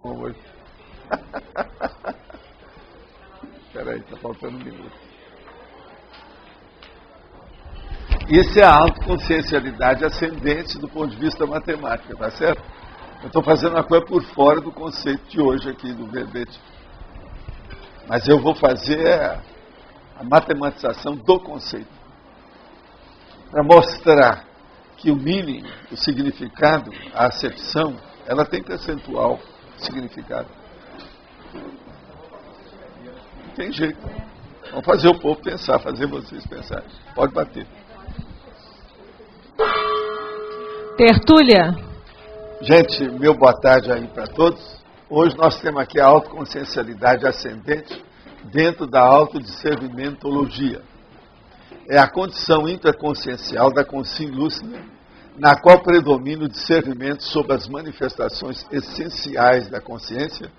hoje. Espera aí, está faltando um minuto. Isso é a autoconsciencialidade ascendente do ponto de vista matemático, tá certo? Eu estou fazendo uma coisa por fora do conceito de hoje aqui, do verbete. Mas eu vou fazer a matematização do conceito. Para mostrar que o meaning, o significado, a acepção, ela tem percentual significado. Não tem jeito. Vamos fazer o povo pensar, fazer vocês pensarem. Pode bater. Tertúlia. Gente, meu boa tarde aí para todos. Hoje nós temos aqui a autoconsciencialidade ascendente dentro da autodiscernimentologia. É a condição interconsciencial da consciência lúcida, na qual predomina o discernimento sobre as manifestações essenciais da consciência,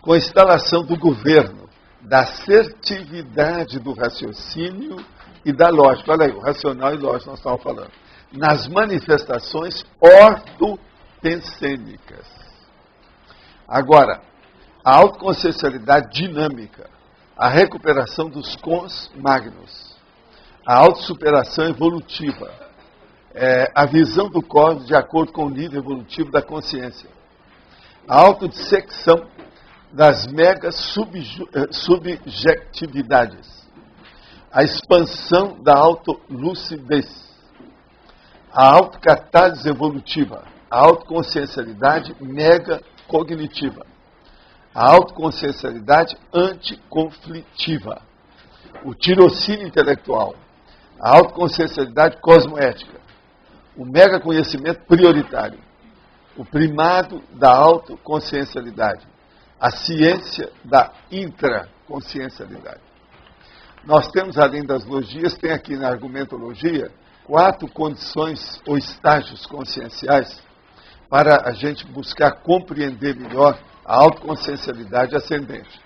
com a instalação do governo, da assertividade do raciocínio e da lógica. Olha aí, o racional e lógico nós estávamos falando. Nas manifestações ortopensênicas. Agora, a autoconsciencialidade dinâmica, a recuperação dos cons magnos, a autossuperação evolutiva, a visão do cosmos de acordo com o nível evolutivo da consciência, a autodissecção das megas subjetividades, a expansão da autolucidez, a autocatálise evolutiva, a autoconsciencialidade mega cognitiva, a autoconsciencialidade anticonflitiva, o tirocínio intelectual, a autoconsciencialidade cosmoética, o mega conhecimento prioritário, o primado da autoconsciencialidade, a ciência da intraconsciencialidade. Nós temos, além das logias, tem aqui na argumentologia 4 condições ou estágios conscienciais para a gente buscar compreender melhor a autoconsciencialidade ascendente.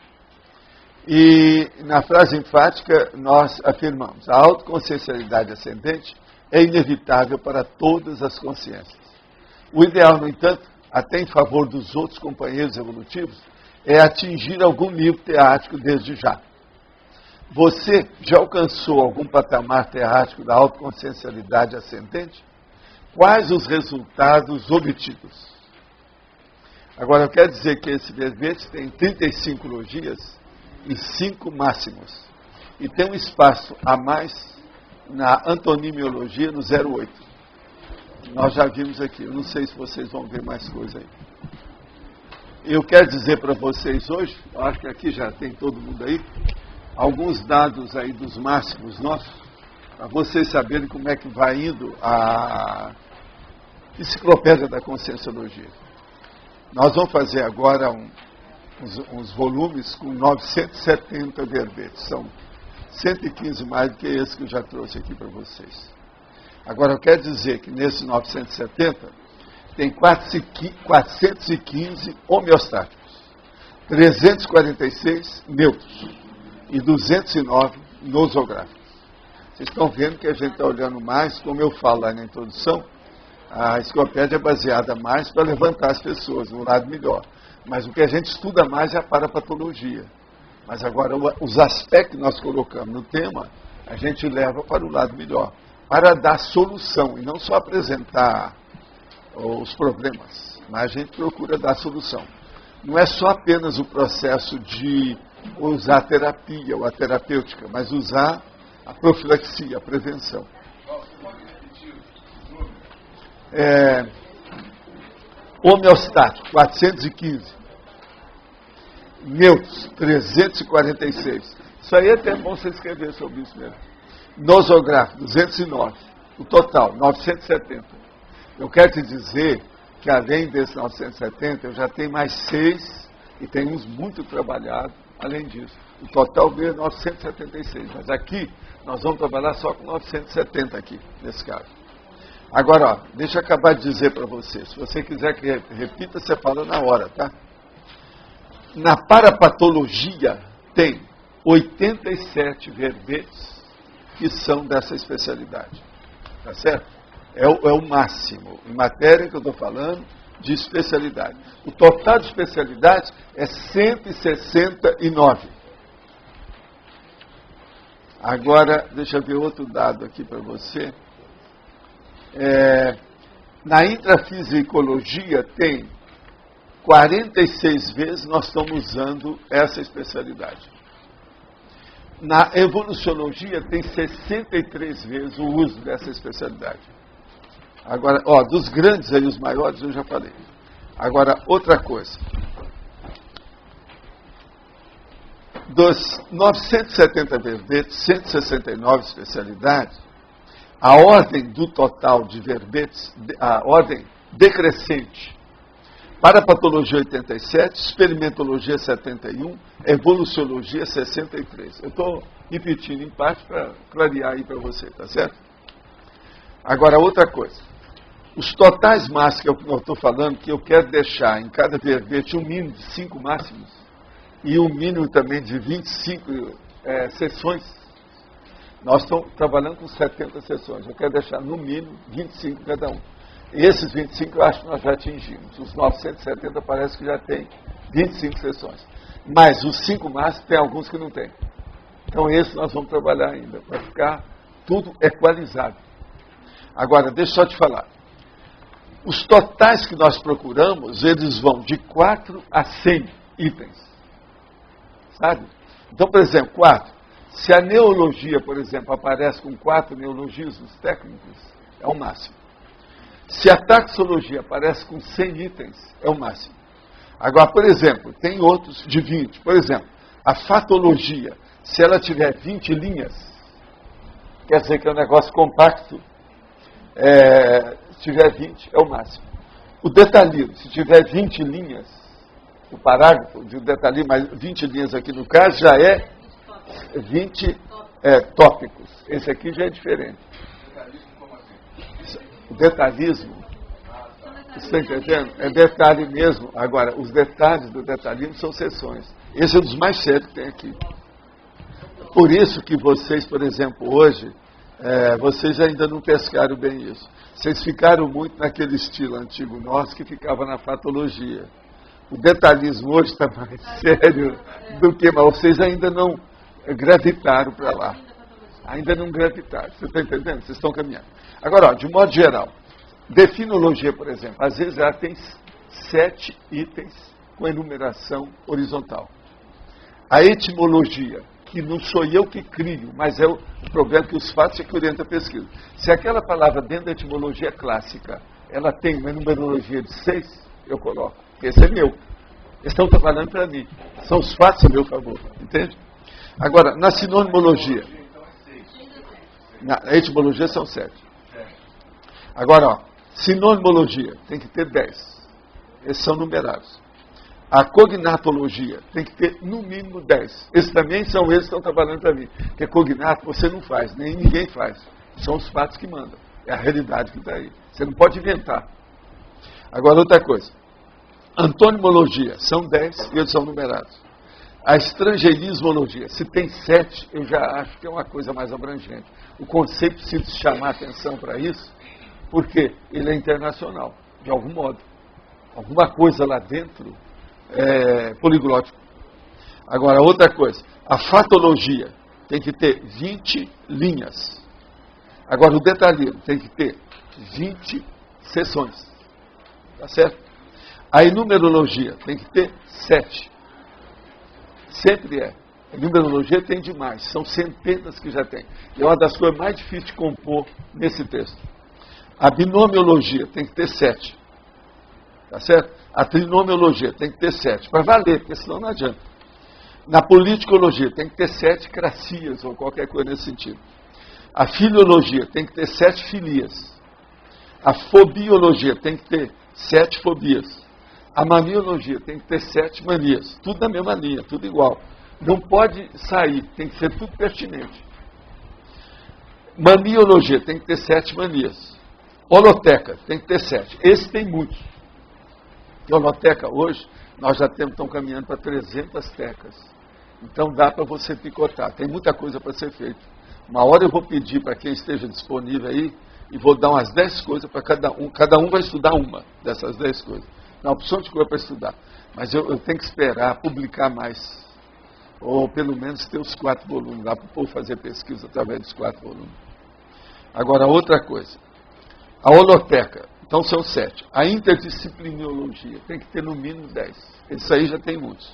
E na frase enfática nós afirmamos: a autoconsciencialidade ascendente é inevitável para todas as consciências. O ideal, no entanto, até em favor dos outros companheiros evolutivos, é atingir algum nível teático desde já. Você já alcançou algum patamar teático da autoconsciencialidade ascendente? Quais os resultados obtidos? Agora, eu quero dizer que esse verbete tem 35 logias e 5 máximos. E tem um espaço a mais na antonimiologia no 08. Nós já vimos aqui. Eu não sei se vocês vão ver mais coisa aí. Eu quero dizer para vocês hoje, eu acho que aqui já tem todo mundo aí, alguns dados aí dos máximos nossos, para vocês saberem como é que vai indo a enciclopédia da Conscienciologia. Nós vamos fazer agora uns volumes com 970 verbetes. São 115 mais do que esse que eu já trouxe aqui para vocês. Agora, eu quero dizer que nesses 970 tem 415 homeostáticos, 346 neutros e 209 nosográficos. Vocês estão vendo que a gente está olhando mais, como eu falo lá na introdução, a enciclopédia é baseada mais para levantar as pessoas no lado melhor. Mas o que a gente estuda mais é a parapatologia. Mas agora os aspectos que nós colocamos no tema, a gente leva para o lado melhor, para dar solução e não só apresentar os problemas, mas a gente procura dar solução. Não é só apenas o processo de usar a terapia ou a terapêutica, mas usar a profilaxia, a prevenção. Homeostático, 415. Neutros, 346. Isso aí é até bom você escrever sobre isso mesmo. Nosográfico, 209. O total, 970. Eu quero te dizer que além desses 970, eu já tenho mais 6 e tem uns muito trabalhados além disso. O total veio 976, mas aqui nós vamos trabalhar só com 970 aqui, nesse caso. Agora, ó, deixa eu acabar de dizer para você. Se você quiser que repita, você fala na hora, tá? Na parapatologia tem 87 verbetes que são dessa especialidade. Tá certo? É o máximo. Em matéria que eu estou falando, de especialidade. O total de especialidades é 169. Agora, deixa eu ver outro dado aqui para você. Na intrafisicologia tem 46 vezes nós estamos usando essa especialidade. Na evoluciologia tem 63 vezes o uso dessa especialidade. Agora, dos grandes aí, os maiores, eu já falei. Agora, outra coisa. Dos 970 verbetes, 169 especialidades, a ordem do total de verbetes, a ordem decrescente, para a patologia 87, experimentologia 71, evoluciologia 63. Eu estou repetindo em parte para clarear aí para você, tá certo? Agora, outra coisa. Os totais máximos que eu estou falando, que eu quero deixar em cada verbete um mínimo de 5 máximos e um mínimo também de 25 sessões. Nós estamos trabalhando com 70 sessões. Eu quero deixar no mínimo 25 cada um. E esses 25 eu acho que nós já atingimos. Os 970 parece que já tem 25 sessões. Mas os 5 máximos tem alguns que não tem. Então esse nós vamos trabalhar ainda, para ficar tudo equalizado. Agora, deixa eu só te falar. Os totais que nós procuramos, eles vão de 4 a 100 itens. Sabe? Então, por exemplo, 4. Se a neologia, por exemplo, aparece com 4 neologismos técnicos, é o máximo. Se a taxologia aparece com 100 itens, é o máximo. Agora, por exemplo, tem outros de 20. Por exemplo, a fatologia, se ela tiver 20 linhas, quer dizer que é um negócio compacto. Se tiver 20, é o máximo. O detalhismo, se tiver 20 linhas, o parágrafo de detalhismo, mas 20 linhas aqui no caso, já é 20 tópicos. Esse aqui já é diferente. O detalhismo, você está entendendo? É detalhe mesmo. Agora, os detalhes do detalhismo são seções. Esse é um dos mais sérios que tem aqui. Por isso que vocês, por exemplo, hoje, vocês ainda não pescaram bem isso. Vocês ficaram muito naquele estilo antigo nosso que ficava na fatologia. O detalhismo hoje está mais sério do que... Mas vocês ainda não gravitaram para lá. Ainda não gravitaram. Você está entendendo? Vocês estão caminhando. Agora, de modo geral, definologia, por exemplo, às vezes ela tem 7 itens com enumeração horizontal. A etimologia, que não sou eu que crio, mas é o problema que os fatos é que orientam a pesquisa. Se aquela palavra dentro da etimologia clássica, ela tem uma numerologia de 6, eu coloco. Esse é meu. Eles estão trabalhando para mim. São os fatos a meu favor. Entende? Agora, na sinonimologia, na etimologia são 7. Agora, sinonimologia tem que ter 10. Esses são numerados. A cognatologia tem que ter no mínimo 10. Esses também são eles que estão trabalhando para mim. Porque cognato você não faz, nem ninguém faz. São os fatos que mandam. É a realidade que está aí. Você não pode inventar. Agora, outra coisa. Antonimologia, são 10 e eles são numerados. A estrangeirismologia, se tem 7, eu já acho que é uma coisa mais abrangente. O conceito precisa chamar atenção para isso, porque ele é internacional, de algum modo. Alguma coisa lá dentro é poliglótico. Agora, outra coisa, a fatologia tem que ter 20 linhas. Agora, o detalhismo tem que ter 20 sessões. Tá certo? A enumerologia tem que ter 7. Sempre é. A numerologia tem demais, são centenas que já tem. E é uma das coisas mais difíceis de compor nesse texto. A binomiologia tem que ter 7. Tá certo? A trinomiologia tem que ter 7. Para valer, porque senão não adianta. Na politicologia tem que ter 7 cracias, ou qualquer coisa nesse sentido. A filiologia tem que ter 7 filias. A fobiologia tem que ter 7 fobias. A maniologia tem que ter 7 manias. Tudo na mesma linha, tudo igual. Não pode sair, tem que ser tudo pertinente. Maniologia tem que ter 7 manias. Holoteca tem que ter 7. Esse tem muitos. A holoteca hoje, nós já estamos caminhando para 300 tecas. Então dá para você picotar. Tem muita coisa para ser feita. Uma hora eu vou pedir para quem esteja disponível aí, e vou dar umas 10 coisas para cada um vai estudar uma dessas 10 coisas. Não, opção de coisa para estudar. Mas eu tenho que esperar publicar mais. Ou pelo menos ter os 4 volumes lá para o povo fazer pesquisa através dos 4 volumes. Agora, outra coisa. A holoteca, então são 7. A interdisciplinologia tem que ter no mínimo 10. Isso aí já tem muitos.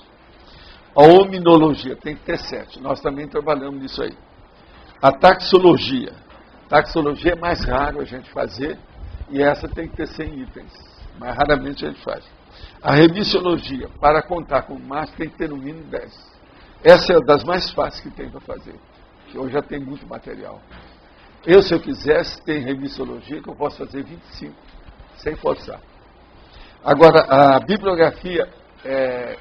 A hominologia tem que ter 7. Nós também trabalhamos nisso aí. A taxologia. Taxologia é mais raro a gente fazer e essa tem que ter 100 itens. Mas raramente a gente faz. A remissiologia, para contar com o máximo, tem que ter no mínimo 10. Essa é das mais fáceis que tem para fazer. Que hoje já tem muito material. Se eu quisesse, tem remissiologia que eu posso fazer 25, sem forçar. Agora, a bibliografia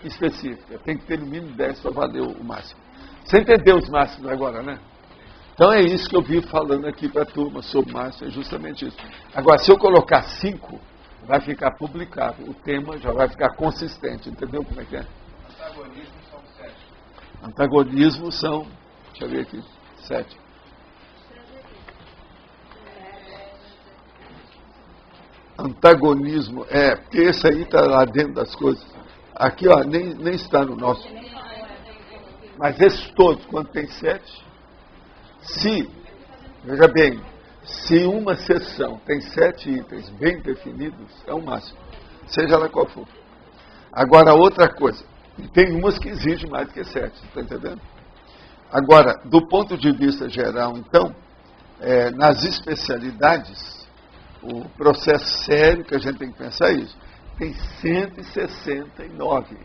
específica tem que ter no mínimo 10 para valer o máximo. Você entendeu os máximos agora, né? Então é isso que eu vivo falando aqui para a turma sobre máximo, é justamente isso. Agora, se eu colocar 5, vai ficar publicado. O tema já vai ficar consistente, entendeu como é que é? Antagonismo são 7. Antagonismo são, deixa eu ver aqui, 7. Antagonismo, porque esse aí está lá dentro das coisas. Aqui, ó, nem está no nosso. Mas esses todos, quando tem 7, veja bem, se uma sessão tem 7 itens bem definidos, é o máximo, seja lá qual for. Agora, outra coisa, tem umas que exigem mais do que 7, está entendendo? Agora, do ponto de vista geral, então, nas especialidades, o processo sério que a gente tem que pensar é isso. Tem 169.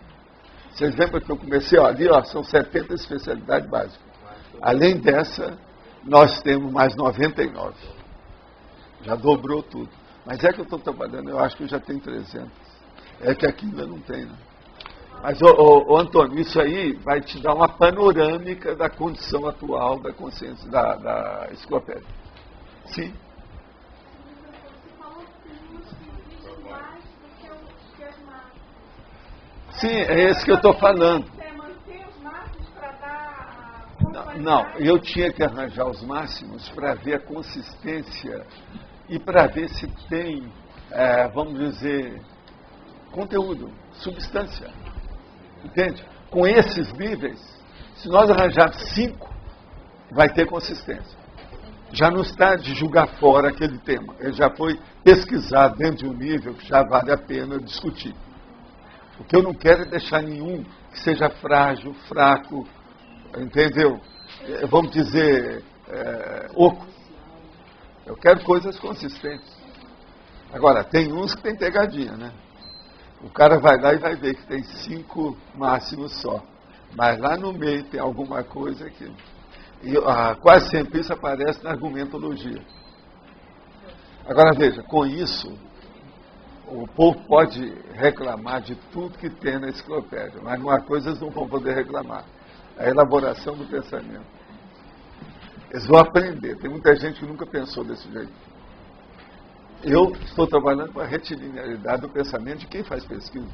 Vocês lembram que eu comecei ali, são 70 especialidades básicas. Além dessa, nós temos mais 99. Já dobrou tudo. Mas é que eu estou trabalhando, eu acho que eu já tenho 300. É que aqui ainda não tem, né? Mas, Antônio, isso aí vai te dar uma panorâmica da condição atual da consciência, da enciclopédia. Sim. Sim, é esse que eu estou falando. Não, eu tinha que arranjar os máximos para ver a consistência e para ver se tem, vamos dizer, conteúdo, substância. Entende? Com esses níveis, se nós arranjarmos 5, vai ter consistência. Já não está de julgar fora aquele tema. Ele já foi pesquisado dentro de um nível que já vale a pena discutir. O que eu não quero é deixar nenhum que seja frágil, fraco, entendeu? Vamos dizer, oco. Eu quero coisas consistentes. Agora, tem uns que tem pegadinha, né? O cara vai lá e vai ver que tem 5 máximos só. Mas lá no meio tem alguma coisa que... quase sempre isso aparece na argumentologia. Agora veja, com isso, o povo pode reclamar de tudo que tem na enciclopédia, mas uma coisa eles não vão poder reclamar: a elaboração do pensamento. Eles vão aprender. Tem muita gente que nunca pensou desse jeito. Eu estou trabalhando com a retilinearidade do pensamento de quem faz pesquisa.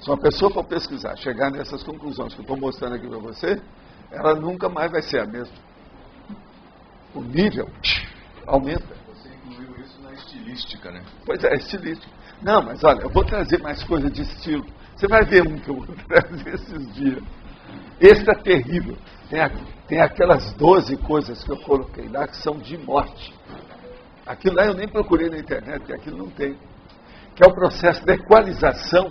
Se uma pessoa for pesquisar, chegar nessas conclusões que eu estou mostrando aqui para você, ela nunca mais vai ser a mesma. O nível aumenta. Você incluiu isso na estilística, né? Pois é, estilística. Não, mas olha, eu vou trazer mais coisa de estilo. Você vai ver um que eu vou trazer esses dias. Esse está terrível. Tem aquelas 12 coisas que eu coloquei lá que são de morte. Aquilo lá eu nem procurei na internet, porque aquilo não tem. Que é o processo de equalização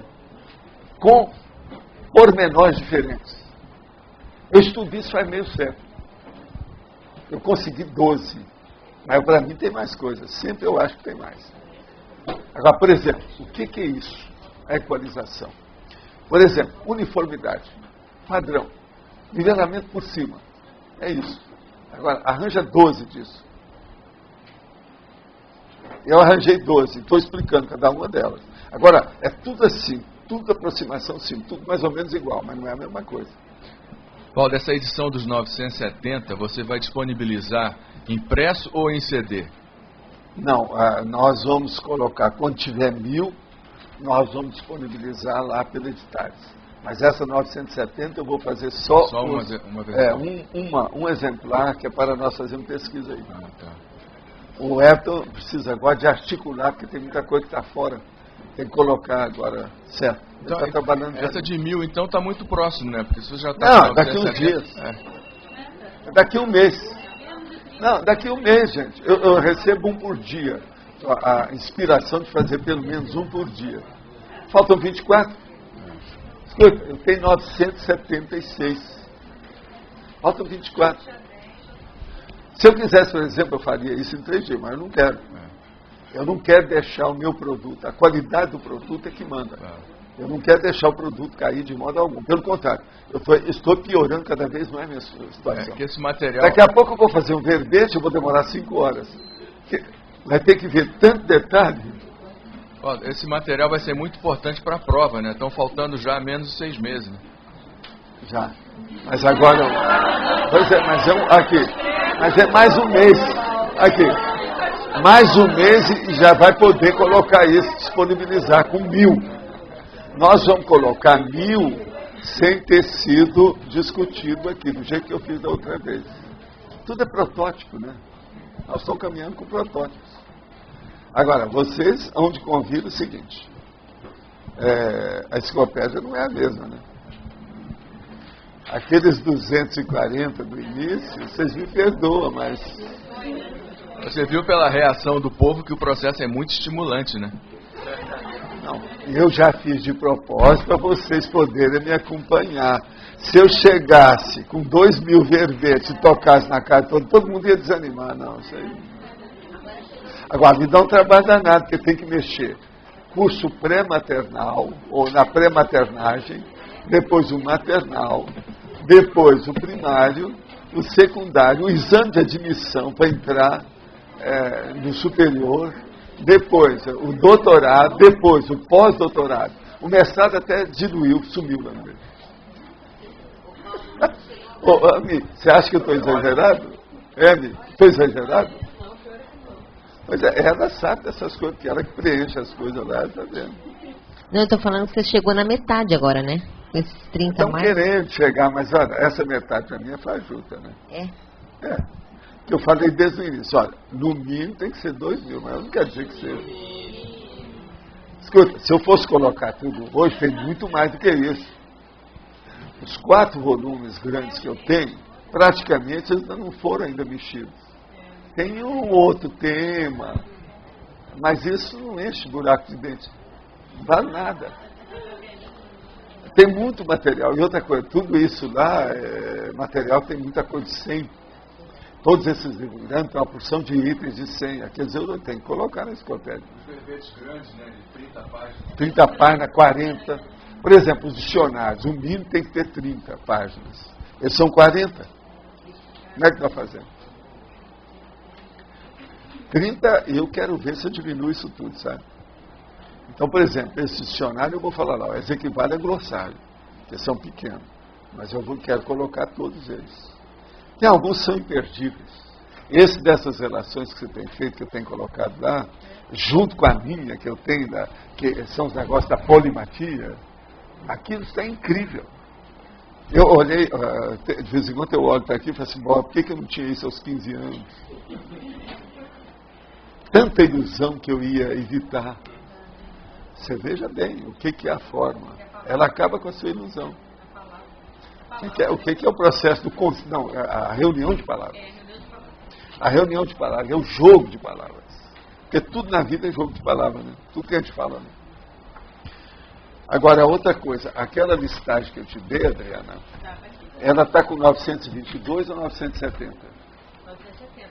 com pormenores diferentes. Eu estudei isso faz meio século. Eu consegui 12. Mas para mim tem mais coisas. Sempre eu acho que tem mais. Agora, por exemplo, o que é isso? A equalização. Por exemplo, uniformidade. Padrão. Nivelamento por cima. É isso. Agora, arranja 12 disso. Eu arranjei 12. Estou explicando cada uma delas. Agora, é tudo assim. Tudo aproximação sim. Tudo mais ou menos igual, mas não é a mesma coisa. Paulo, dessa edição dos 970, você vai disponibilizar impresso ou em CD? Não, nós vamos colocar, quando tiver 1000, nós vamos disponibilizar lá pela Editares. Mas essa 970 eu vou fazer só uma versão. Um exemplar, que é para nós fazermos pesquisa aí. Ah, tá. O Everton precisa agora de articular, porque tem muita coisa que está fora. Tem que colocar agora, certo. Ele Então, está trabalhando. essa de 1000, então, está muito próximo, né? Porque você já está... Não, daqui uns dias. É. Daqui um mês. Não, daqui um mês, gente. Eu recebo um por dia. A inspiração de fazer pelo menos um por dia. Faltam 24. Escuta, eu tenho 976. Faltam 24. Se eu quisesse, por exemplo, eu faria isso em 3 dias, mas eu não quero. Eu não quero deixar o meu produto, a qualidade do produto é que manda. Eu não quero deixar o produto cair de modo algum. Pelo contrário, estou piorando cada vez mais a minha situação. Que esse material... Daqui a pouco eu vou fazer um verbete, eu vou demorar 5 horas. Vai ter que ver tanto detalhe. Ó, esse material vai ser muito importante para a prova, né? Estão faltando já menos de 6 meses, né? Já. Mas agora... Pois é, mas é mais um mês. Aqui. Mais um mês e já vai poder colocar isso, disponibilizar com 1000. Nós vamos colocar 1000 sem ter sido discutido aqui, do jeito que eu fiz da outra vez. Tudo é protótipo, né? Nós estamos caminhando com protótipos. Agora, vocês hão de convir o seguinte. A enciclopédia não é a mesma, né? Aqueles 240 do início, vocês me perdoam, mas... Você viu pela reação do povo que o processo é muito estimulante, né? Não, eu já fiz de propósito para vocês poderem me acompanhar. Se eu chegasse com 2.000 verbetes e tocasse na cara todo mundo ia desanimar. Não, isso aí. Agora, me dá um trabalho danado, porque tem que mexer. Curso pré-maternal, ou na pré-maternagem, depois o maternal, depois o primário, o secundário, o exame de admissão para entrar no superior, depois o doutorado, depois o pós-doutorado. O mestrado até diluiu, sumiu lá no meio. Ami, você acha que eu estou exagerado? Ami, estou exagerado? Pois é, ela sabe dessas coisas, que ela que preenche as coisas lá, está vendo? Não, eu estou falando que você chegou na metade agora, né? Com esses 30 Estão mais. querendo chegar, mas olha, essa metade para mim é fajuta, né? É. Que eu falei desde o início, olha, no mínimo tem que ser 2.000, mas eu não quero dizer que seja. Escuta, se eu fosse colocar tudo hoje, tem muito mais do que isso. Os 4 volumes grandes que eu tenho, praticamente eles não foram ainda mexidos. Tem um outro tema, mas isso não enche buraco de dente. Não vale nada. Tem muito material. E outra coisa, tudo isso lá é material que tem muita coisa de 100. Todos esses livros grandes têm uma porção de itens de 100. Quer dizer, eu tenho que colocar na enciclopédia. Os verbetes grandes, né? De 30 páginas. 30 páginas, 40. Por exemplo, os dicionários. O mínimo tem que ter 30 páginas. Eles são 40. Como é que está fazendo? 30, e eu quero ver se eu diminuo isso tudo, sabe? Então, por exemplo, esse dicionário eu vou falar lá, esse equivale a glossário, que são pequenos, mas quero colocar todos eles. Tem alguns que são imperdíveis. Esse dessas relações que você tem feito, que eu tenho colocado lá, junto com a minha, que eu tenho, que são os negócios da polimatia, aquilo está incrível. Eu olhei, de vez em quando eu olho para aqui e falo assim, por que eu não tinha isso aos 15 anos? Tanta ilusão que eu ia evitar. Você veja bem o que é a forma. Ela acaba com a sua ilusão. O que é o processo do... Não, a reunião de palavras. A reunião de palavras é o jogo de palavras. Porque tudo na vida é jogo de palavras, né? Tudo que a gente fala, né? Agora, outra coisa. Aquela listagem que eu te dei, Adriana, ela está com 922 ou 970? 970.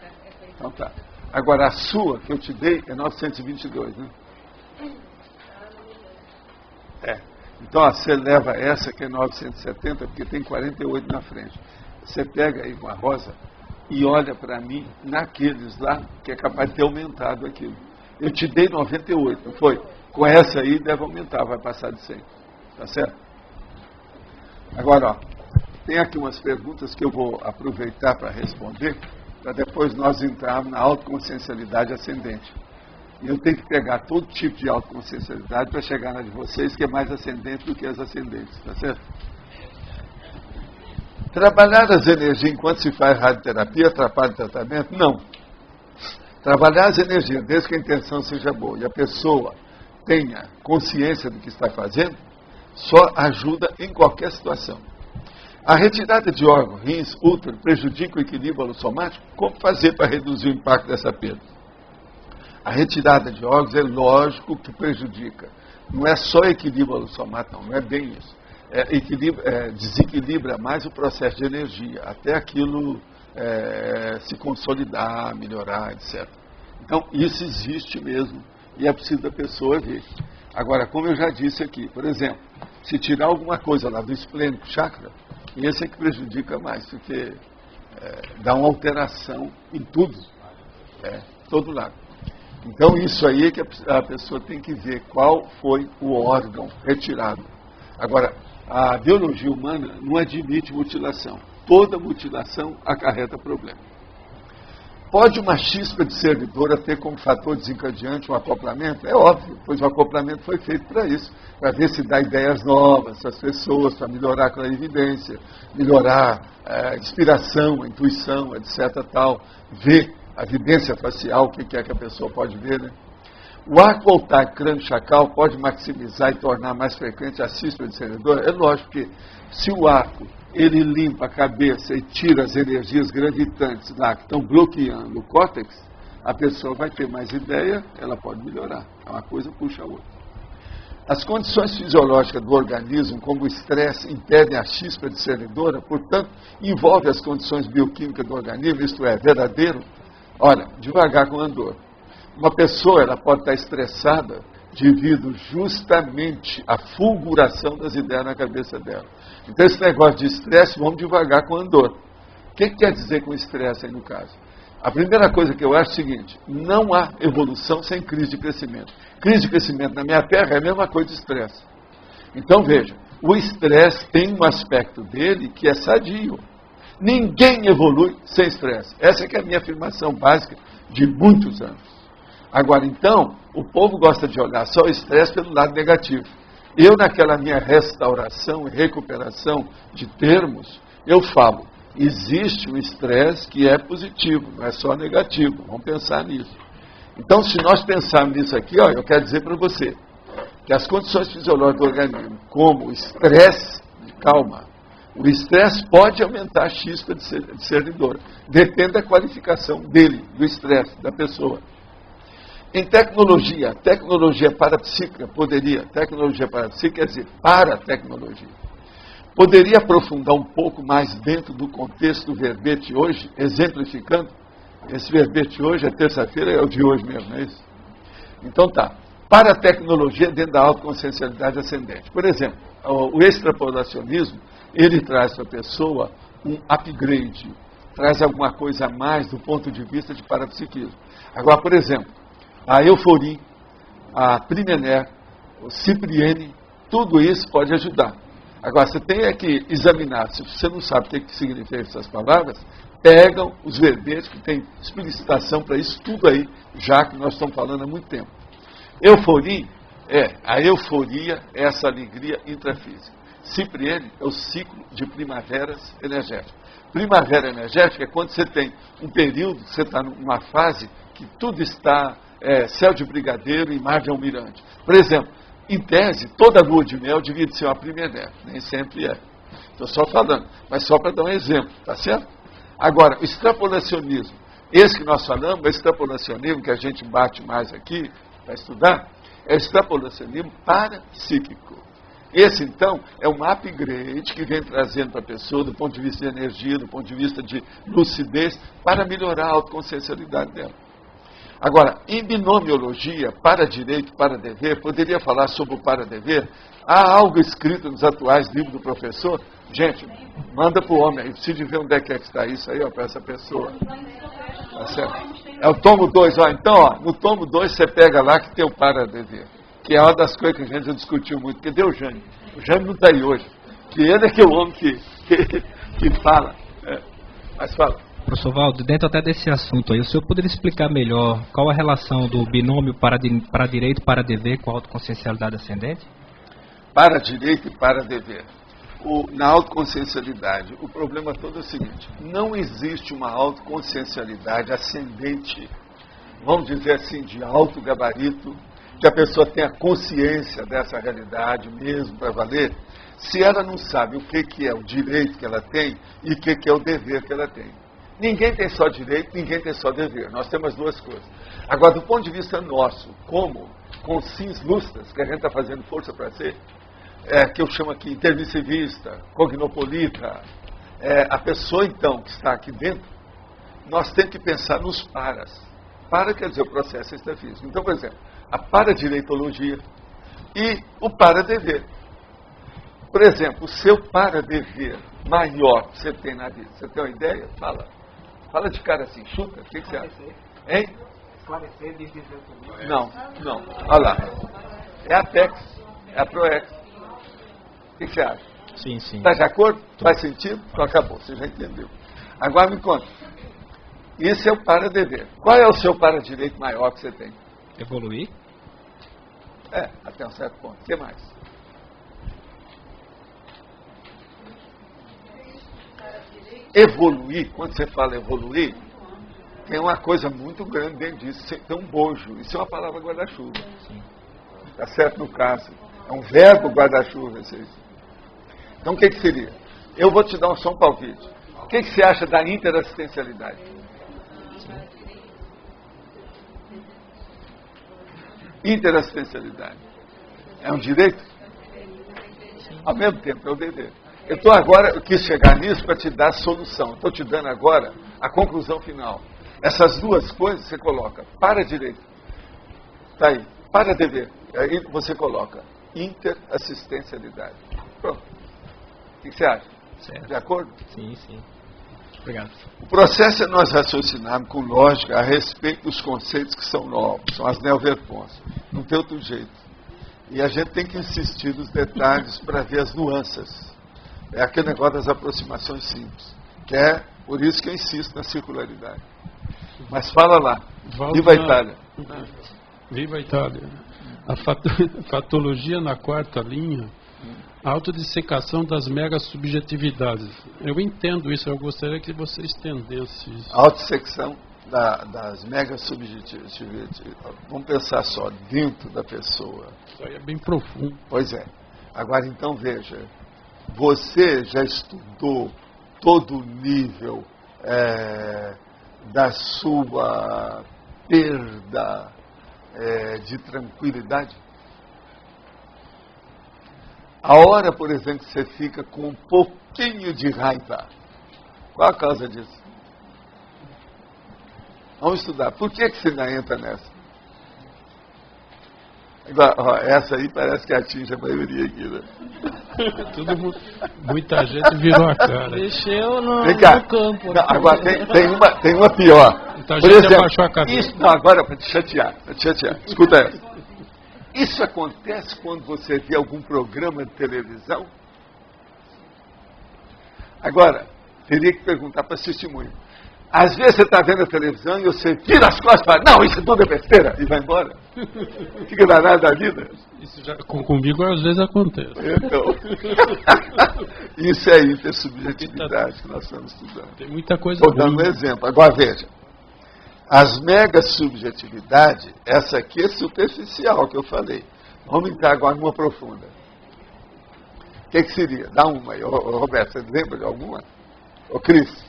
Então tá. Agora, a sua, que eu te dei, é 922, né? Então, você leva essa, que é 970, porque tem 48 na frente. Você pega aí uma rosa e olha para mim naqueles lá, que é capaz de ter aumentado aquilo. Eu te dei 98, não foi? Com essa aí deve aumentar, vai passar de 100. Tá certo? Agora, ó, tem aqui umas perguntas que eu vou aproveitar para responder, para depois nós entrarmos na autoconsciencialidade ascendente. E eu tenho que pegar todo tipo de autoconsciencialidade para chegar na de vocês, que é mais ascendente do que as ascendentes, tá certo? Trabalhar as energias enquanto se faz radioterapia atrapalha o tratamento? Não. Trabalhar as energias, desde que a intenção seja boa e a pessoa tenha consciência do que está fazendo, só ajuda em qualquer situação. A retirada de órgãos, rins, útero, prejudica o equilíbrio alossomático? Como fazer para reduzir o impacto dessa perda? A retirada de órgãos é lógico que prejudica. Não é só equilíbrio alossomático, não é bem isso. Desequilibra mais o processo de energia, até aquilo se consolidar, melhorar, etc. Então, isso existe mesmo e é preciso da pessoa ver. Agora, como eu já disse aqui, por exemplo, se tirar alguma coisa lá do esplênico chakra, esse é que prejudica mais, porque dá uma alteração em tudo, todo lado. Então, isso aí é que a pessoa tem que ver qual foi o órgão retirado. Agora, a biologia humana não admite mutilação. Toda mutilação acarreta problema. Pode uma chispa de servidora ter como fator desencadeante um acoplamento? É óbvio, pois o acoplamento foi feito para isso, para ver se dá ideias novas às pessoas, para melhorar a clarividência, melhorar a inspiração, a intuição, etc. Tal, ver a evidência facial, o que é que a pessoa pode ver, né? O arco voltaico crânio-chacal pode maximizar e tornar mais frequente a chispa de servidora? É lógico que se o arco ele limpa a cabeça e tira as energias gravitantes lá que estão bloqueando o córtex, a pessoa vai ter mais ideia, ela pode melhorar. Uma coisa puxa a outra. As condições fisiológicas do organismo, como o estresse, impedem a chispa discernidora, portanto, envolve as condições bioquímicas do organismo, isto é, verdadeiro. Olha, devagar com o andor. Uma pessoa ela pode estar estressada devido justamente à fulguração das ideias na cabeça dela. Então, esse negócio de estresse, vamos devagar com o andor. O que quer dizer com estresse aí no caso? A primeira coisa que eu acho é o seguinte: não há evolução sem crise de crescimento. Crise de crescimento na minha terra é a mesma coisa de estresse. Então, veja, o estresse tem um aspecto dele que é sadio. Ninguém evolui sem estresse. Essa é que é a minha afirmação básica de muitos anos. Agora, então, o povo gosta de olhar só o estresse pelo lado negativo. Eu, naquela minha restauração e recuperação de termos, eu falo, existe um estresse que é positivo, não é só negativo. Vamos pensar nisso. Então, se nós pensarmos nisso aqui, ó, eu quero dizer para você que as condições fisiológicas do organismo, como o estresse, calma, o estresse pode aumentar a chispa discernidora. Depende da qualificação dele, do estresse, da pessoa. Em tecnologia parapsíquica quer dizer para-tecnologia, poderia aprofundar um pouco mais dentro do contexto do verbete hoje, exemplificando? Esse verbete hoje, é terça-feira, é o de hoje mesmo, não é isso? Então tá, para-tecnologia dentro da autoconsciencialidade ascendente. Por exemplo, o extrapolacionismo, ele traz para a pessoa um upgrade, traz alguma coisa a mais do ponto de vista de parapsiquismo. Agora, por exemplo, a Euforim, a Primener, o Cipriene, tudo isso pode ajudar. Agora, você tem que examinar, se você não sabe o que significam essas palavras, pegam os verbetes que tem explicitação para isso tudo aí, já que nós estamos falando há muito tempo. Euforim a euforia, é essa alegria intrafísica. Cipriene é o ciclo de primaveras energéticas. Primavera energética é quando você tem um período, você está numa fase que tudo está céu de brigadeiro e mar de almirante. Por exemplo, em tese, toda lua de mel devia ser uma primeira, nem sempre é. Estou só falando, mas só para dar um exemplo, tá certo? Agora, o extrapolacionismo, esse que nós falamos, o extrapolacionismo que a gente bate mais aqui para estudar, é o extrapolacionismo parapsíquico. Esse, então, é um upgrade que vem trazendo para a pessoa, do ponto de vista de energia, do ponto de vista de lucidez, para melhorar a autoconsciencialidade dela. Agora, em binomiologia, para direito, para dever, poderia falar sobre o para dever? Há algo escrito nos atuais livros do professor? Gente, manda para o homem aí, precisa de ver onde é que está isso aí, para essa pessoa. Tá certo? É o tomo 2, então, no tomo 2 você pega lá que tem o para dever, que é uma das coisas que a gente já discutiu muito. Cadê o Jânio? O Jânio não está aí hoje, que ele é que é o homem que fala. Mas fala. Professor Valdo, dentro até desse assunto aí, o senhor poderia explicar melhor qual a relação do binômio para direito e para dever com a autoconsciencialidade ascendente? Para direito e para dever. Na autoconsciencialidade, o problema todo é o seguinte: não existe uma autoconsciencialidade ascendente vamos dizer assim, de alto gabarito, que a pessoa tenha consciência dessa realidade mesmo para valer, se ela não sabe o que é o direito que ela tem e o que é o dever que ela tem. Ninguém tem só direito, ninguém tem só dever. Nós temos as duas coisas. Agora, do ponto de vista nosso, como consciências lustras, que a gente está fazendo força para ser, que eu chamo aqui intermissivista, cognopolita, a pessoa, então, que está aqui dentro, nós temos que pensar nos paras. Para quer dizer o processo extrafísico. Então, por exemplo, a paradireitologia e o paradever. Por exemplo, o seu paradever maior que você tem na vida, você tem uma ideia? Fala. Fala de cara assim, chuta, o que você acha? Hein? Esclarecer, dizer também. Não. Olha lá. É a PEX, é a PROEX. O que você acha? Sim. Está de acordo? Faz sentido? Então acabou, você já entendeu. Agora me conta. Esse é o paradever. Qual é o seu paradireito maior que você tem? Evoluir? Até um certo ponto. O que mais? Evoluir, quando você fala evoluir, tem uma coisa muito grande dentro disso, tem um bojo. Isso é uma palavra guarda-chuva. Está certo no caso. É um verbo guarda-chuva. Então o que seria? Eu vou te dar só um palpite. O que você acha da interassistencialidade? Interassistencialidade. É um direito? Ao mesmo tempo, é o dever. Eu quis chegar nisso para te dar a solução. Estou te dando agora a conclusão final. Essas duas coisas você coloca para direito. Está aí. Para dever. Aí você coloca interassistencialidade. Pronto. O que você acha? Certo. De acordo? Sim. Obrigado. O processo é nós raciocinarmos com lógica a respeito dos conceitos que são novos, são as neoverpons. Não tem outro jeito. E a gente tem que insistir nos detalhes para ver as nuances. É aquele negócio das aproximações simples. Que é por isso que eu insisto na circularidade. Mas fala lá. Viva a Itália. Viva a Itália. A fatologia na quarta linha, a autodissecação das megas subjetividades. Eu entendo isso, eu gostaria que você estendesse isso. A autodissecção das megas subjetividades. Vamos pensar só, dentro da pessoa. Isso aí é bem profundo. Pois é. Agora então veja, você já estudou todo o nível da sua perda de tranquilidade? A hora, por exemplo, que você fica com um pouquinho de raiva, qual a causa disso? Vamos estudar. Por que você ainda entra nessa? Essa aí parece que atinge a maioria aqui, né? Muita gente virou a cara. Mexeu no campo. Não, agora tem uma pior. Muita Por gente exemplo, abaixou a cabeça. Agora para te chatear. Escuta essa. Isso acontece quando você vê algum programa de televisão? Agora, teria que perguntar para testemunho. Às vezes você está vendo a televisão e você vira as costas e fala, não, isso tudo é besteira, e vai embora. Fica danado da vida. Isso já, comigo às vezes acontece. Então, isso é intersubjetividade que nós estamos estudando. Tem muita coisa. Estou dando um exemplo. Agora veja. As megas subjetividade, essa aqui é superficial que eu falei. Vamos entrar agora numa profunda. O que seria? Dá uma aí. Roberto, você lembra de alguma? Ô Cris,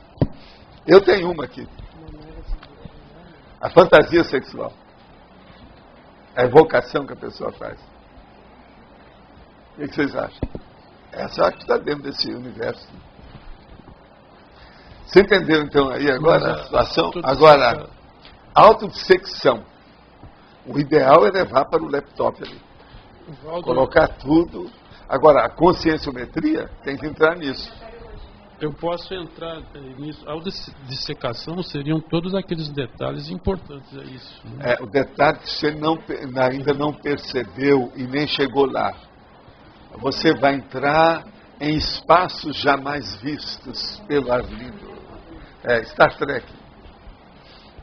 eu tenho uma aqui. A fantasia sexual. A evocação que a pessoa faz. O que vocês acham? Essa eu acho que está dentro desse universo. Você entendeu então aí agora a situação? Agora, autodissecção. O ideal é levar para o laptop ali. Colocar tudo. Agora, a conscienciometria tem que entrar nisso. Eu posso entrar nisso. A dissecação seriam todos aqueles detalhes importantes, é isso. Né? O detalhe que você ainda não percebeu e nem chegou lá. Você vai entrar em espaços jamais vistos pelo ar livre. Star Trek.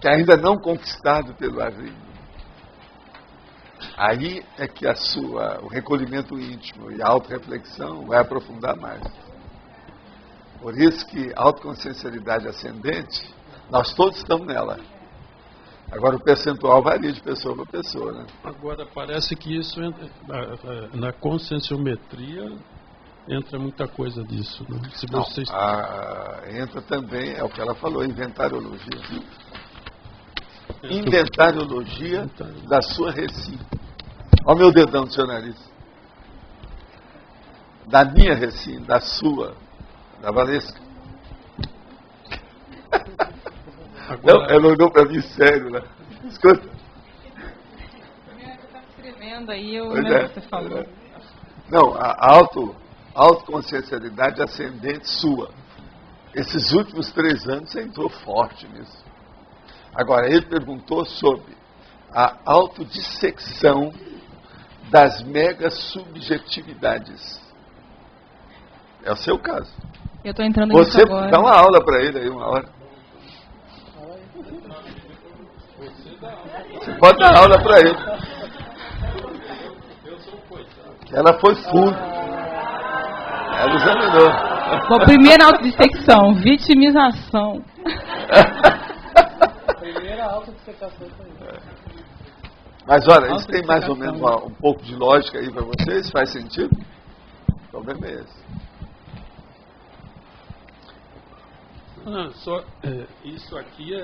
Que ainda não conquistado pelo ar livre. Aí é que o recolhimento íntimo e a autorreflexão vai aprofundar mais. Por isso que a autoconsciencialidade ascendente, nós todos estamos nela. Agora, o percentual varia de pessoa para pessoa, né? Agora, parece que isso entra, na conscienciometria entra muita coisa disso. Né? Se Não, vocês... entra também, é o que ela falou, inventariologia. Inventariologia da sua recife. Olha o meu dedão no seu nariz. Da minha recife, da sua, da Valesca. Agora... Não, ela olhou para mim sério, né? Escuta. Eu estava escrevendo aí, eu Pois lembro que você falou. Não, a autoconsciencialidade ascendente sua. Esses últimos 3 anos você entrou forte nisso. Agora, ele perguntou sobre a autodissecção das mega subjetividades. É o seu caso. Eu estou entrando nisso Você agora. dá uma aula para ele aí, uma hora. Você pode dar aula para ele. Ela foi fundo. Ela examinou. Bom, primeira autodissecção, vitimização. Primeira autodissecação foi. Mas olha, isso tem mais ou menos um pouco de lógica aí para vocês? Faz sentido? O problema é esse. Isso aqui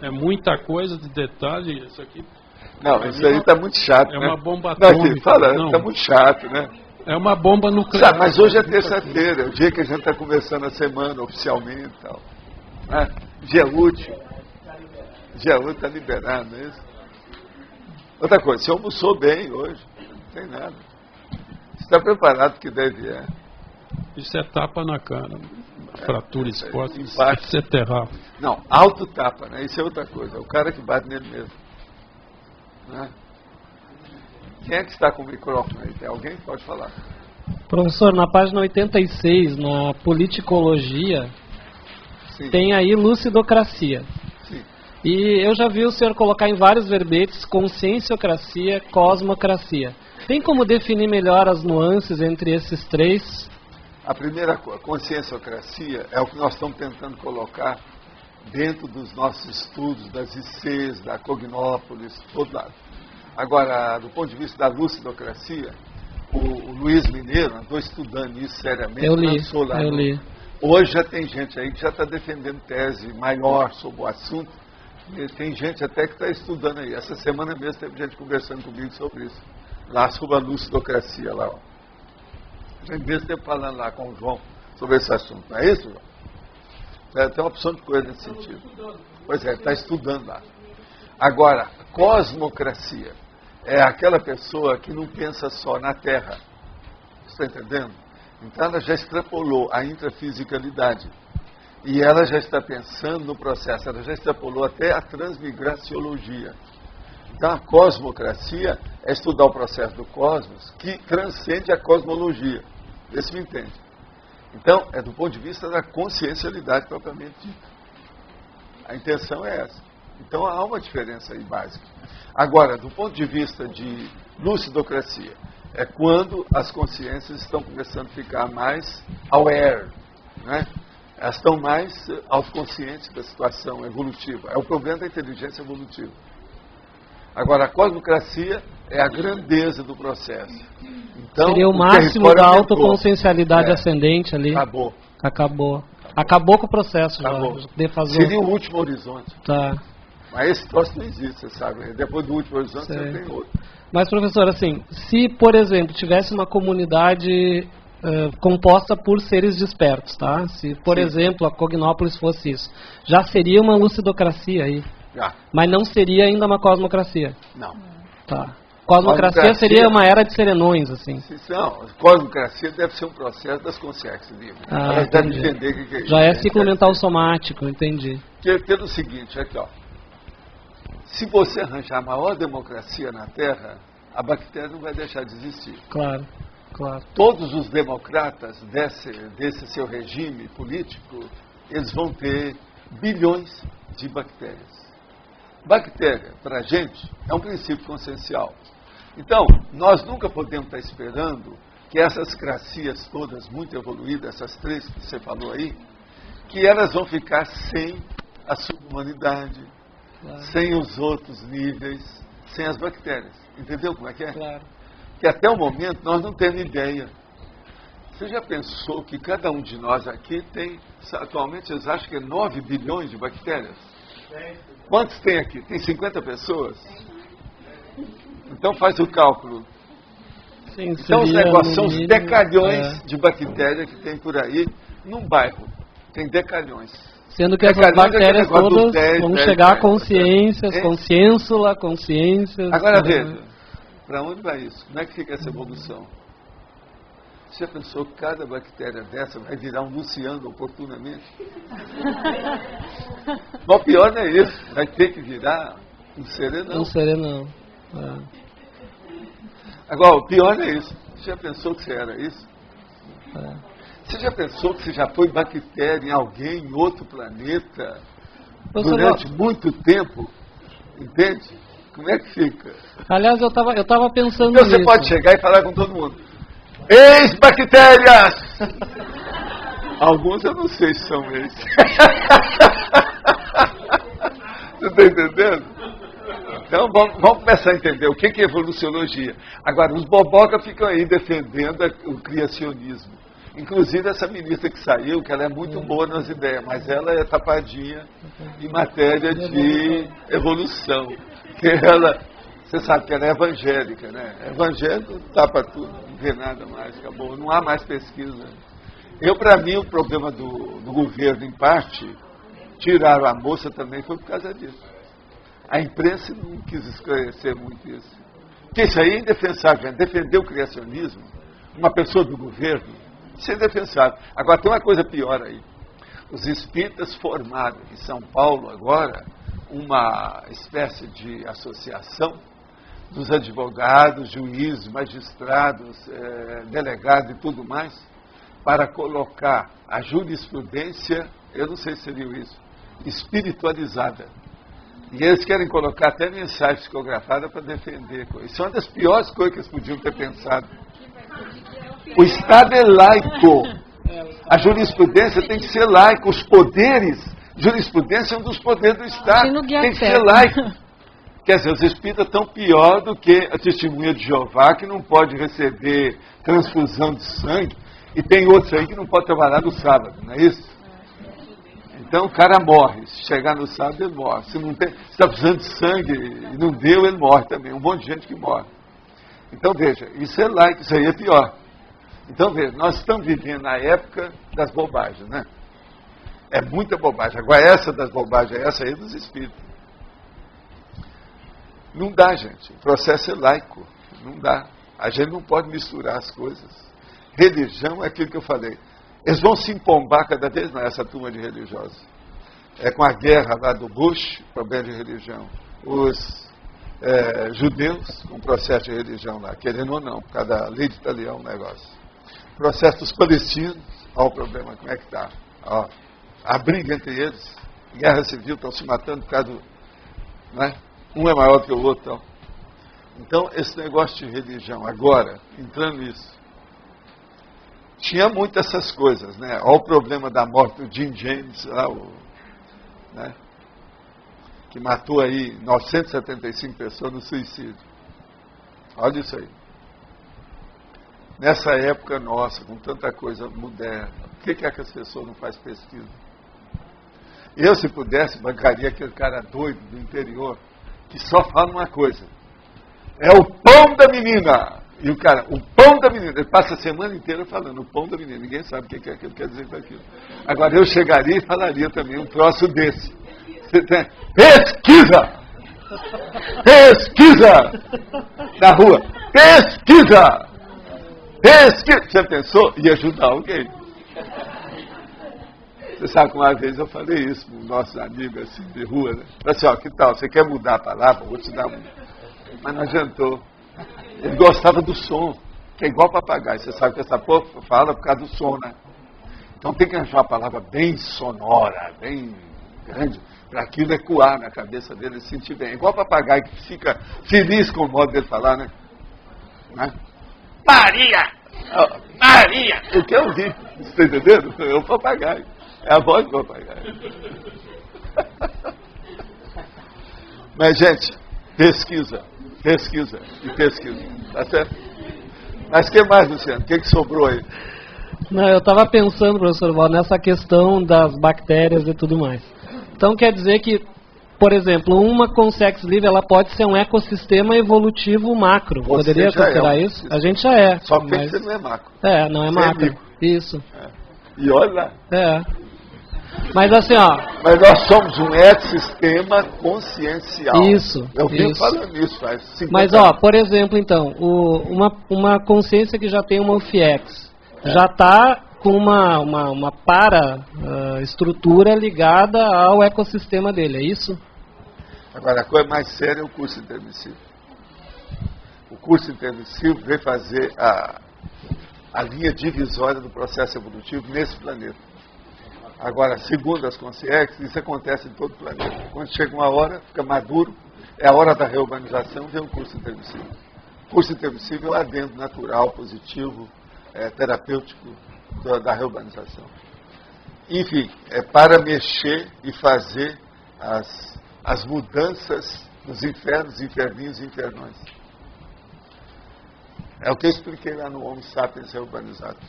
é muita coisa de detalhe. Isso aqui Não, isso aí está muito chato, é né? uma bomba Não, atômica. aqui, fala, Não. está muito chato, né? É uma bomba nuclear. Mas hoje é terça-feira, é o dia que a gente está começando a semana oficialmente e tal. Né? Dia útil. Dia útil está liberado, não é isso? Outra coisa, você almoçou bem hoje, não tem nada. Você está preparado que deve é. Isso é tapa na cara. Fratura exposta, impacto. isso é terral. Não, auto-tapa, né? Isso é outra coisa. É o cara que bate nele mesmo. Né? Quem é que está com o microfone aí? Tem alguém que pode falar? Professor, na página 86, na politicologia, Sim. tem aí lucidocracia. Sim. E eu já vi o senhor colocar em vários verbetes conscienciocracia, cosmocracia. Tem como definir melhor as nuances entre esses três? A primeira conscienciocracia é o que nós estamos tentando colocar dentro dos nossos estudos, das ICs, da Cognópolis, todo lado. Agora, do ponto de vista da lucidocracia, o Luiz Mineiro andou estudando isso seriamente. Eu li. Hoje já tem gente aí que já está defendendo tese maior sobre o assunto. E tem gente até que está estudando aí. Essa semana mesmo teve gente conversando comigo sobre isso. Lá sobre a lucidocracia, lá, ó. A gente mesmo esteve falando lá com o João sobre esse assunto. Não é isso, João? Tem uma opção de coisa nesse sentido. Pois é, está estudando lá. Agora, cosmocracia é aquela pessoa que não pensa só na Terra. Está entendendo? Então ela já extrapolou a intrafisicalidade. E ela já está pensando no processo, ela já extrapolou até a transmigraciologia. Então a cosmocracia é estudar o processo do cosmos que transcende a cosmologia. Vê se me entende. Então, é do ponto de vista da consciencialidade propriamente dita. A intenção é essa. Então há uma diferença aí básica. Agora, do ponto de vista de lucidocracia, é quando as consciências estão começando a ficar mais aware, né? Elas estão mais autoconscientes da situação evolutiva. É o problema da inteligência evolutiva. Agora, a cosmocracia é a grandeza do processo. Então, seria o máximo da aumentou. autoconsciencialidade ascendente ali. Acabou com o processo. Acabou. Já. Seria o último horizonte. Tá. Mas esse troço não existe, você sabe. Depois do último horizonte, você tem outro. Mas, professor, assim, se, por exemplo, tivesse uma comunidade composta por seres despertos, tá? Se, por exemplo, a Cognópolis fosse isso, já seria uma lucidocracia aí. Já. Mas não seria ainda uma cosmocracia. Não. Tá. Cosmocracia seria uma era de serenões, assim. Não, cosmocracia deve ser um processo das consciências livres. Elas devem entender o que é isso. Já é ciclo mental somático, entendi. Pelo seguinte, aqui ó. Se você arranjar a maior democracia na Terra, a bactéria não vai deixar de existir. Claro, claro. Todos os democratas desse seu regime político, eles vão ter bilhões de bactérias. Bactéria, para a gente, é um princípio consciencial. Então, nós nunca podemos estar esperando que essas cracias todas muito evoluídas, essas três que você falou aí, que elas vão ficar sem a subhumanidade, Claro. sem os outros níveis, sem as bactérias. Entendeu como é que é? Claro. Que até o momento nós não temos ideia. Você já pensou que cada um de nós aqui tem, atualmente vocês acham que é 9 bilhões de bactérias? Quantos tem aqui? Tem 50 pessoas? Então faz o cálculo. Sim, Então os seria, negócios são no os mínimo, decalhões de bactéria que tem por aí num bairro. Tem decalhões. Sendo que essas Decalhões é aquele bactérias negócio dos todas 10, vão 10, chegar a 10, consciências, é. consciênsula, consciências. Agora né? veja, para onde vai isso? Como é que fica essa evolução? Você já pensou que cada bactéria dessa vai virar um Luciano oportunamente? Mas o pior não é isso, vai ter que virar um serenão. Um serenão. É. Agora, o pior não é isso. Você já pensou que você era isso? É. Você já pensou que você já foi bactéria em alguém, em outro planeta, Professor durante Walter, muito tempo? Entende? Como é que fica? aliás, eu tava pensando Então você nisso. pode chegar e falar com todo mundo. Ex-bactérias! Alguns eu não sei se são ex. Você está entendendo? Então vamos começar a entender o que é evoluciologia. Agora, os boboca ficam aí defendendo o criacionismo. Inclusive essa ministra que saiu, que ela é muito boa nas ideias, mas ela é tapadinha em matéria de evolução. Que ela, você sabe que ela é evangélica, né? Evangélico tapa tudo, não vê nada mais, acabou. Não há mais pesquisa. Para mim, o problema do governo, em parte, tiraram a moça também foi por causa disso. A imprensa não quis esclarecer muito isso. Porque isso aí é indefensável. Defender o criacionismo, uma pessoa do governo, isso é indefensável. Agora, tem uma coisa pior aí. Os espíritas formaram em São Paulo, agora, uma espécie de associação dos advogados, juízes, magistrados, delegados e tudo mais, para colocar a jurisprudência, eu não sei se seria isso, espiritualizada. E eles querem colocar até mensagem psicografada para defender. Isso é uma das piores coisas que eles podiam ter pensado. O Estado é laico. A jurisprudência tem que ser laica. Os poderes, jurisprudência é um dos poderes do Estado. Tem que ser laico. Quer dizer, os espíritas estão pior do que a testemunha de Jeová, que não pode receber transfusão de sangue, e tem outros aí que não pode trabalhar no sábado, não é isso? Então o cara morre. Se chegar no sábado, ele morre. Se está precisando de sangue e não deu, ele morre também. Um monte de gente que morre. Então veja, isso é laico, isso aí é pior. Então veja, nós estamos vivendo na época das bobagens, né? É muita bobagem. Agora essa das bobagens, essa aí é dos espíritos. Não dá, gente. O processo é laico. Não dá. A gente não pode misturar as coisas. Religião é aquilo que eu falei. Eles vão se empombar cada vez mais, essa turma de religiosos. É com a guerra lá do Bush, problema de religião. Os judeus, com processo de religião lá, querendo ou não, por causa da lei de Italião, o negócio. Processo dos palestinos, olha o problema, como é que está. A briga entre eles, guerra civil, estão se matando por causa do... Né? Um é maior que o outro. Então, esse negócio de religião, agora, entrando nisso, tinha muito essas coisas, né? Olha o problema da morte do Jim James, lá, né? Que matou aí 975 pessoas no suicídio. Olha isso aí. Nessa época nossa, com tanta coisa moderna, por que é que as pessoas não fazem pesquisa? Eu, se pudesse, bancaria aquele cara doido do interior, que só fala uma coisa. É o pão da menina. E o cara, o pão da menina, ele passa a semana inteira falando o pão da menina. Ninguém sabe o que é aquilo, quer dizer aquilo. Agora, eu chegaria e falaria também um troço desse. Você tem, pesquisa! Pesquisa! Na rua, pesquisa! Pesquisa! Você pensou? Ia ajudar alguém. Você sabe que uma vez eu falei isso para um nosso amigo assim, de rua, né? Falei assim, ó, que tal? Você quer mudar a palavra? Vou te dar um. Mas não adiantou. Ele gostava do som, que é igual papagaio. Você sabe que essa porra fala por causa do som, né? Então tem que achar uma palavra bem sonora, bem grande, para aquilo ecoar na cabeça dele e sentir bem. É igual papagaio que fica feliz com o modo dele falar, né? Maria! Maria! O que eu vi? Você está entendendo? É o papagaio. É a voz do papagaio. Mas, gente, pesquisa. Tá certo? Mas o que mais, Luciano? O que sobrou aí? Não, eu estava pensando, professor Valdo, nessa questão das bactérias e tudo mais. Então quer dizer que, por exemplo, uma Consex livre, ela pode ser um ecossistema evolutivo macro. Você Poderia já considerar é um isso? A gente já é. Só que mas... você não é macro. Não é Você macro. é micro. Isso. E olha lá. Mas assim, ó. Mas nós somos um ecossistema consciencial. Isso. Eu venho falando isso faz 50 Mas, anos. por exemplo, então, uma consciência que já tem uma UFIEX, já está com uma estrutura ligada ao ecossistema dele, é isso? Agora, a coisa mais séria é o curso intermissivo. O curso intermissivo vem fazer a linha divisória do processo evolutivo nesse planeta. Agora, segundo as Consciex, isso acontece em todo o planeta. Quando chega uma hora, fica maduro, é a hora da reurbanização, vem o curso intermissivo. O curso intermissivo é o adendo natural, positivo, terapêutico da reurbanização. Enfim, é para mexer e fazer as mudanças dos infernos, inferninhos e infernões. É o que eu expliquei lá no Homo Sapiens Reurbanizados.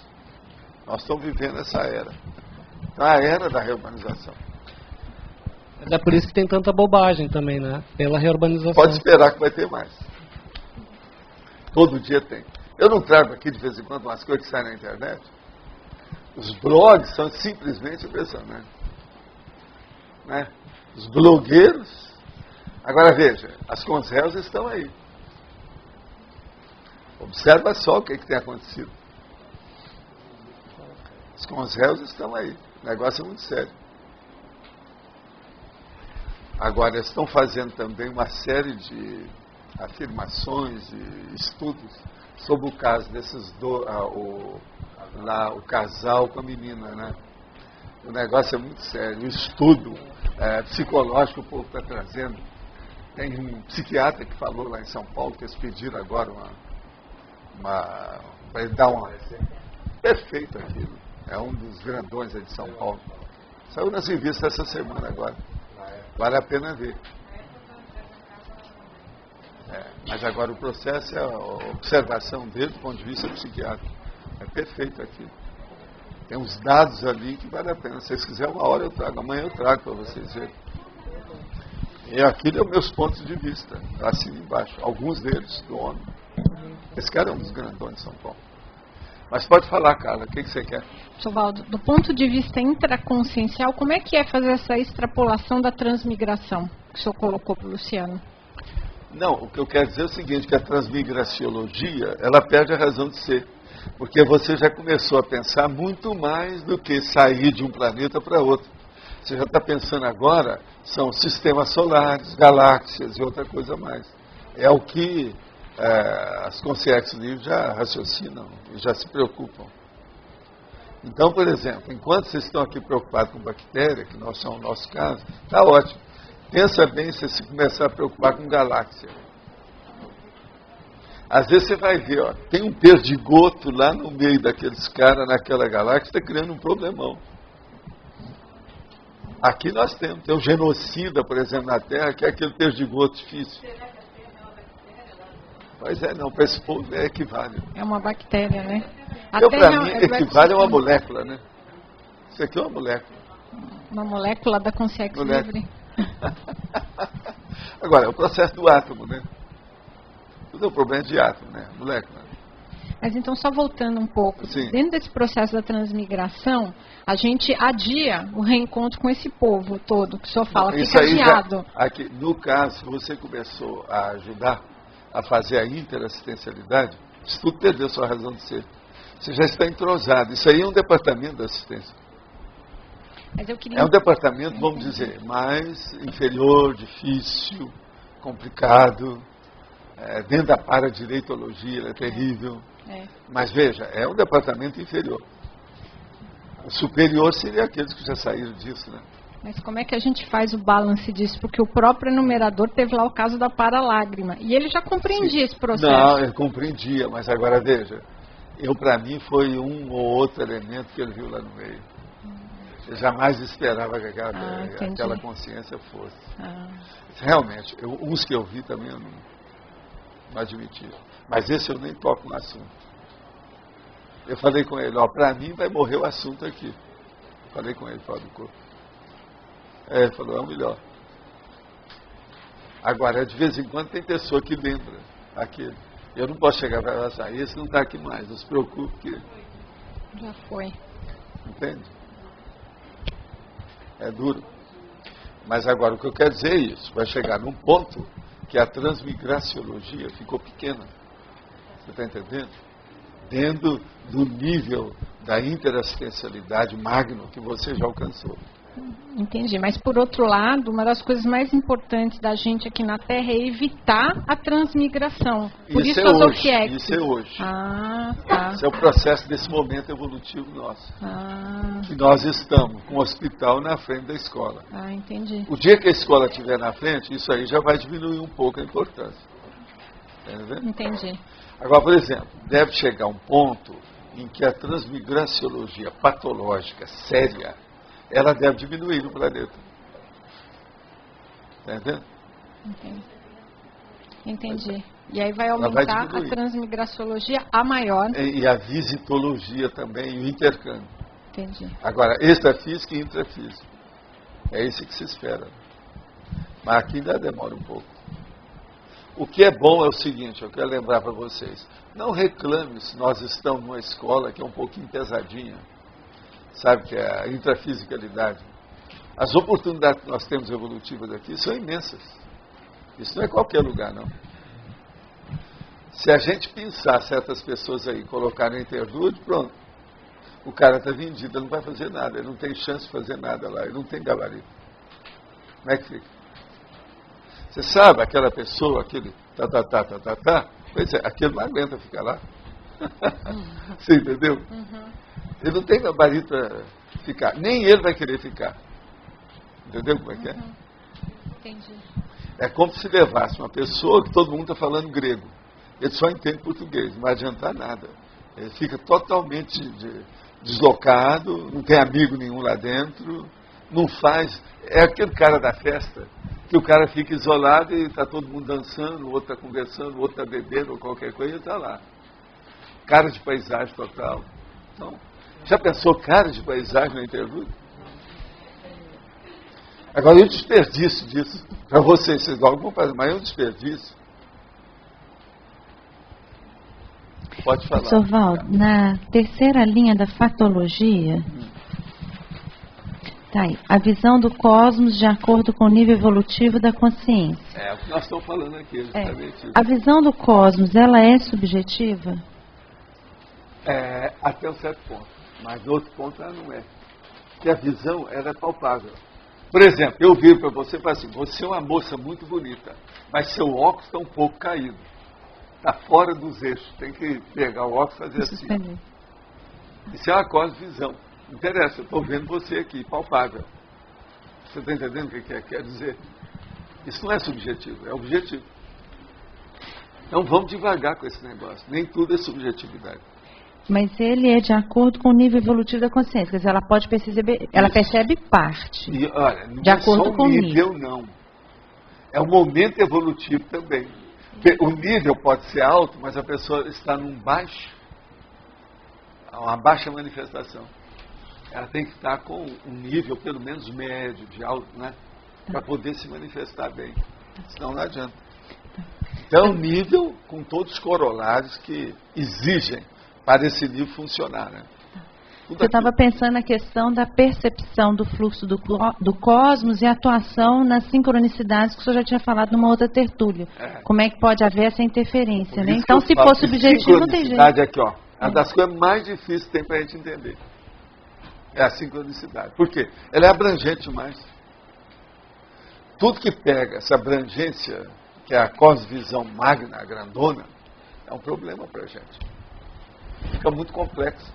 Nós estamos vivendo essa era. Então, a era da reurbanização. Mas é por isso que tem tanta bobagem também, né? Pela reurbanização. Pode esperar que vai ter mais. Todo dia tem. Eu não trago aqui de vez em quando umas coisas que saem na internet. Os blogs são simplesmente impressionantes. Né? Os blogueiros. Agora veja, as Consréus estão aí. Observa só o que tem acontecido. Os Consréus estão aí. O negócio é muito sério. Agora, eles estão fazendo também uma série de afirmações e estudos sobre o caso desses o casal com a menina, né? O negócio é muito sério. O estudo psicológico que o povo está trazendo. Tem um psiquiatra que falou lá em São Paulo que eles pediram agora para ele dar uma... Perfeito aquilo. É um dos grandões aí de São Paulo. Saiu nas revistas essa semana agora. Vale a pena ver. Mas agora o processo é a observação dele do ponto de vista psiquiátrico. É perfeito aqui. Tem uns dados ali que vale a pena. Se vocês quiserem, uma hora eu trago. Amanhã eu trago para vocês verem. E aqui são meus pontos de vista. Assim embaixo. Alguns deles do homem. Esse cara é um dos grandões de São Paulo. Mas pode falar, Carla, o que você quer? Sr. Valdo, do ponto de vista intraconsciencial, como é que é fazer essa extrapolação da transmigração que o senhor colocou para o Luciano? Não, o que eu quero dizer é o seguinte, que a transmigraciologia, ela perde a razão de ser. Porque você já começou a pensar muito mais do que sair de um planeta para outro. Você já está pensando agora, são sistemas solares, galáxias e outra coisa mais. É o que as Consciex livres já raciocinam e já se preocupam. Então, por exemplo, enquanto vocês estão aqui preocupados com bactéria, que não são o nosso caso, está ótimo. Pensa bem se você começar a preocupar com galáxia. Às vezes você vai ver, ó, tem um perdigoto lá no meio daqueles caras naquela galáxia, está criando um problemão. Aqui nós temos, tem um genocida, por exemplo, na Terra, que é aquele perdigoto difícil. Pois não, para esse povo equivale. É uma bactéria, né? Então, para mim, equivale a uma molécula, né? Isso aqui é uma molécula. Uma molécula da Consciex livre. Agora, é o processo do átomo, né? Tudo é um problema de átomo, né? Molécula. Mas então, só voltando um pouco, Sim. Dentro desse processo da transmigração, a gente adia o reencontro com esse povo todo, que o senhor fala, isso fica aí adiado. Aqui, no caso, você começou a ajudar a fazer a interassistencialidade, isso tudo perdeu sua razão de ser. Você já está entrosado. Isso aí é um departamento da assistência. Mas eu queria... É um departamento, vamos dizer, mais inferior, difícil, complicado. Dentro da paradireitologia, ele é terrível. Mas veja, é um departamento inferior. O superior seria aqueles que já saíram disso, né? Mas como é que a gente faz o balance disso? Porque o próprio enumerador teve lá o caso da paralágrima. E ele já compreendia esse processo. Não, ele compreendia, mas agora veja. Para mim, foi um ou outro elemento que ele viu lá no meio. Eu jamais esperava que entendi. aquela consciência fosse. Ah, Realmente, uns que eu vi também eu não admiti. Mas esse eu nem toco no assunto. Eu falei com ele, para mim vai morrer o assunto aqui. Falei com ele fora do corpo. Ele falou, é o melhor. Agora, de vez em quando tem pessoa que lembra aquele. Eu não posso chegar para ela e falar, esse não está aqui mais, não se preocupe que... já foi. Entende? É duro. Mas agora, o que eu quero dizer é isso. Vai chegar num ponto que a transmigraciologia ficou pequena. Você está entendendo? Dentro do nível da interassistencialidade magno que você já alcançou. Entendi, mas por outro lado, uma das coisas mais importantes da gente aqui na Terra é evitar a transmigração. Por isso é as hoje, OFIEX. isso é hoje. Ah, tá. Esse é o processo desse momento evolutivo nosso. Ah, Que nós estamos com o hospital na frente da escola. entendi. O dia que a escola estiver na frente, isso aí já vai diminuir um pouco a importância. Entendeu? Entendi. Agora, por exemplo, deve chegar um ponto em que a transmigraciologia patológica séria, ela deve diminuir no planeta. Está entendendo? Entendi. E aí vai Ela vai aumentar a diminuir. transmigraciologia a maior. E a visitologia também, e o intercâmbio. Entendi. Agora, extrafísico e intrafísico. É isso que se espera. Mas aqui ainda demora um pouco. O que é bom é o seguinte, eu quero lembrar para vocês. Não reclame se nós estamos numa escola que é um pouquinho pesadinha. Sabe, que é a intrafisicalidade. As oportunidades que nós temos evolutivas aqui são imensas. Isso não é qualquer lugar, não. Se a gente pensar certas pessoas aí, colocar na interlude, pronto. O cara está vendido, ele não vai fazer nada, ele não tem chance de fazer nada lá, ele não tem gabarito. Como é que fica? Você sabe, aquela pessoa, aquele pois é, aquele não aguenta ficar lá. Você entendeu? Ele não tem gabarito para ficar, nem ele vai querer ficar. Entendeu como é que é? Entendi. É como se levasse uma pessoa que todo mundo está falando grego. Ele só entende português, não vai adiantar nada. Ele fica totalmente deslocado, não tem amigo nenhum lá dentro, não faz... É aquele cara da festa, que o cara fica isolado e está todo mundo dançando, o outro está conversando, o outro está bebendo ou qualquer coisa e está lá. Cara de paisagem total. Então, já pensou cara de paisagem na interlude? Agora, e o desperdício disso? Para vocês logo vão fazer, mas é um desperdício. Pode falar. Professor Valdo, na terceira linha da fatologia, tá aí, a visão do cosmos de acordo com o nível evolutivo da consciência. É o que nós estamos falando aqui, justamente isso. A visão do cosmos, ela é subjetiva? Até um certo ponto, mas no outro ponto ela não é. Porque a visão, ela é palpável. Por exemplo, eu viro para você e falo assim, você é uma moça muito bonita, mas seu óculos está um pouco caído. Está fora dos eixos, tem que pegar o óculos e fazer assim. Isso é uma cosmovisão. Não interessa, eu estou vendo você aqui, palpável. Você está entendendo o que quer dizer? Isso não é subjetivo, é objetivo. Então vamos devagar com esse negócio. Nem tudo é subjetividade. Mas ele é de acordo com o nível evolutivo da consciência. Quer dizer, ela pode perceber, ela percebe parte. E, olha, não de é acordo só com o nível, não. É o momento evolutivo também. Porque o nível pode ser alto, mas a pessoa está num baixo, uma baixa manifestação. Ela tem que estar com um nível pelo menos médio, de alto, né? Para poder se manifestar bem. Senão não adianta. Então, nível com todos os corolários que exigem para esse nível funcionar, né? Eu estava pensando na questão da percepção do fluxo do cosmos e atuação nas sincronicidades que o senhor já tinha falado numa outra tertúlia. Como é que pode haver essa interferência, né? Então, se for subjetivo, não tem jeito. Aqui, ó, é uma das coisas mais difíceis que tem para a gente entender. É a sincronicidade. Por quê? Ela é abrangente demais. Tudo que pega essa abrangência, que é a cosmovisão magna, a grandona, é um problema para a gente. Fica muito complexo.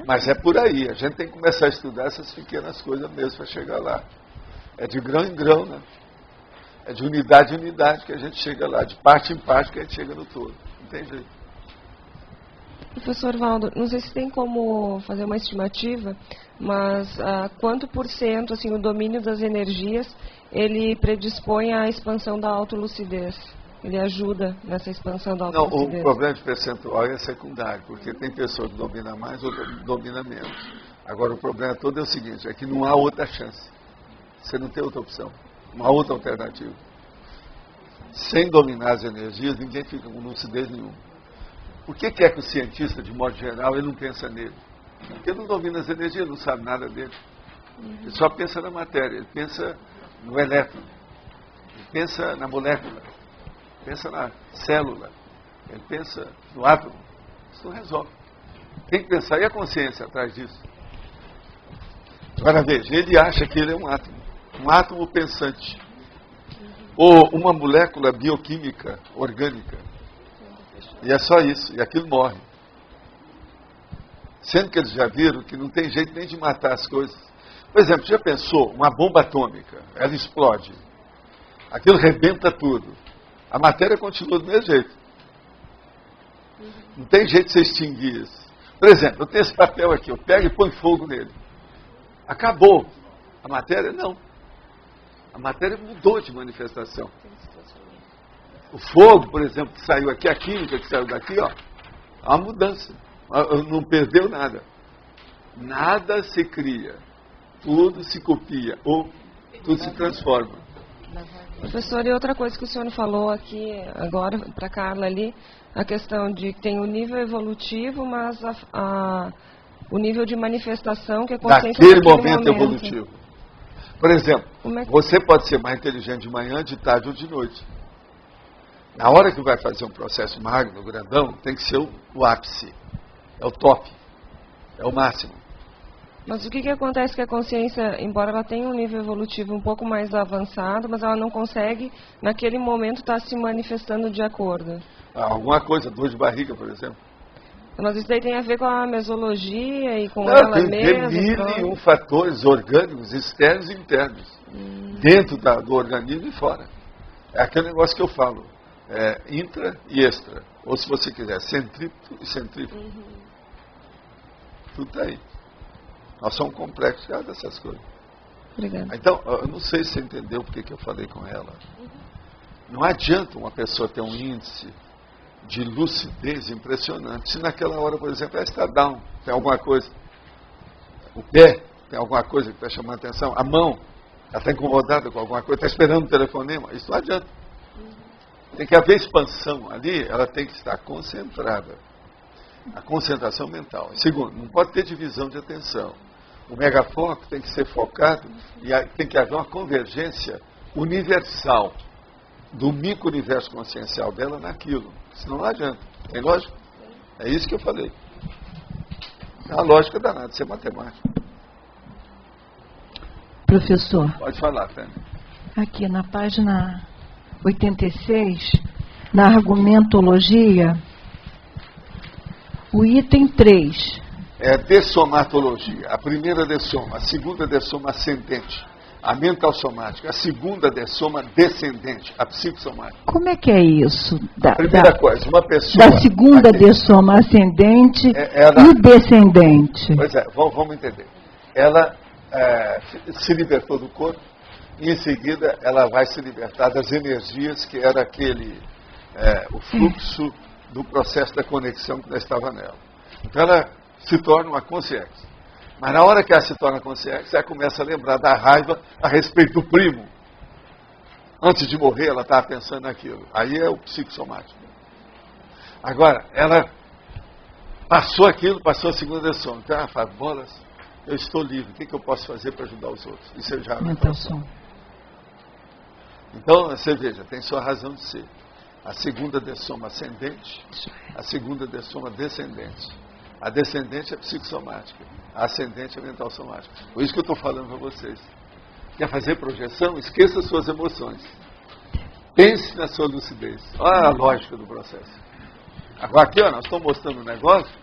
Mas é por aí, a gente tem que começar a estudar essas pequenas coisas mesmo para chegar lá. É de grão em grão, né? É de unidade em unidade que a gente chega lá, de parte em parte que a gente chega no todo. Não tem jeito. Professor Valdo, não sei se tem como fazer uma estimativa, mas quanto por cento, assim, o domínio das energias, ele predispõe à expansão da autolucidez? Ele ajuda nessa expansão da autolucidez? Não, o problema de percentual é secundário, porque tem pessoa que domina mais ou domina menos. Agora, o problema todo é o seguinte, é que não há outra chance. Você não tem outra opção, não há outra alternativa. Sem dominar as energias, ninguém fica com lucidez nenhuma. Por que é que o cientista, de modo geral, ele não pensa nele? Porque ele não domina as energias, não sabe nada dele. Ele só pensa na matéria, ele pensa no elétron, ele pensa na molécula, ele pensa na célula, ele pensa no átomo. Isso não resolve. Tem que pensar, e a consciência atrás disso? Agora veja, ele acha que ele é um átomo pensante, ou uma molécula bioquímica orgânica. E é só isso, e aquilo morre. Sendo que eles já viram que não tem jeito nem de matar as coisas. Por exemplo, já pensou, uma bomba atômica, ela explode, aquilo rebenta tudo, a matéria continua do mesmo jeito. Não tem jeito de você extinguir isso. Por exemplo, eu tenho esse papel aqui, eu pego e ponho fogo nele. Acabou. A matéria, não. A matéria mudou de manifestação. O fogo, por exemplo, que saiu aqui, a química que saiu daqui, ó, há uma mudança. Não perdeu nada. Nada se cria. Tudo se copia ou tudo se transforma. Professor, e outra coisa que o senhor falou aqui agora para a Carla ali, a questão de que tem o nível evolutivo, mas o nível de manifestação que é consciente daquele momento evolutivo. Por exemplo, é que... você pode ser mais inteligente de manhã, de tarde ou de noite. Na hora que vai fazer um processo magno, grandão, tem que ser o ápice. É o top. É o máximo. Mas o que acontece que a consciência, embora ela tenha um nível evolutivo um pouco mais avançado, mas ela não consegue, naquele momento, estar se manifestando de acordo? Alguma coisa, dor de barriga, por exemplo. Mas isso daí tem a ver com a mesologia e com ela mesma? Tem mil e um fatores orgânicos, externos e internos. Dentro do organismo e fora. É aquele negócio que eu falo. Intra e extra. Ou se você quiser, centrípeto e centrífugo. Tudo está aí. Nós somos complexos dessas coisas. Obrigada. Então, eu não sei se você entendeu porque que eu falei com ela. Não adianta uma pessoa ter um índice de lucidez impressionante. Se naquela hora, por exemplo, ela está down, tem alguma coisa. O pé, tem alguma coisa que está chamando a atenção. A mão, ela está incomodada com alguma coisa, está esperando um telefonema. Isso não adianta. Tem que haver expansão ali, ela tem que estar concentrada. A concentração mental. Segundo, não pode ter divisão de atenção. O megafoco tem que ser focado e tem que haver uma convergência universal do micro-universo consciencial dela naquilo. Senão não adianta. Tem lógica? É isso que eu falei. A lógica danada, isso é matemática. Professor. Pode falar, Tânia. Aqui na página 86, na argumentologia, o item 3. É dessomatologia. A primeira dessoma, a segunda dessoma ascendente, a mental somática, a segunda dessoma descendente, a psicossomática. Como é que é isso? A primeira coisa, uma pessoa... Da segunda dessoma ascendente e descendente. Pois é, vamos entender. Ela se libertou do corpo e em seguida ela vai se libertar das energias que era o fluxo do processo da conexão que já estava nela. Então ela se torna uma consciência. Mas na hora que ela se torna consciência, ela começa a lembrar da raiva a respeito do primo. Antes de morrer, ela estava pensando naquilo. Aí é o psicossomático. Agora, ela passou aquilo, passou a segunda dessoma. Então ela fala, bolas, eu estou livre, o que eu posso fazer para ajudar os outros? Isso é já Então, você veja, tem sua razão de ser. A segunda dessoma ascendente, a segunda dessoma descendente. A descendente é psicossomática, a ascendente é mental somática. Por isso que eu estou falando para vocês. Quer fazer projeção? Esqueça suas emoções. Pense na sua lucidez. Olha a lógica do processo. Agora aqui, nós estamos mostrando um negócio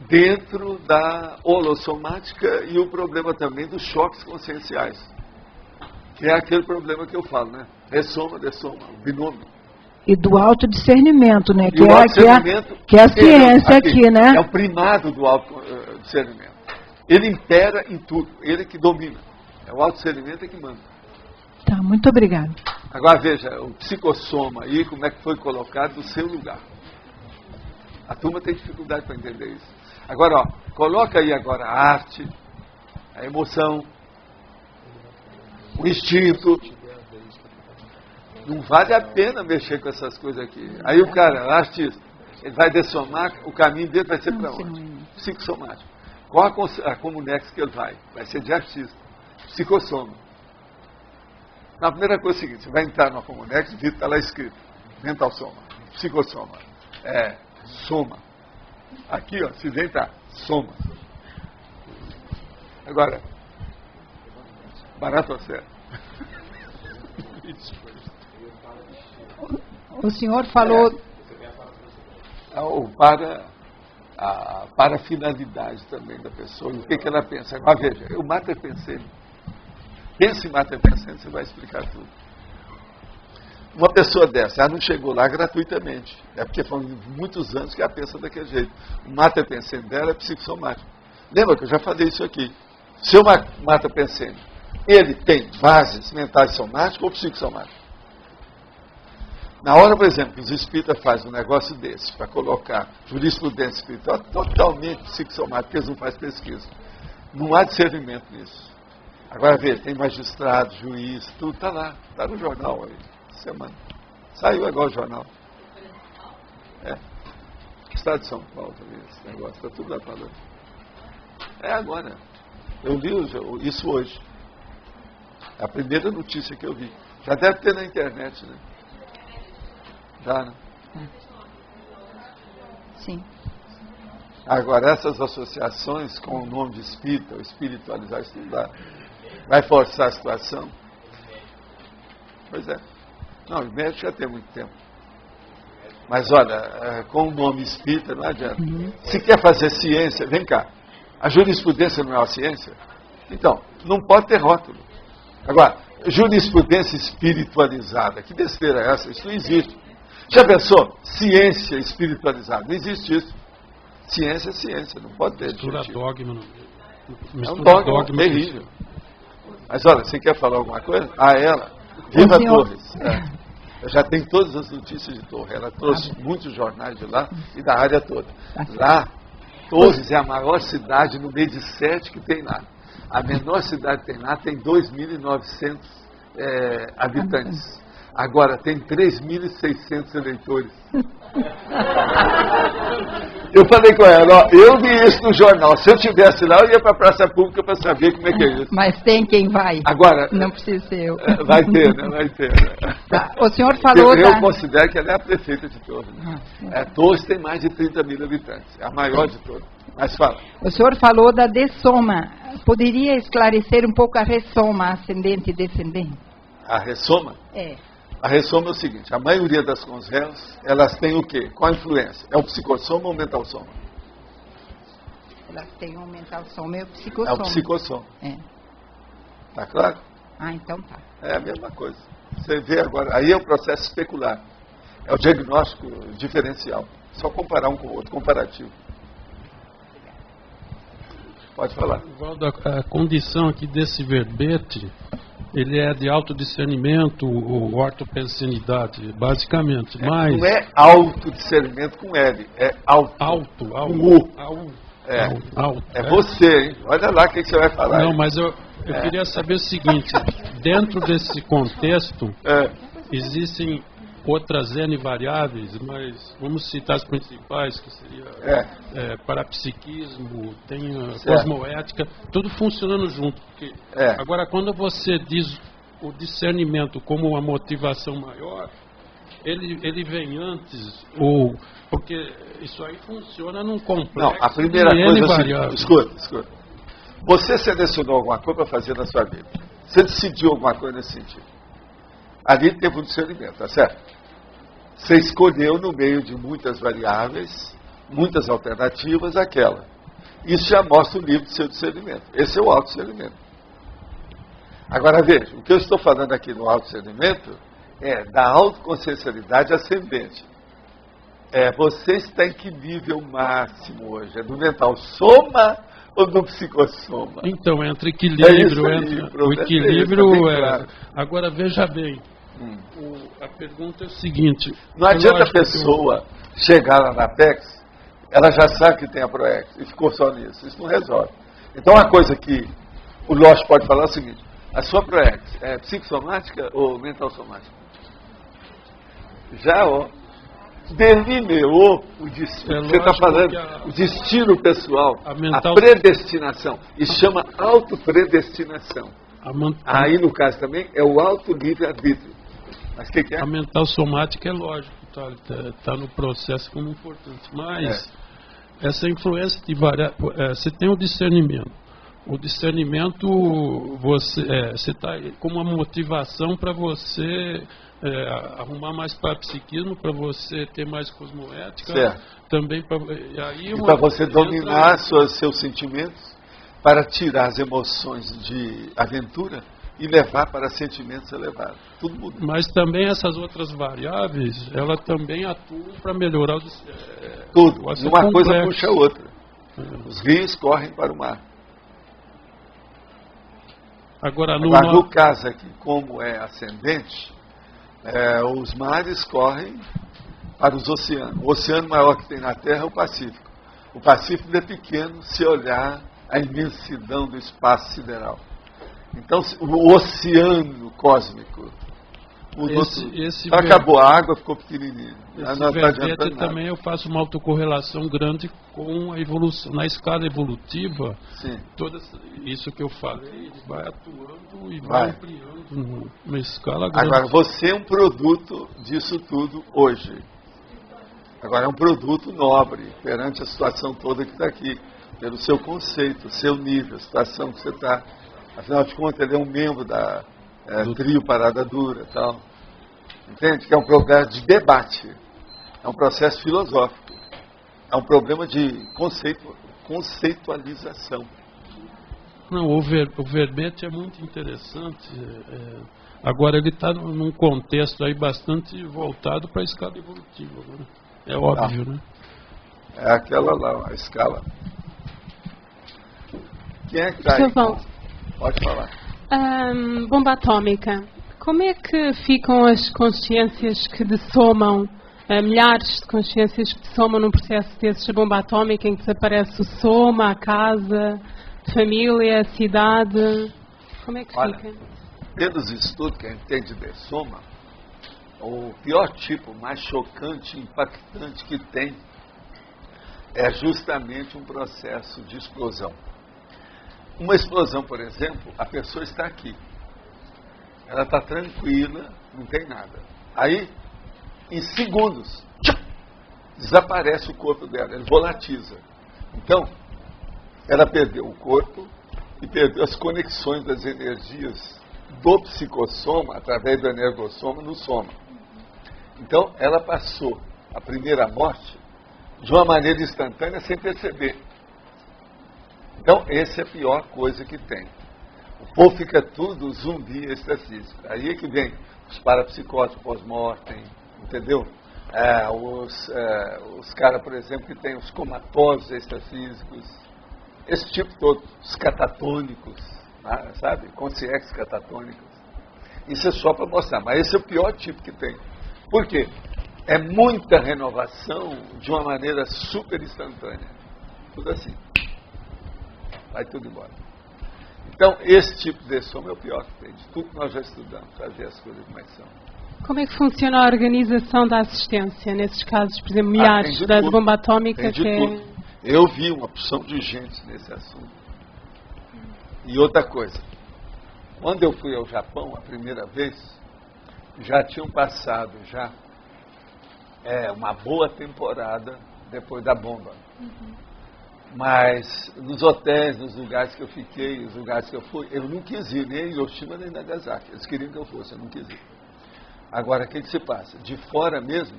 dentro da holossomática e o problema também dos choques conscienciais. Que é aquele problema que eu falo, né? Dessoma, o binômio. E do autodiscernimento, né? E o autodiscernimento Que é a ciência aqui, né? É o primado do autodiscernimento. Ele impera em tudo, ele que domina. É o autodiscernimento que manda. Tá, muito obrigada. Agora veja, o psicossoma aí, como é que foi colocado no seu lugar. A turma tem dificuldade para entender isso. Agora, ó, coloca aí agora a arte, a emoção, o instinto. Não vale a pena mexer com essas coisas aqui. Aí o cara, o artista, ele vai dessomar, o caminho dele vai ser para onde? Psicossomático. Qual a comunex que ele vai? Vai ser de artista. Psicossoma. Na primeira coisa é o seguinte, você vai entrar na comunex e está lá escrito, mental soma, psicossoma, soma. Aqui, ó, se vem tá, soma. Agora, barato ou certo? O senhor falou... Para a finalidade também da pessoa, o que ela pensa. Agora veja, eu mato pensando. Pense em mato pensando, você vai explicar tudo. Uma pessoa dessa, ela não chegou lá gratuitamente. É porque foram muitos anos que ela pensa daquele jeito. O mata pensando dela é psicossomático. Lembra que eu já falei isso aqui. Seu mata pensando, ele tem bases mentais somáticas ou psicossomáticas? Na hora, por exemplo, que os espíritas fazem um negócio desse, para colocar jurisprudência espiritual, totalmente psicossomático, porque eles não fazem pesquisa. Não há discernimento nisso. Agora, veja, tem magistrado, juiz, tudo está lá, está no jornal aí, semana. Saiu agora o jornal. Estado de São Paulo também, esse negócio, está tudo lá falando. É agora. Eu li isso hoje. É a primeira notícia que eu vi. Já deve ter na internet, né? Já, né? Sim. Agora, essas associações com o nome de espírita, ou espiritualizar, estudar, vai forçar a situação? Pois é. Não, o médico já tem muito tempo. Mas olha, com o nome espírita não adianta. Se quer fazer ciência, vem cá. A jurisprudência não é uma ciência? Então, não pode ter rótulo. Agora, jurisprudência espiritualizada, que besteira é essa? Isso não existe. Já pensou? Ciência espiritualizada. Não existe isso. Ciência é ciência, não pode ter. Mistura dogma. É um dogma terrível. Mas olha, você quer falar alguma coisa? Ela. Viva Torres. Eu já tenho todas as notícias de Torres. Ela trouxe muitos jornais de lá e da área toda. Lá, Torres é a maior cidade no meio de 7 que tem lá. A menor cidade que tem lá tem 2.900 habitantes. Agora tem 3.600 eleitores. Eu falei com ela, eu vi isso no jornal. Se eu estivesse lá, eu ia para a praça pública para saber como é que é isso. Mas tem quem vai. Agora, não precisa ser eu. Vai ter, né? Vai ter. Né? Tá. O senhor falou eu considero que ela é a prefeita de Torres. Torres tem mais de 30 mil habitantes. É a maior de todas. Mas fala. O senhor falou da dessoma. Poderia esclarecer um pouco a ressoma, ascendente e descendente? A ressoma? A ressoma é o seguinte, a maioria das consréus, elas têm o quê? Qual a influência? É o psicossoma ou o mental soma? Elas têm o mental soma e o psicossoma. É o psicossoma. Tá claro? Então tá. É a mesma coisa. Você vê agora, aí é o processo especular. É o diagnóstico diferencial. Só comparar um com o outro, comparativo. Pode falar. Valdo, a condição aqui desse verbete, ele é de autodiscernimento ou ortopensinidade, basicamente. Mas não é autodiscernimento com L, é auto. Com U. É você, hein? Olha lá o que você vai falar. Não, mas eu queria saber o seguinte, dentro desse contexto, existem outras N variáveis, mas vamos citar as principais, que seria parapsiquismo, tem a cosmoética, tudo funcionando junto. Porque agora, quando você diz o discernimento como uma motivação maior, ele vem antes, ou porque isso aí funciona num complexo. Não, a primeira coisa é escuta. Você selecionou alguma coisa para fazer na sua vida. Você decidiu alguma coisa nesse sentido. Ali teve um discernimento, tá certo? Você escolheu no meio de muitas variáveis, muitas alternativas, aquela. Isso já mostra o nível do seu discernimento. Esse é o autodiscernimento. Agora veja, o que eu estou falando aqui no autodiscernimento da autoconsciencialidade ascendente. Você está em que nível máximo hoje? É do mental soma ou do psicossoma? Então, entre equilíbrio, o equilíbrio claro. Agora, veja bem, a pergunta é o seguinte... Não adianta a pessoa chegar lá na Apex, ela já sabe que tem a ProEx e ficou só nisso. Isso não resolve. Então, uma coisa que o Losch pode falar é o seguinte: a sua ProEx é psicossomática ou mental somática? Já, delineou o destino. Você está falando o destino pessoal, a predestinação. E chama autopredestinação. Aí, no caso também, é o auto-livre-arbítrio. Mas o que é? A mental somática é lógico, está no processo como importante. Mas essa influência de você tem o discernimento. O discernimento, você está como uma motivação para você arrumar mais parapsiquismo, para você ter mais cosmoética. Certo. Também para você dominar seus sentimentos, para tirar as emoções de aventura e levar para sentimentos elevados. Tudo muda. Mas também essas outras variáveis, ela também atuam para melhorar tudo. Uma coisa puxa a outra. Os rios correm para o mar. Agora, no caso aqui, como é ascendente, os mares correm para os oceanos. O oceano maior que tem na Terra é o Pacífico. O Pacífico é pequeno se olhar a imensidão do espaço sideral. Então, o oceano cósmico mudou tudo. Acabou a água, ficou pequenininho. Esse também eu faço uma autocorrelação grande com a evolução. Na escala evolutiva, isso que eu falei vai atuando e vai ampliando numa escala grande. Agora, você é um produto disso tudo hoje. Agora, é um produto nobre perante a situação toda que está aqui. Pelo seu conceito, seu nível, a situação que você está. Afinal de contas, ele é um membro do trio Parada Dura e tal. Entende? Que é um problema de debate. É um processo filosófico. É um problema de conceitualização. Não, o verbete é muito interessante. Agora, ele está num contexto aí bastante voltado para a escala evolutiva. Né? É óbvio, né? É aquela lá, a escala. Quem é que está aí? Pode falar. Bomba atômica. Como é que ficam as consciências que dessomam, milhares de consciências que dessomam num processo desses de bomba atômica, em que desaparece o soma, a casa, a família, a cidade? Como é que fica? Pelos estudos que a gente tem de dessoma, o pior tipo, mais chocante, impactante que tem é justamente um processo de explosão. Uma explosão, por exemplo, a pessoa está aqui. Ela está tranquila, não tem nada. Aí, em segundos, desaparece o corpo dela, ele volatiza. Então, ela perdeu o corpo e perdeu as conexões das energias do psicossoma, através do energossoma, no soma. Então, ela passou a primeira morte de uma maneira instantânea, sem perceber. Então, essa é a pior coisa que tem. O povo fica tudo zumbi extrafísico. Aí é que vem os parapsicóticos pós-mortem, entendeu? Os caras, por exemplo, que tem os comatosos extrafísicos, esse tipo todo, os catatônicos, sabe? Consciências catatônicas. Isso é só para mostrar, mas esse é o pior tipo que tem. Por quê? É muita renovação de uma maneira super instantânea. Tudo assim. Vai tudo embora. Então, esse tipo de soma é o pior que tem. De tudo que nós já estudamos, para ver as coisas como é que são. Como é que funciona a organização da assistência, nesses casos, por exemplo, milhares da bomba atômica? Eu vi uma opção de gente nesse assunto. E outra coisa, quando eu fui ao Japão a primeira vez, já tinham passado uma boa temporada depois da bomba. Mas nos hotéis, nos lugares que eu fiquei, nos lugares que eu fui, eu não quis ir, nem em Hiroshima nem em Nagasaki. Eles queriam que eu fosse, eu não quis ir. Agora, o que se passa? De fora mesmo,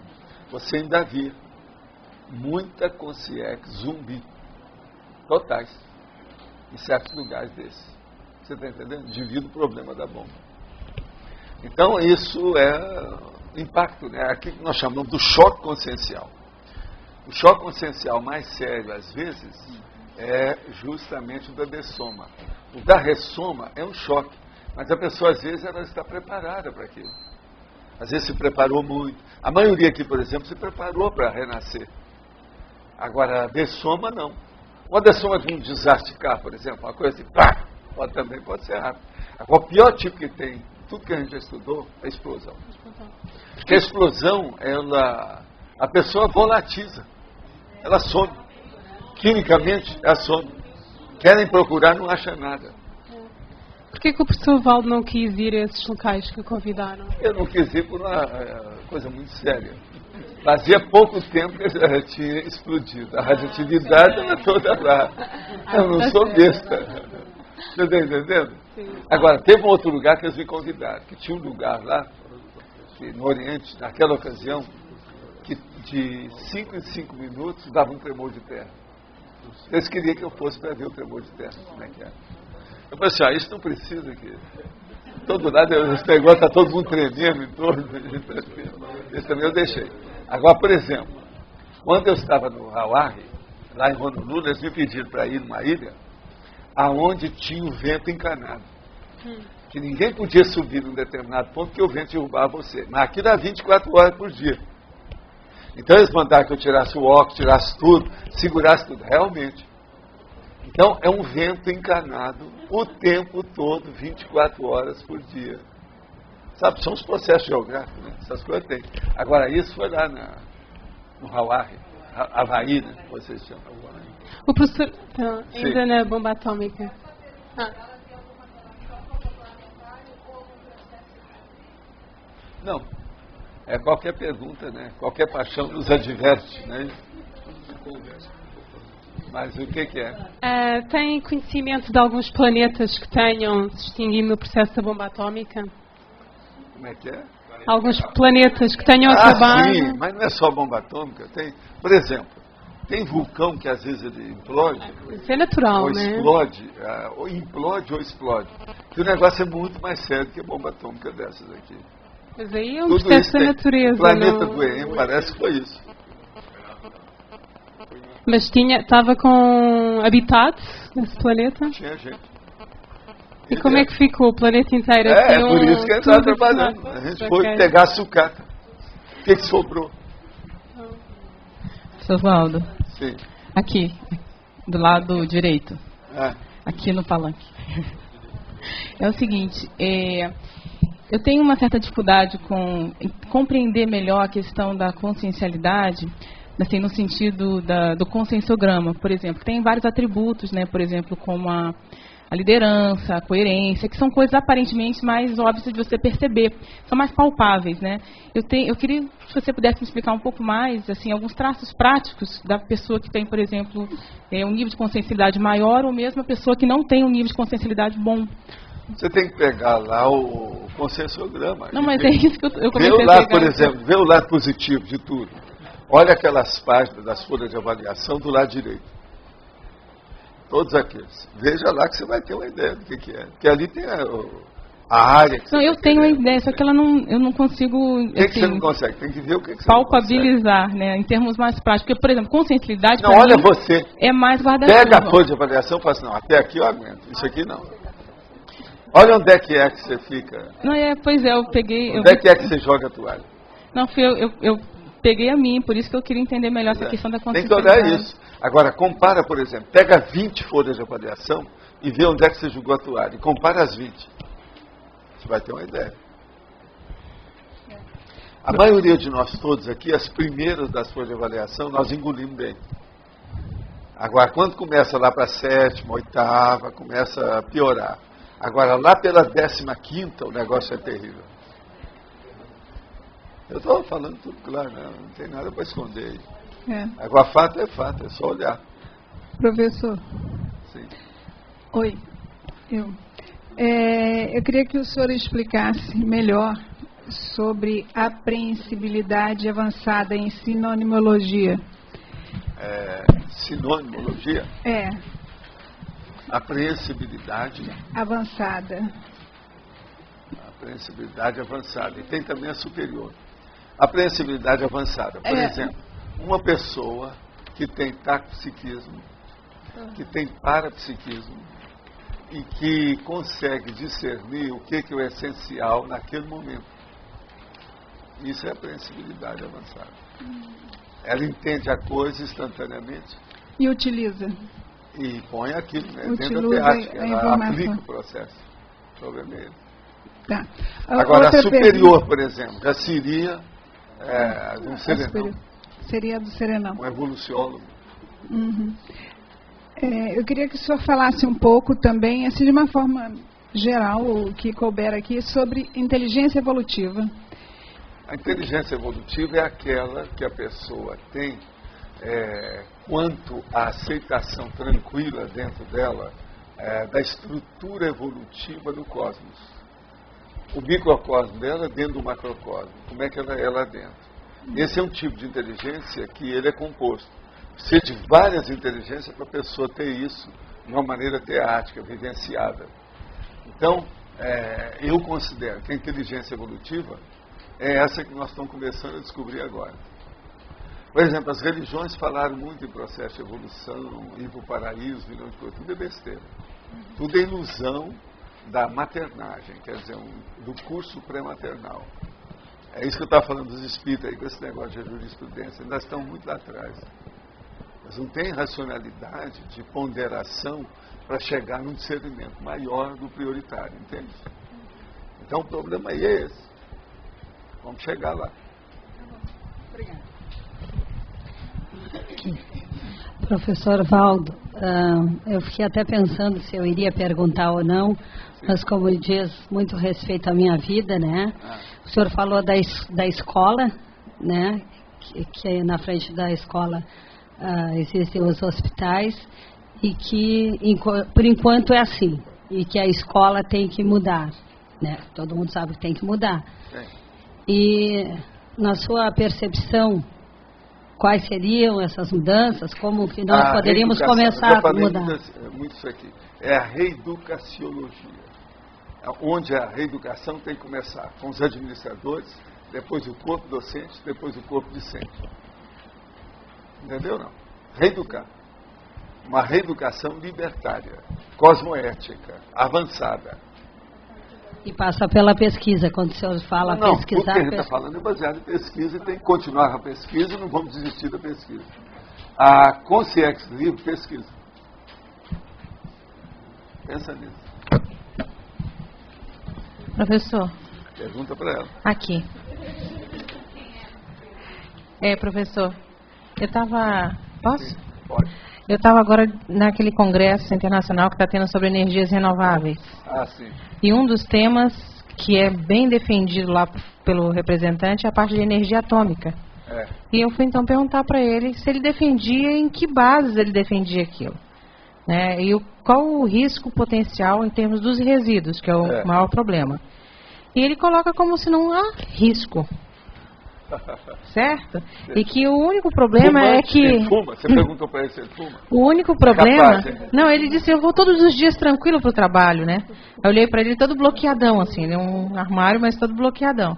você ainda via muita consciência zumbi, totais, em certos lugares desses. Você está entendendo? Devido ao problema da bomba. Então, isso é impacto, né? Aqui que nós chamamos do choque consciencial. O choque consciencial mais sério, às vezes, é justamente o da dessoma. O da ressoma é um choque, mas a pessoa, às vezes, ela está preparada para aquilo. Às vezes se preparou muito. A maioria aqui, por exemplo, se preparou para renascer. Agora, a dessoma, não. Uma dessoma de um desastre de carro, por exemplo, uma coisa assim, pá, também pode ser rápido. Agora, o pior tipo que tem, tudo que a gente já estudou, é a explosão. Porque a explosão, a pessoa volatiza. Ela some. Quimicamente, ela some. Querem procurar, não acha nada. Por que o professor Valdo não quis ir a esses locais que o convidaram? Eu não quis ir por uma coisa muito séria. Fazia pouco tempo que já tinha explodido. A radioatividade era toda lá. Eu não sou besta. Você está entendendo? Sim. Agora, teve um outro lugar que eles me convidaram, que tinha um lugar lá, no Oriente, naquela ocasião, que de 5 em 5 minutos dava um tremor de terra. Eles queriam que eu fosse para ver o tremor de terra, como é que é. Eu falei assim, isso não precisa aqui. Todo lado, esse negócio está todo mundo tremendo em torno. Esse também eu deixei. Agora, por exemplo, quando eu estava no Hawaii, lá em Honolulu, eles me pediram para ir numa ilha aonde tinha o vento encanado. Que ninguém podia subir num determinado ponto porque o vento derrubava você. Mas aqui dá 24 horas por dia. Então eles mandaram que eu tirasse o óculos, tirasse tudo, segurasse tudo. Realmente. Então é um vento encanado o tempo todo, 24 horas por dia. Sabe, são os processos geográficos, né? Essas coisas tem. Agora, isso foi lá no Hawaii, Havaí, né? Vocês chamam. O professor, então, ainda na bomba atômica. Não. É qualquer pergunta, né? Qualquer paixão nos adverte, né? Mas o que é? Tem conhecimento de alguns planetas que tenham se extinguido no processo da bomba atômica? Como é que é? Alguns planetas que tenham acabado. Sim, mas não é só bomba atômica. Tem, por exemplo, tem vulcão que às vezes ele implode. Isso é natural, ou né? Explode, ou implode ou explode. E o negócio é muito mais sério que a bomba atômica dessas aqui. Mas aí é um processo da natureza. O planeta do EM parece que foi isso. Mas estava com habitado nesse planeta? Tinha gente. E como é que ficou o planeta inteiro? É por isso que a gente estava trabalhando. A gente foi pegar a sucata. O que sobrou? Seu Valdo. Sim. Aqui, do lado direito. É. Aqui no palanque. É o seguinte, eu tenho uma certa dificuldade em compreender melhor a questão da consciencialidade, assim, no sentido do conscienciograma, por exemplo. Tem vários atributos, né, por exemplo, como a liderança, a coerência, que são coisas aparentemente mais óbvias de você perceber, são mais palpáveis, né? Eu queria que você pudesse me explicar um pouco mais, assim, alguns traços práticos da pessoa que tem, por exemplo, um nível de consciencialidade maior ou mesmo a pessoa que não tem um nível de consciencialidade bom. Você tem que pegar lá o conscienciograma. Não, mas é isso que eu comecei a pegar. Por exemplo, vê o lado positivo de tudo. Olha aquelas páginas das folhas de avaliação do lado direito. Todos aqueles. Veja lá que você vai ter uma ideia do que é. Porque ali tem a área que não, eu tenho uma ideia, só que eu não consigo... O que você não consegue? Tem que ver o que você palpabilizar, né? Em termos mais práticos. Porque, por exemplo, consciencialidade... Não, olha você. É mais guarda-chuva. Pega a folha de avaliação e fala assim, não, até aqui eu aguento. Isso aqui não. Olha onde é que você fica. Não, pois é, eu peguei... Onde é que você joga a toalha? Não, eu peguei a mim, por isso que eu queria entender melhor essa questão da consciencialidade. Tem que olhar isso. Agora, compara, por exemplo, pega 20 folhas de avaliação e vê onde é que você jogou a toalha. E compara as 20. Você vai ter uma ideia. A maioria de nós todos aqui, as primeiras das folhas de avaliação, nós engolimos bem. Agora, quando começa lá para a 7ª, 8ª, começa a piorar. Agora, lá pela 15ª, o negócio é terrível. Eu estou falando tudo claro, né? Não tem nada para esconder aí. Agora, fato, é só olhar. Professor. Sim. Oi. Eu queria que o senhor explicasse melhor sobre apreensibilidade avançada em sinonimologia. Sinonimologia? É. Apreensibilidade avançada. Apreensabilidade avançada. E tem também a superior. Apreensabilidade avançada. Por exemplo, uma pessoa que tem tacopsiquismo, que tem parapsiquismo e que consegue discernir o que é o essencial naquele momento. Isso é apreensabilidade avançada. Ela entende a coisa instantaneamente. E utiliza. E põe aquilo dentro da teática. Ela aplica o processo. O problema é ele. Tá. Agora, a superior, por exemplo, já seria um serenão. Seria do serenão. Um evoluciólogo. Uhum. Eu queria que o senhor falasse um pouco também, assim, de uma forma geral, o que couber aqui, sobre inteligência evolutiva. A inteligência evolutiva é aquela que a pessoa tem quanto à aceitação tranquila dentro dela da estrutura evolutiva do cosmos. O microcosmo dela dentro do macrocosmo. Como é que ela é lá dentro? Esse é um tipo de inteligência que ele é composto. Precisa de várias inteligências para a pessoa ter isso de uma maneira teática, vivenciada. Então, eu considero que a inteligência evolutiva é essa que nós estamos começando a descobrir agora. Por exemplo, as religiões falaram muito em processo de evolução, ir para o paraíso, milhões de coisas. Tudo é besteira. Tudo é ilusão da maternagem, quer dizer, do curso pré-maternal. É isso que eu estava falando dos espíritos aí, com esse negócio de jurisprudência. Ainda estão muito lá atrás. Mas não tem racionalidade de ponderação para chegar num discernimento maior do prioritário, entende? Então o problema aí é esse. Vamos chegar lá. Obrigada. Professor Valdo, eu fiquei até pensando se eu iria perguntar ou não, mas como diz muito respeito à minha vida, né? O senhor falou da escola, né? Que na frente da escola existem os hospitais e que por enquanto é assim, e que a escola tem que mudar, né? Todo mundo sabe que tem que mudar. E na sua percepção, quais seriam essas mudanças? Como que nós poderíamos começar a mudar? Muito isso aqui. É a reeducaciologia. Onde a reeducação tem que começar com os administradores, depois o corpo docente, depois o corpo discente. Entendeu, não? Reeducar. Uma reeducação libertária, cosmoética, avançada. E passa pela pesquisa, quando o senhor fala pesquisar... Tudo que a gente está falando é baseado em pesquisa e tem que continuar com a pesquisa e não vamos desistir da pesquisa. A Consciex Livre pesquisa. Pensa nisso. Professor. Pergunta para ela. Aqui. Professor, eu estava... Posso? Sim, pode. Eu estava agora naquele congresso internacional que está tendo sobre energias renováveis. Sim. E um dos temas que é bem defendido lá pelo representante é a parte de energia atômica. E eu fui então perguntar para ele se ele defendia, em que bases ele defendia aquilo. Né? E qual o risco potencial em termos dos resíduos, que é o maior problema. E ele coloca como se não há risco. Certo? E que o único problema é que... Fuma? Você perguntou para ele se ele fuma? O único problema... Não, ele disse, eu vou todos os dias tranquilo pro trabalho, né? Eu olhei para ele todo bloqueadão, assim, ele é um armário, mas todo bloqueadão.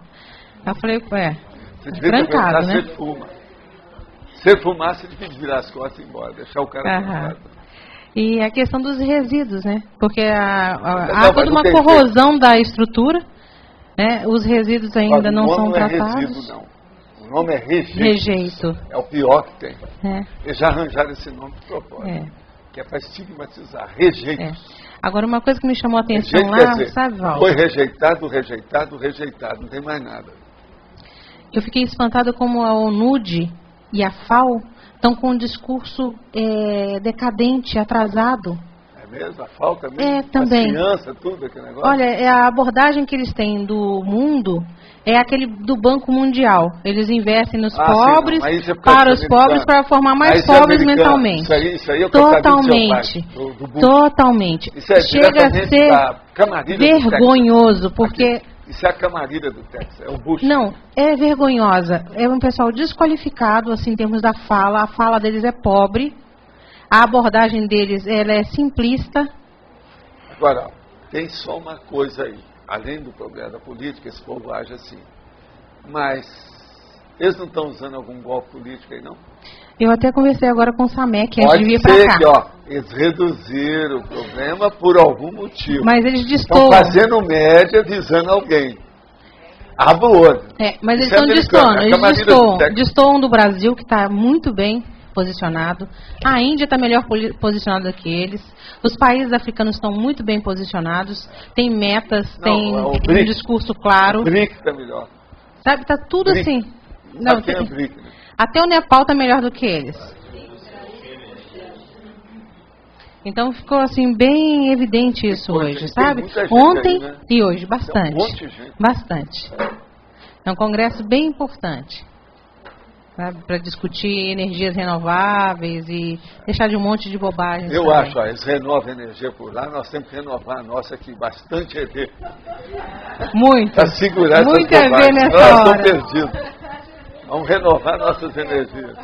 Eu falei, trancado, né? Se ele fuma. Se ele fumasse, ele devia virar as costas e ir embora, deixar o cara trancado. E a questão dos resíduos, né? Porque há toda uma corrosão da estrutura, né? Os resíduos ainda não são tratados. Não é resíduo, não. O nome é rejeito. Rejeito. É o pior que tem. Eles já arranjaram esse nome de propósito. Que é para estigmatizar. Rejeito. Agora, uma coisa que me chamou a atenção lá, sabe, Val? Foi rejeitado, rejeitado, rejeitado. Não tem mais nada. Eu fiquei espantada como a ONUD e a FAO estão com um discurso decadente, atrasado. Mesmo? A FAO também? Também. A criança, tudo aquele negócio? Olha, a abordagem que eles têm do mundo é aquele do Banco Mundial. Eles investem nos pobres, para os pobres, para formar mais pobres mentalmente. Isso aí é o totalmente. Totalmente. Chega a ser vergonhoso, porque... Isso é a camarilha do Texas, é o Bush. Não, é vergonhosa. É um pessoal desqualificado, assim, em termos da fala. A fala deles é pobre. A abordagem deles, ela é simplista. Agora, tem só uma coisa aí. além do problema da política, esse povo age assim. Mas eles não estão usando algum golpe político aí, não? Eu até conversei agora com o Samek antes Pode de vir ser para cá. que, ó, eles reduziram o problema por algum motivo. Mas eles estão destoam. fazendo média visando alguém. Abra o olho. Mas Isso eles estão americano, destoando. Destoam do Brasil, que está muito bem posicionado. A Índia está melhor posicionada do que eles. Os países africanos estão muito bem posicionados. Tem metas, tem um discurso claro. O BRIC está melhor. Sabe, está tudo BRIC. assim. Não, Quem é o BRIC, né? Até o Nepal está melhor do que eles. Então ficou assim bem evidente isso hoje, sabe? Ontem aí, né? e hoje, bastante. Tem um monte de gente. Bastante. É um congresso bem importante, para discutir energias renováveis e deixar de um monte de bobagens. Eu também. acho, ó, eles renovam a energia por lá, nós temos que renovar a nossa aqui, bastante EV. Muito. Para segurar muito essas bobagens. EV nessa Nós hora. estamos perdidos. Vamos renovar nossas energias.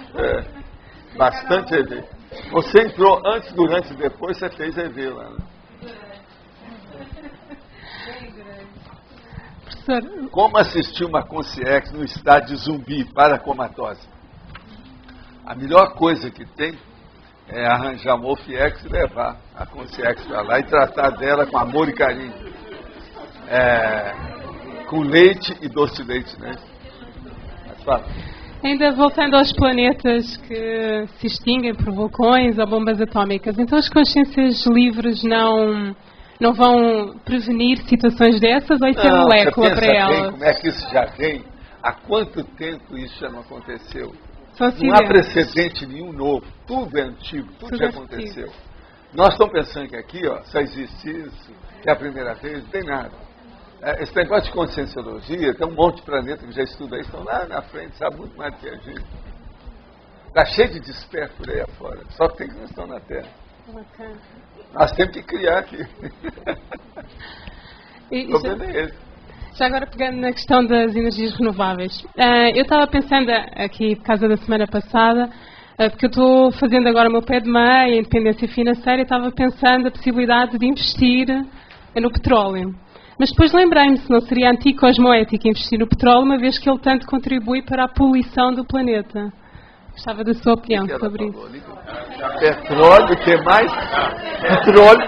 Bastante EV. Você entrou antes, durante e depois, você fez EV lá, né? Como assistir uma Consciex no estado de zumbi para comatose? A melhor coisa que tem é arranjar uma Ofiex e levar a Consciex para lá e tratar dela com amor e carinho. Com leite e doce de leite, né? Mas fala. Ainda voltando aos planetas que se extinguem por vulcões ou bombas atómicas, então as consciências livres não vão prevenir situações dessas ou isso é molécula para elas? Como é que isso já vem? Há quanto tempo isso já não aconteceu? São Não há precedente nenhum novo. Tudo é antigo, tudo já aconteceu. Nós estamos pensando que aqui, ó, só existe isso, que é a primeira vez, não tem nada. Esse negócio de conscienciologia, tem um monte de planeta que já estuda isso, estão lá na frente, sabe muito mais do que a gente. Está cheio de desperto por aí afora, só que tem que não estão na Terra. Okay. Nós temos que criar aqui. O problema é esse. Já agora pegando na questão das energias renováveis, eu estava pensando aqui, por causa da semana passada, porque eu estou fazendo agora o meu pé de meia, independência financeira, e estava pensando a possibilidade de investir no petróleo. Mas depois lembrei-me se não seria anticosmoético investir no petróleo, uma vez que ele tanto contribui para a poluição do planeta. Gostava da sua opinião sobre isso. Petróleo, o que mais? Petróleo.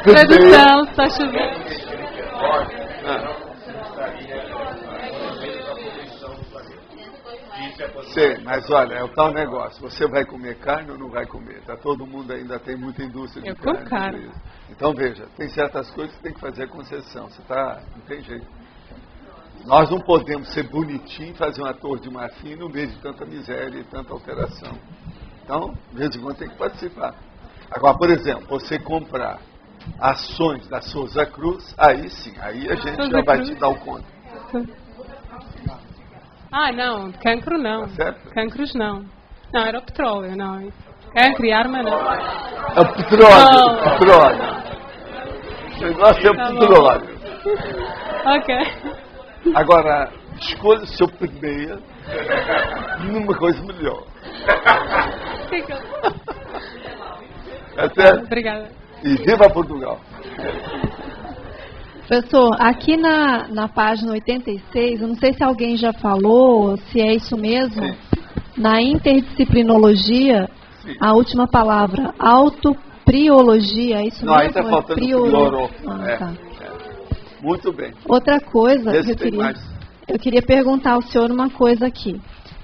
Tradução, se está a chover. Sim, mas olha, é o tal negócio. Você vai comer carne ou não vai comer? Tá, todo mundo ainda tem muita indústria de carne. Eu como carne. Então veja, tem certas coisas que tem que fazer concessão. Você tá, não tem jeito. Nós não podemos ser bonitinhos e fazer uma torre de marfim no meio de tanta miséria e tanta alteração. Então, de vez em quando tem que participar. Agora, por exemplo, você comprar ações da Souza Cruz, aí sim, aí a gente já vai te dar o conta. Não, cancro não. Tá certo? Cancros não. Não, era o petróleo, não. Cancro e arma não. É o petróleo. O negócio é o petróleo. Ok. Agora, escolha o seu primeiro numa coisa melhor. É certo? Obrigada. E viva Portugal. Professor, aqui na página 86, eu não sei se alguém já falou, se é isso mesmo, sim. Na interdisciplinologia, sim. A última palavra, autopriologia, é isso não, mesmo? Não, aí está faltando prioro. Tá. Muito bem. Outra coisa, eu queria perguntar ao senhor uma coisa aqui.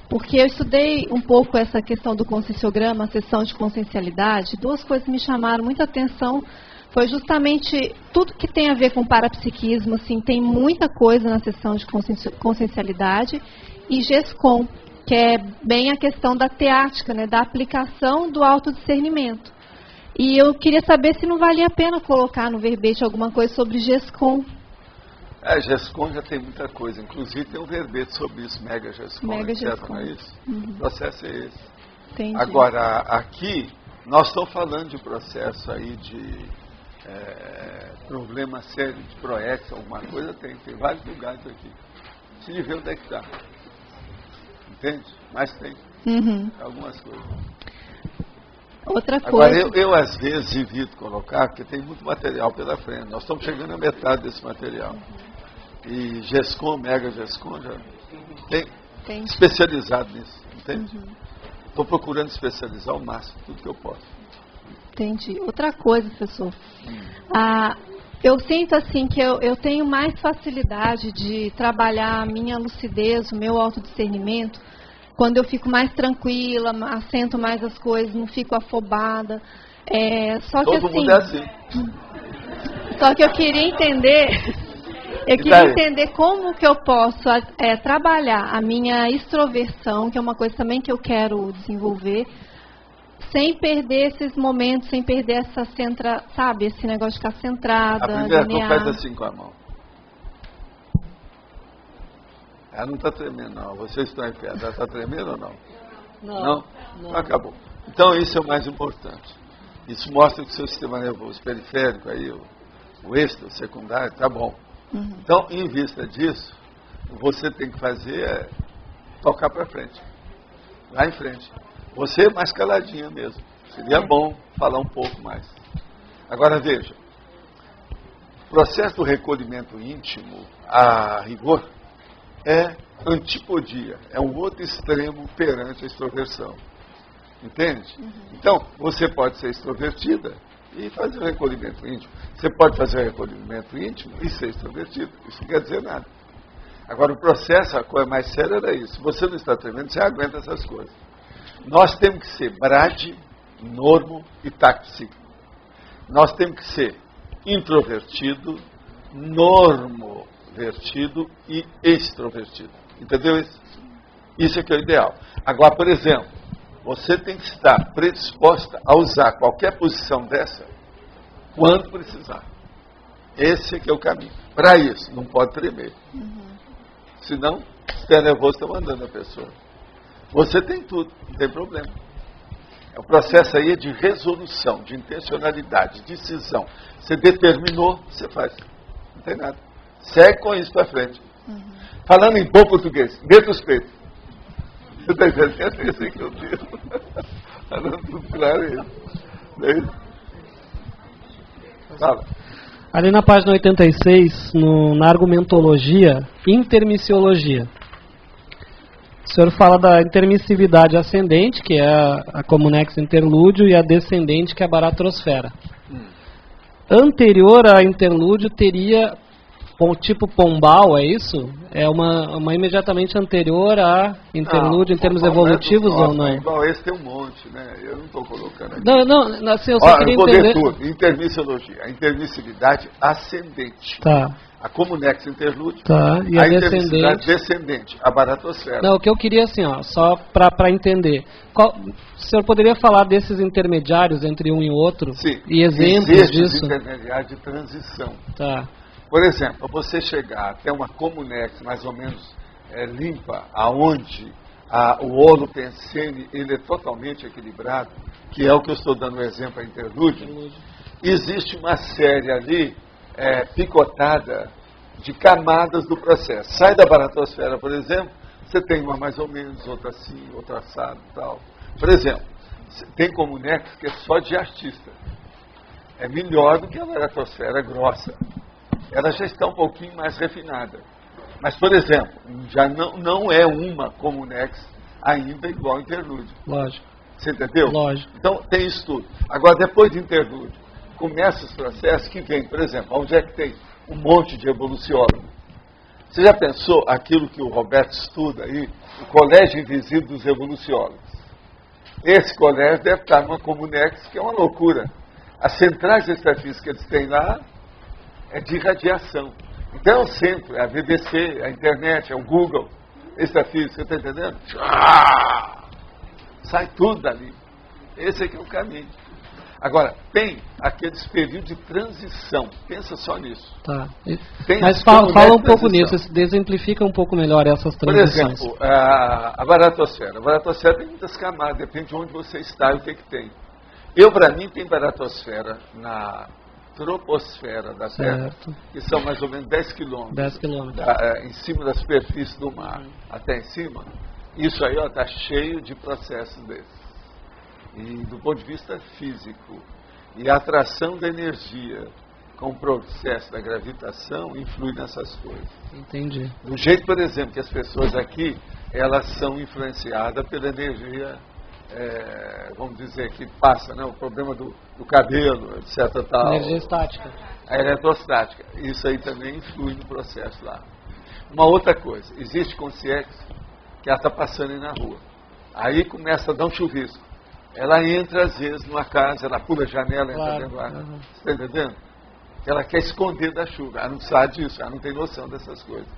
Porque eu estudei um pouco essa questão do conscienciograma, a sessão de consciencialidade, duas coisas me chamaram muita atenção. Foi justamente tudo que tem a ver com parapsiquismo, assim, tem muita coisa na sessão de consciencialidade, e GESCOM, que é bem a questão da teática, né, da aplicação do autodiscernimento. E eu queria saber se não valia a pena colocar no verbete alguma coisa sobre GESCOM. GESCOM já tem muita coisa, inclusive tem um verbete sobre isso, Mega GESCOM, etc. Não é isso? O processo é esse. Entendi. Agora, aqui, nós estamos falando de processo aí de problema sério de PROEX, alguma coisa, tem vários lugares aqui. Se ver onde é que está. Entende? Mas tem algumas coisas. Outra Agora, coisa. eu às vezes evito colocar, porque tem muito material pela frente. Nós estamos chegando à metade desse material. E GESCOM, Mega GESCOM, já tem especializado nisso, entende? Estou procurando especializar ao máximo, tudo que eu posso. Entendi. Outra coisa, professor. Eu sinto assim que eu tenho mais facilidade de trabalhar a minha lucidez, o meu autodiscernimento, quando eu fico mais tranquila, assento mais as coisas, não fico afobada. Só que Todo assim, mundo é assim. Só que eu queria entender, entender como que eu posso trabalhar a minha extroversão, que é uma coisa também que eu quero desenvolver, sem perder esses momentos, sem perder essa esse negócio de ficar centrada. A primeira coisa, faz assim com a mão. Ela não está tremendo, não. Vocês estão em pé. Ela está tremendo ou não? Não? Então, acabou. Então, isso é o mais importante. Isso mostra que o seu sistema nervoso periférico, aí, o extra, o secundário, está bom. Então, em vista disso, o que você tem que fazer é tocar para frente. Lá em frente. Você é mais caladinha mesmo. Seria bom falar um pouco mais. Agora, veja. O processo do recolhimento íntimo, a rigor, é antipodia. É um outro extremo perante a extroversão. Entende? Então, você pode ser extrovertida e fazer o recolhimento íntimo. Você pode fazer o recolhimento íntimo e ser extrovertido. Isso não quer dizer nada. Agora, o processo, a coisa mais séria era isso. Se você não está tremendo, você aguenta essas coisas. Nós temos que ser brade, normo e taxígrafo. Nós temos que ser introvertido, normovertido e extrovertido. Entendeu isso? Isso é que é o ideal. Agora, por exemplo, você tem que estar predisposta a usar qualquer posição dessa quando precisar. Esse é que é o caminho. Para isso, não pode tremer. Senão, se é nervoso, está mandando a pessoa. Você tem tudo, não tem problema. O processo aí é de resolução, de intencionalidade, de decisão. Você determinou, você faz. Não tem nada. Segue com isso para frente. Falando em bom português, meta os peitos. Você está entendendo? É assim que eu digo. Falando tudo claro isso. Fala. Ali na página 86, na argumentologia, intermissiologia. O senhor fala da intermissividade ascendente, que é a comunex interlúdio, e a descendente, que é a baratrosfera. Anterior a interlúdio teria tipo pombal, é isso? É uma imediatamente anterior a interlúdio em termos evolutivos ou não? Pombal, esse tem um monte, né? Eu não estou colocando aqui. Não, assim, eu só queria entender. Tudo. Intermissiologia, a intermissividade ascendente. Tá. A comunex interlúdio, e a descendente, a baratosfera. Não, o que eu queria assim, só para entender. O senhor poderia falar desses intermediários entre um e outro? Sim. E exemplos disso? Intermediários de transição. Tá. Por exemplo, você chegar até uma comunex mais ou menos limpa, aonde o holopensene ele é totalmente equilibrado, que é o que eu estou dando o exemplo a interlúdio, existe uma série ali picotada de camadas do processo. Sai da baratosfera, por exemplo, você tem uma mais ou menos, outra assim, outra assado e tal. Por exemplo, tem comunex que é só de artista. É melhor do que a baratosfera grossa. Ela já está um pouquinho mais refinada. Mas, por exemplo, já não é uma comunex ainda igual ao interlúdio. Lógico. Você entendeu? Lógico. Então, tem isso tudo. Agora, depois do interlúdio, começa os processos que vem, por exemplo, onde é que tem um monte de evoluciólogo. Você já pensou aquilo que o Roberto estuda aí, o Colégio Invisível dos Evoluciólogos? Esse colégio deve estar numa comunex que é uma loucura. As centrais extrafísicas que eles têm lá é de radiação. Então é o centro, é a BBC, a internet, é o Google, extrafísica, está entendendo? Sai tudo dali. Esse aqui é o caminho. Agora, tem aqueles períodos de transição. Pensa só nisso. Tá. Mas fala um pouco nisso, exemplifica um pouco melhor essas transições. Por exemplo, a baratosfera. A baratosfera tem muitas camadas, depende de onde você está e o que tem. Para mim, tem baratosfera na troposfera da Terra, que são mais ou menos 10 quilômetros. 10 quilômetros. Em cima da superfície do mar, até em cima. Isso aí está cheio de processos desses. E do ponto de vista físico, e a atração da energia com o processo da gravitação influi nessas coisas. Entendi. Do jeito, por exemplo, que as pessoas aqui, elas são influenciadas pela energia, vamos dizer, que passa, né? O problema do cabelo, etc. Tal. Energia estática. A eletrostática. Isso aí também influi no processo lá. Uma outra coisa, existe consciência que ela está passando aí na rua. Aí começa a dar um chuvisco. Ela entra, às vezes, numa casa, ela pula a janela, entra dentro do ar. Você está entendendo? Ela quer esconder da chuva. Ela não sabe disso, ela não tem noção dessas coisas.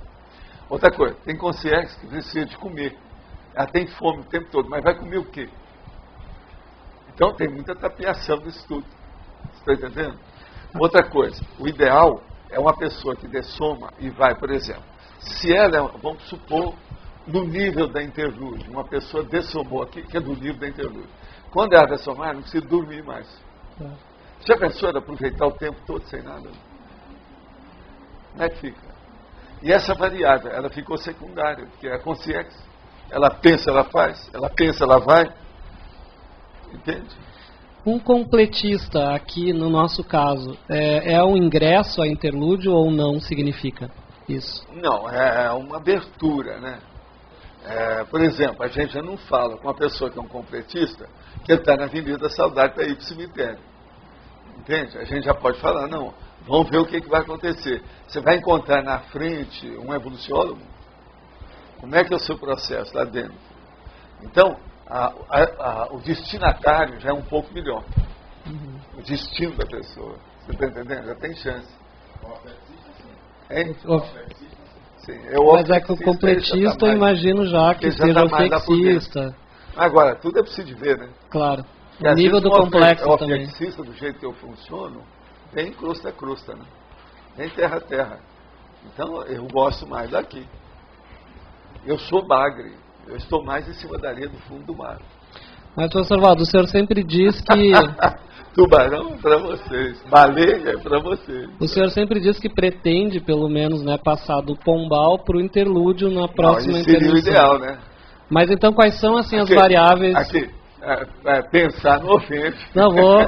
Outra coisa, tem consciência que precisa de comer. Ela tem fome o tempo todo, mas vai comer o quê? Então tem muita tapiação nisso tudo. Você está entendendo? Outra coisa, o ideal é uma pessoa que dessoma e vai, por exemplo, se ela, vamos supor, no nível da interlúdio, uma pessoa dessomou aqui, que é do nível da interlúdio. Quando ela dessomar, não precisa dormir mais. Já pensou em aproveitar o tempo todo sem nada? Como é que fica? E essa variável, ela ficou secundária, porque é a consciência. Ela pensa, ela faz. Ela pensa, ela vai. Entende? Um completista aqui, no nosso caso, é um ingresso a interlúdio ou não significa isso? Não, é uma abertura, né? Por exemplo, a gente já não fala com uma pessoa que é um completista que ele está na Avenida da Saudade para ir para o cemitério. Entende? A gente já pode falar, não, vamos ver o que vai acontecer. Você vai encontrar na frente um evoluciólogo? Como é que é o seu processo lá dentro? Então, o destinatário já é um pouco melhor. O destino da pessoa. Você está entendendo? Já tem chance. Hein? Sim, mas é que o completista, eu imagino já que seja o flexista. Agora, tudo é preciso de ver, né? Claro. O nível do complexo também. O flexista, do jeito que eu funciono, tem crosta a crosta, né? Tem terra a terra. Então, eu gosto mais daqui. Eu sou bagre. Eu estou mais em cima da areia do fundo do mar. Mas, professor Valdo, o senhor sempre diz que... Tubarão é para vocês, baleia é para vocês. O senhor sempre diz que pretende, pelo menos, né, passar do pombal para o interlúdio na próxima intervenção. Seria o ideal, né? Mas então quais são assim as variáveis... Pensar no ofende. Não vou...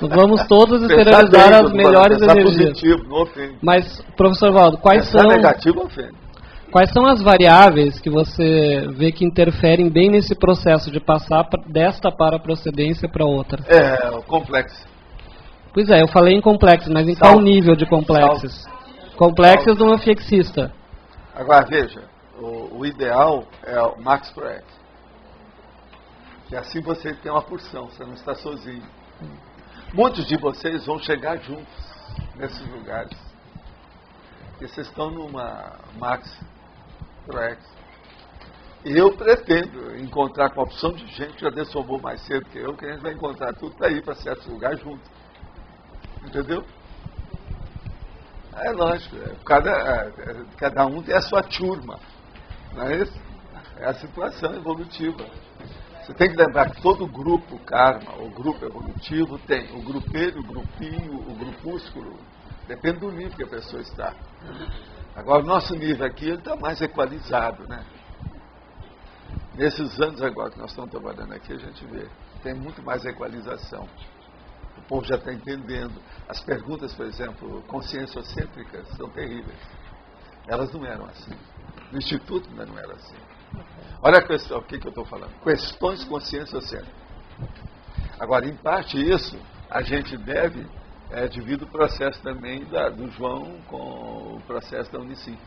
Vamos todos exteriorizar as melhores energias. Positivo, não ofende. Mas, professor Valdo, quais são... negativo, ofende. Quais são as variáveis que você vê que interferem bem nesse processo de passar desta para a procedência para outra? O complexo. Pois é, eu falei em complexos, mas em qual nível de complexos? Complexos de um flexista. Agora, veja, o ideal é o Max Project. Que assim você tem uma porção, você não está sozinho. Muitos de vocês vão chegar juntos nesses lugares. Porque vocês estão numa Max Project. E eu pretendo encontrar com a opção de gente que já dessomou mais cedo que a gente vai encontrar tudo para ir para certos lugares juntos. Entendeu? É lógico, cada um tem a sua turma. Não é isso? É a situação evolutiva. Você tem que lembrar que todo grupo karma, o grupo evolutivo, tem o grupelho, o grupinho, o grupúsculo. Depende do nível que a pessoa está. Agora, o nosso nível aqui está mais equalizado, né? Nesses anos agora que nós estamos trabalhando aqui, a gente vê. Tem muito mais equalização. O povo já está entendendo. As perguntas, por exemplo, conscienciocêntricas, são terríveis. Elas não eram assim. No Instituto ainda não era assim. Olha a questão, o que eu estou falando? Questões conscienciocêntricas. Agora, em parte isso, a gente deve... devido ao processo também do João com o processo da Unicim.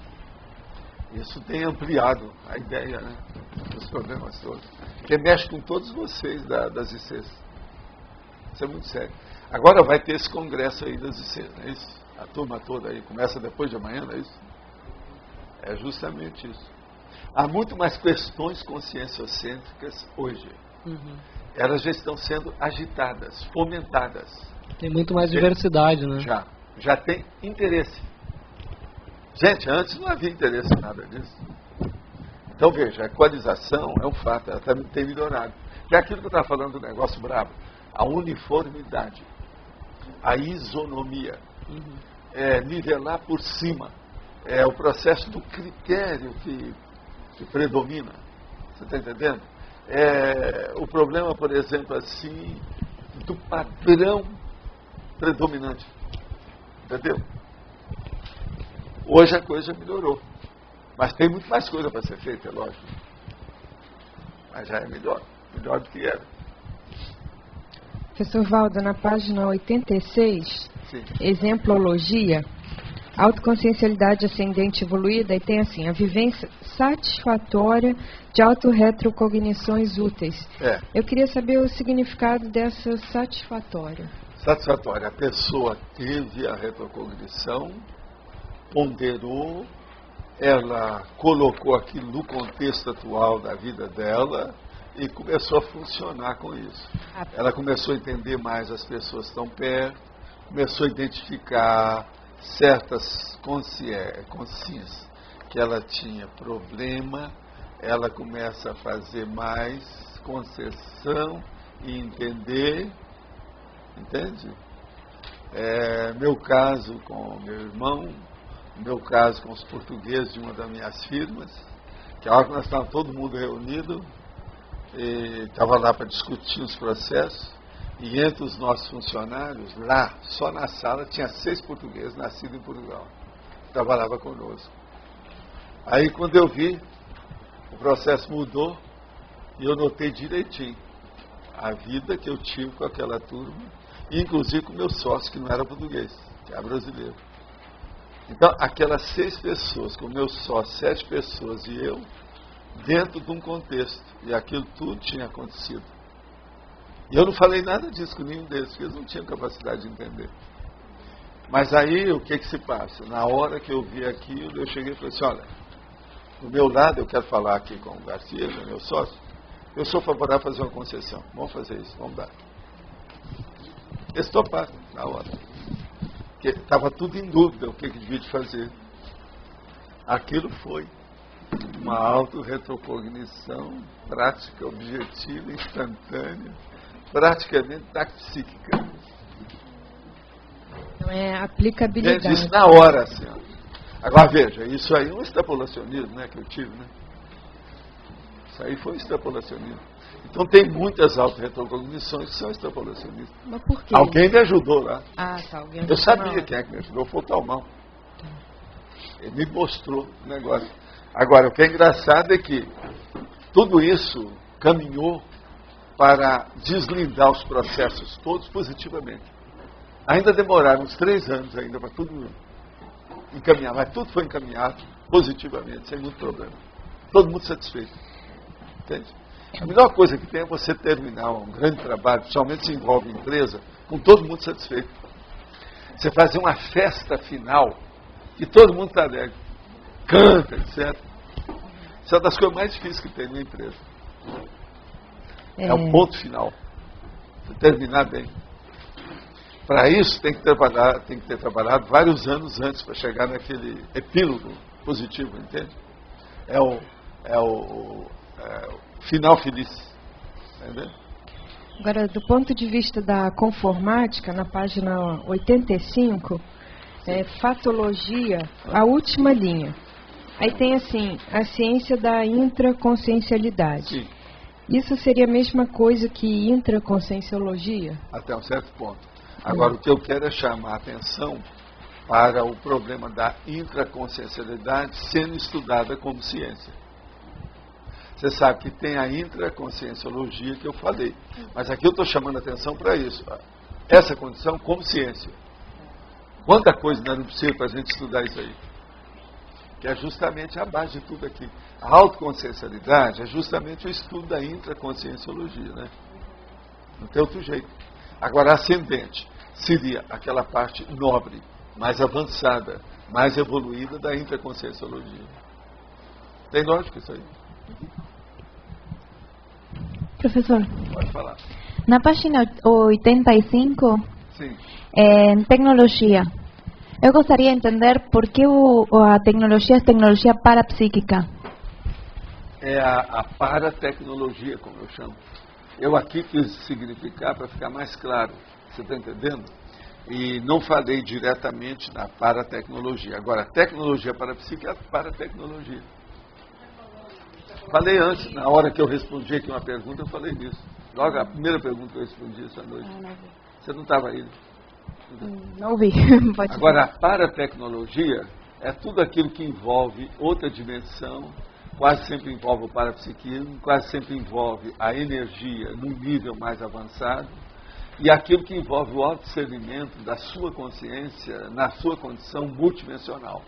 Isso tem ampliado a ideia, né, dos problemas todos. Porque mexe com todos vocês das ICs. Isso é muito sério. Agora vai ter esse congresso aí das ICs, não é isso? A turma toda aí começa depois de amanhã, não é isso? É justamente isso. Há muito mais questões conscienciocêntricas hoje. Elas já estão sendo agitadas, fomentadas. Tem muito mais diversidade, né? Já tem interesse. Gente, antes não havia interesse em nada disso. Então, veja, a equalização é um fato, ela tem melhorado. Que é aquilo que eu estava falando do negócio brabo. A uniformidade, a isonomia, nivelar por cima. É o processo do critério que predomina. Você está entendendo? o problema, por exemplo, assim, do padrão predominante. Entendeu? Hoje a coisa melhorou. Mas tem muito mais coisa para ser feita, é lógico. Mas já é melhor do que era. Professor Valdo, na página 86, Sim. exemplologia, autoconsciencialidade ascendente evoluída, e tem assim, a vivência satisfatória de autorretrocognições úteis. Eu queria saber o significado dessa satisfatória. Satisfatória, a pessoa teve a retrocognição, ponderou, ela colocou aquilo no contexto atual da vida dela e começou a funcionar com isso. Ela começou a entender mais as pessoas que estão perto, começou a identificar certas consciências que ela tinha problema, ela começa a fazer mais concessão e entender, entende? Meu caso com meu irmão, meu caso com os portugueses de uma das minhas firmas, que a hora que nós estávamos todo mundo reunido, estava lá para discutir os processos, e entre os nossos funcionários, lá, só na sala, tinha 6 portugueses nascidos em Portugal, que trabalhavam conosco. Aí quando eu vi, o processo mudou, e eu notei direitinho a vida que eu tive com aquela turma, inclusive com o meu sócio, que não era português, que era brasileiro. Então, aquelas 6 pessoas, com o meu sócio, 7 pessoas e eu, dentro de um contexto, e aquilo tudo tinha acontecido. E eu não falei nada disso com nenhum deles, porque eles não tinham capacidade de entender. Mas aí, o que se passa? Na hora que eu vi aquilo, eu cheguei e falei assim, olha, do meu lado, eu quero falar aqui com o Garcia, que é meu sócio, eu sou favorável a fazer uma concessão. Vamos fazer isso, vamos dar. Eles toparam na hora. Porque estava tudo em dúvida o que devia de fazer. Aquilo foi uma autorretrocognição prática, objetiva, instantânea, praticamente psíquica. Então é aplicabilidade. Isso na hora, assim. Agora veja, isso aí é um extrapolacionismo, né, que eu tive, né? Isso aí foi extrapolacionismo. Então tem muitas autorretrocognições que são extrapolacionistas. Mas por quê? Alguém me ajudou lá. Ah, tá. Alguém eu sabia quem é que me ajudou, foi o Talmão. Ele me mostrou o negócio. Agora, o que é engraçado é que tudo isso caminhou para deslindar os processos todos positivamente. Ainda demoraram uns 3 anos ainda para tudo encaminhar, mas tudo foi encaminhado positivamente, sem muito problema. Todo mundo satisfeito. Entende? A melhor coisa que tem é você terminar um grande trabalho, principalmente se envolve empresa, com todo mundo satisfeito. Você fazer uma festa final e todo mundo está alegre, canta, etc. Isso é uma das coisas mais difíceis que tem na empresa. É o ponto final. Você terminar bem. Para isso tem que ter trabalhado vários anos antes para chegar naquele epílogo positivo, entende? É o final feliz. Entendeu? Agora, do ponto de vista da conformática, na página 85, fatologia, a última linha. Aí tem assim, a ciência da intraconsciencialidade. Sim. Isso seria a mesma coisa que intraconscienciologia? Até um certo ponto. Agora, o que eu quero é chamar a atenção para o problema da intraconsciencialidade sendo estudada como ciência. Você sabe que tem a intraconscienciologia que eu falei, mas aqui eu estou chamando a atenção para isso. Essa condição como ciência. Quanta coisa não é possível para a gente estudar isso aí? Que é justamente a base de tudo aqui. A autoconsciencialidade é justamente o estudo da intraconscienciologia, né? Não tem outro jeito. Agora, ascendente seria aquela parte nobre, mais avançada, mais evoluída da intraconscienciologia. Tem lógica isso aí? Professor, pode falar. Na página 85, Sim. Em tecnologia, eu gostaria de entender por que a tecnologia é tecnologia parapsíquica. É a paratecnologia, como eu chamo. Eu aqui quis significar para ficar mais claro, você está entendendo? E não falei diretamente na paratecnologia. Agora, a tecnologia parapsíquica é a paratecnologia. Falei antes, na hora que eu respondi aqui uma pergunta, eu falei disso. Logo a primeira pergunta que eu respondi essa noite. Você não estava aí? Não ouvi. Agora, a paratecnologia é tudo aquilo que envolve outra dimensão, quase sempre envolve o parapsiquismo, quase sempre envolve a energia num nível mais avançado, e aquilo que envolve o autodiscernimento da sua consciência na sua condição multidimensional.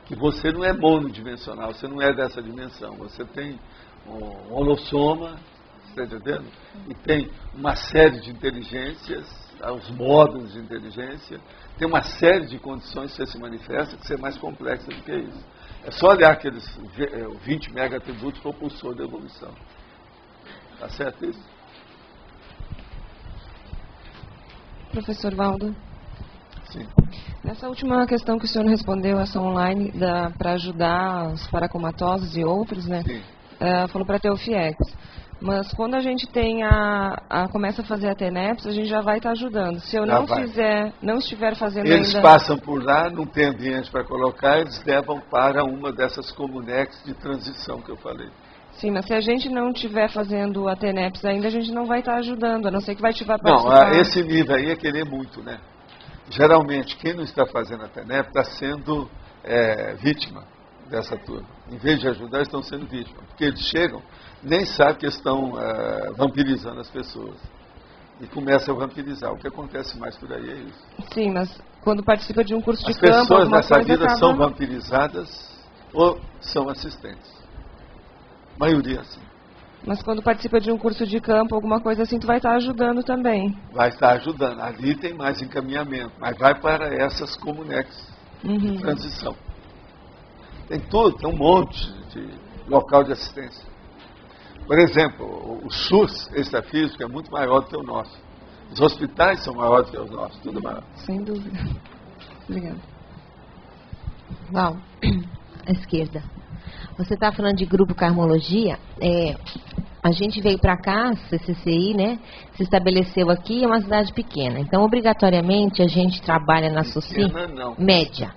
Que você não é monodimensional, você não é dessa dimensão, você tem um holossoma, você está entendendo? E tem uma série de inteligências, os módulos de inteligência, tem uma série de condições que você se manifesta que você é mais complexa do que isso. É só olhar aqueles 20 mega atributos propulsor da evolução. Está certo isso? Professor Valdo. Sim. Nessa última questão que o senhor respondeu, essa online, para ajudar os paracomatosos e outros, né? Falou para ter o FIEX. Mas quando a gente tem começa a fazer a TENEPS, a gente já vai estar ajudando. Se eu não estiver fazendo eles ainda... passam por lá, não tem ambiente para colocar, eles levam para uma dessas comunex de transição que eu falei. Sim, mas se a gente não estiver fazendo a TENEPS ainda, a gente não vai estar ajudando, a não ser que vai estiver participar. Não, esse nível aí é querer muito, né? Geralmente, quem não está fazendo a TENEPS está sendo vítima dessa turma. Em vez de ajudar, estão sendo vítimas. Porque eles chegam, nem sabem que estão vampirizando as pessoas. E começam a vampirizar. O que acontece mais por aí é isso. Sim, mas quando participa de um curso de campo... As pessoas nessa vida são vampirizadas ou são assistentes. A maioria, sim. Mas quando participa de um curso de campo, alguma coisa assim, tu vai estar ajudando também. Vai estar ajudando. Ali tem mais encaminhamento. Mas vai para essas comunex de transição. Tem tudo, tem um monte de local de assistência. Por exemplo, o SUS extrafísico é muito maior do que o nosso. Os hospitais são maiores do que os nossos, tudo maior. Sem dúvida. Obrigada. Val, à esquerda. Você está falando de grupo Karmologia. A gente veio para cá, CCCI, né? Se estabeleceu aqui, é uma cidade pequena. Então, obrigatoriamente, a gente trabalha na SOCIM. Média.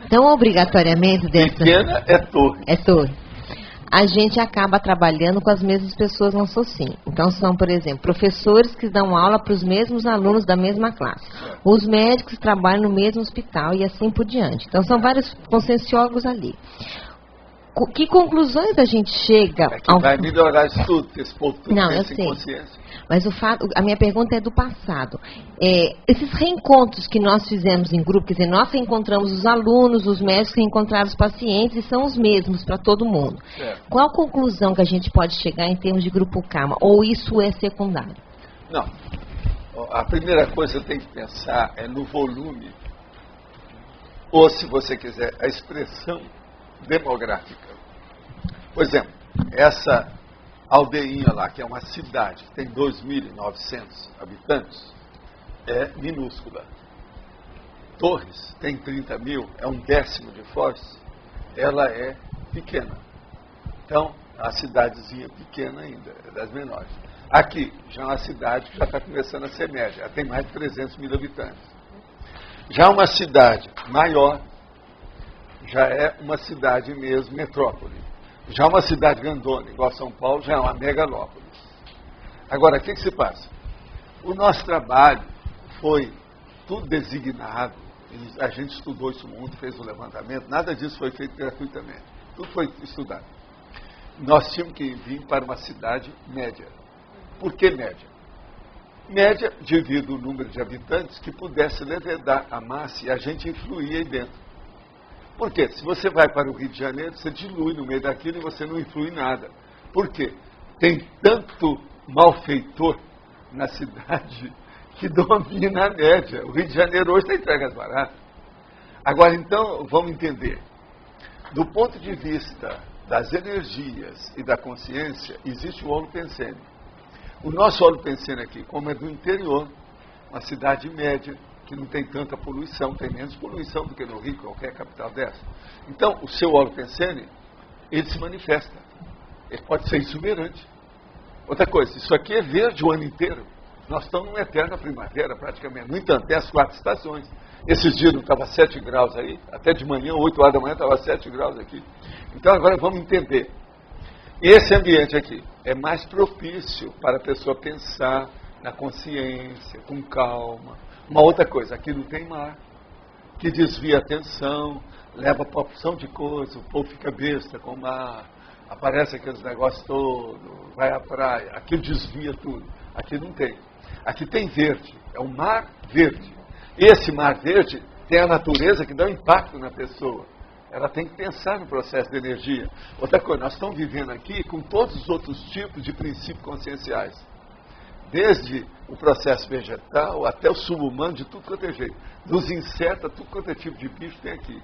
Então, obrigatoriamente... Pequena é torre. É torre. A gente acaba trabalhando com as mesmas pessoas na SOCIM. Então, são, por exemplo, professores que dão aula para os mesmos alunos da mesma classe. Os médicos trabalham no mesmo hospital e assim por diante. Então, são vários conscientiólogos ali. Que conclusões a gente chega... vai melhorar isso tudo, porque esse povo tudo eu sei. Consciência. Mas a minha pergunta é do passado. Esses reencontros que nós fizemos em grupo, quer dizer, nós reencontramos os alunos, os médicos reencontraram os pacientes e são os mesmos para todo mundo. Qual a conclusão que a gente pode chegar em termos de grupo Karma? Ou isso é secundário? Não. A primeira coisa que tem que pensar é no volume, ou, se você quiser, a expressão demográfica. Por exemplo, essa aldeinha lá, que é uma cidade que tem 2.900 habitantes, é minúscula. Torres tem 30 mil, é 1/10 de Foz, ela é pequena. Então, a cidadezinha pequena ainda, é das menores. Aqui, já é uma cidade que já está começando a ser média, ela tem mais de 300 mil habitantes. Já uma cidade maior, já é uma cidade mesmo, metrópole. Já uma cidade grandona, igual São Paulo, já é uma megalópole. Agora, o que se passa? O nosso trabalho foi tudo designado, a gente estudou isso muito, fez o levantamento, nada disso foi feito gratuitamente. Tudo foi estudado. Nós tínhamos que vir para uma cidade média. Por que média? Média devido ao número de habitantes que pudesse levedar a massa e a gente influir aí dentro. Por quê? Se você vai para o Rio de Janeiro, você dilui no meio daquilo e você não influi nada. Por quê? Tem tanto malfeitor na cidade que domina a média. O Rio de Janeiro hoje tem entregas baratas. Agora, então, vamos entender. Do ponto de vista das energias e da consciência, existe o holopensene. O nosso holopensene aqui, como é do interior, uma cidade média, que não tem tanta poluição, tem menos poluição do que no Rio, qualquer capital dessa. Então, o seu holopensene, ele se manifesta. Ele pode ser exuberante. Outra coisa, isso aqui é verde o ano inteiro. Nós estamos numa eterna primavera, praticamente. No entanto, tem as 4 estações. Esses dias não estava 7 graus aí? Até de manhã, 8 horas da manhã, estava 7 graus aqui. Então agora vamos entender. Esse ambiente aqui é mais propício para a pessoa pensar na consciência, com calma. Uma outra coisa, aqui não tem mar, que desvia a atenção, leva para a opção de coisa, o povo fica besta com o mar, aparece aqueles negócios todos, vai à praia, aqui desvia tudo. Aqui não tem. Aqui tem verde, é um mar verde. Esse mar verde tem a natureza que dá um impacto na pessoa. Ela tem que pensar no processo de energia. Outra coisa, nós estamos vivendo aqui com todos os outros tipos de princípios conscienciais. Desde o processo vegetal até o subhumano, de tudo quanto é jeito. Dos insetos, tudo quanto é tipo de bicho tem aqui.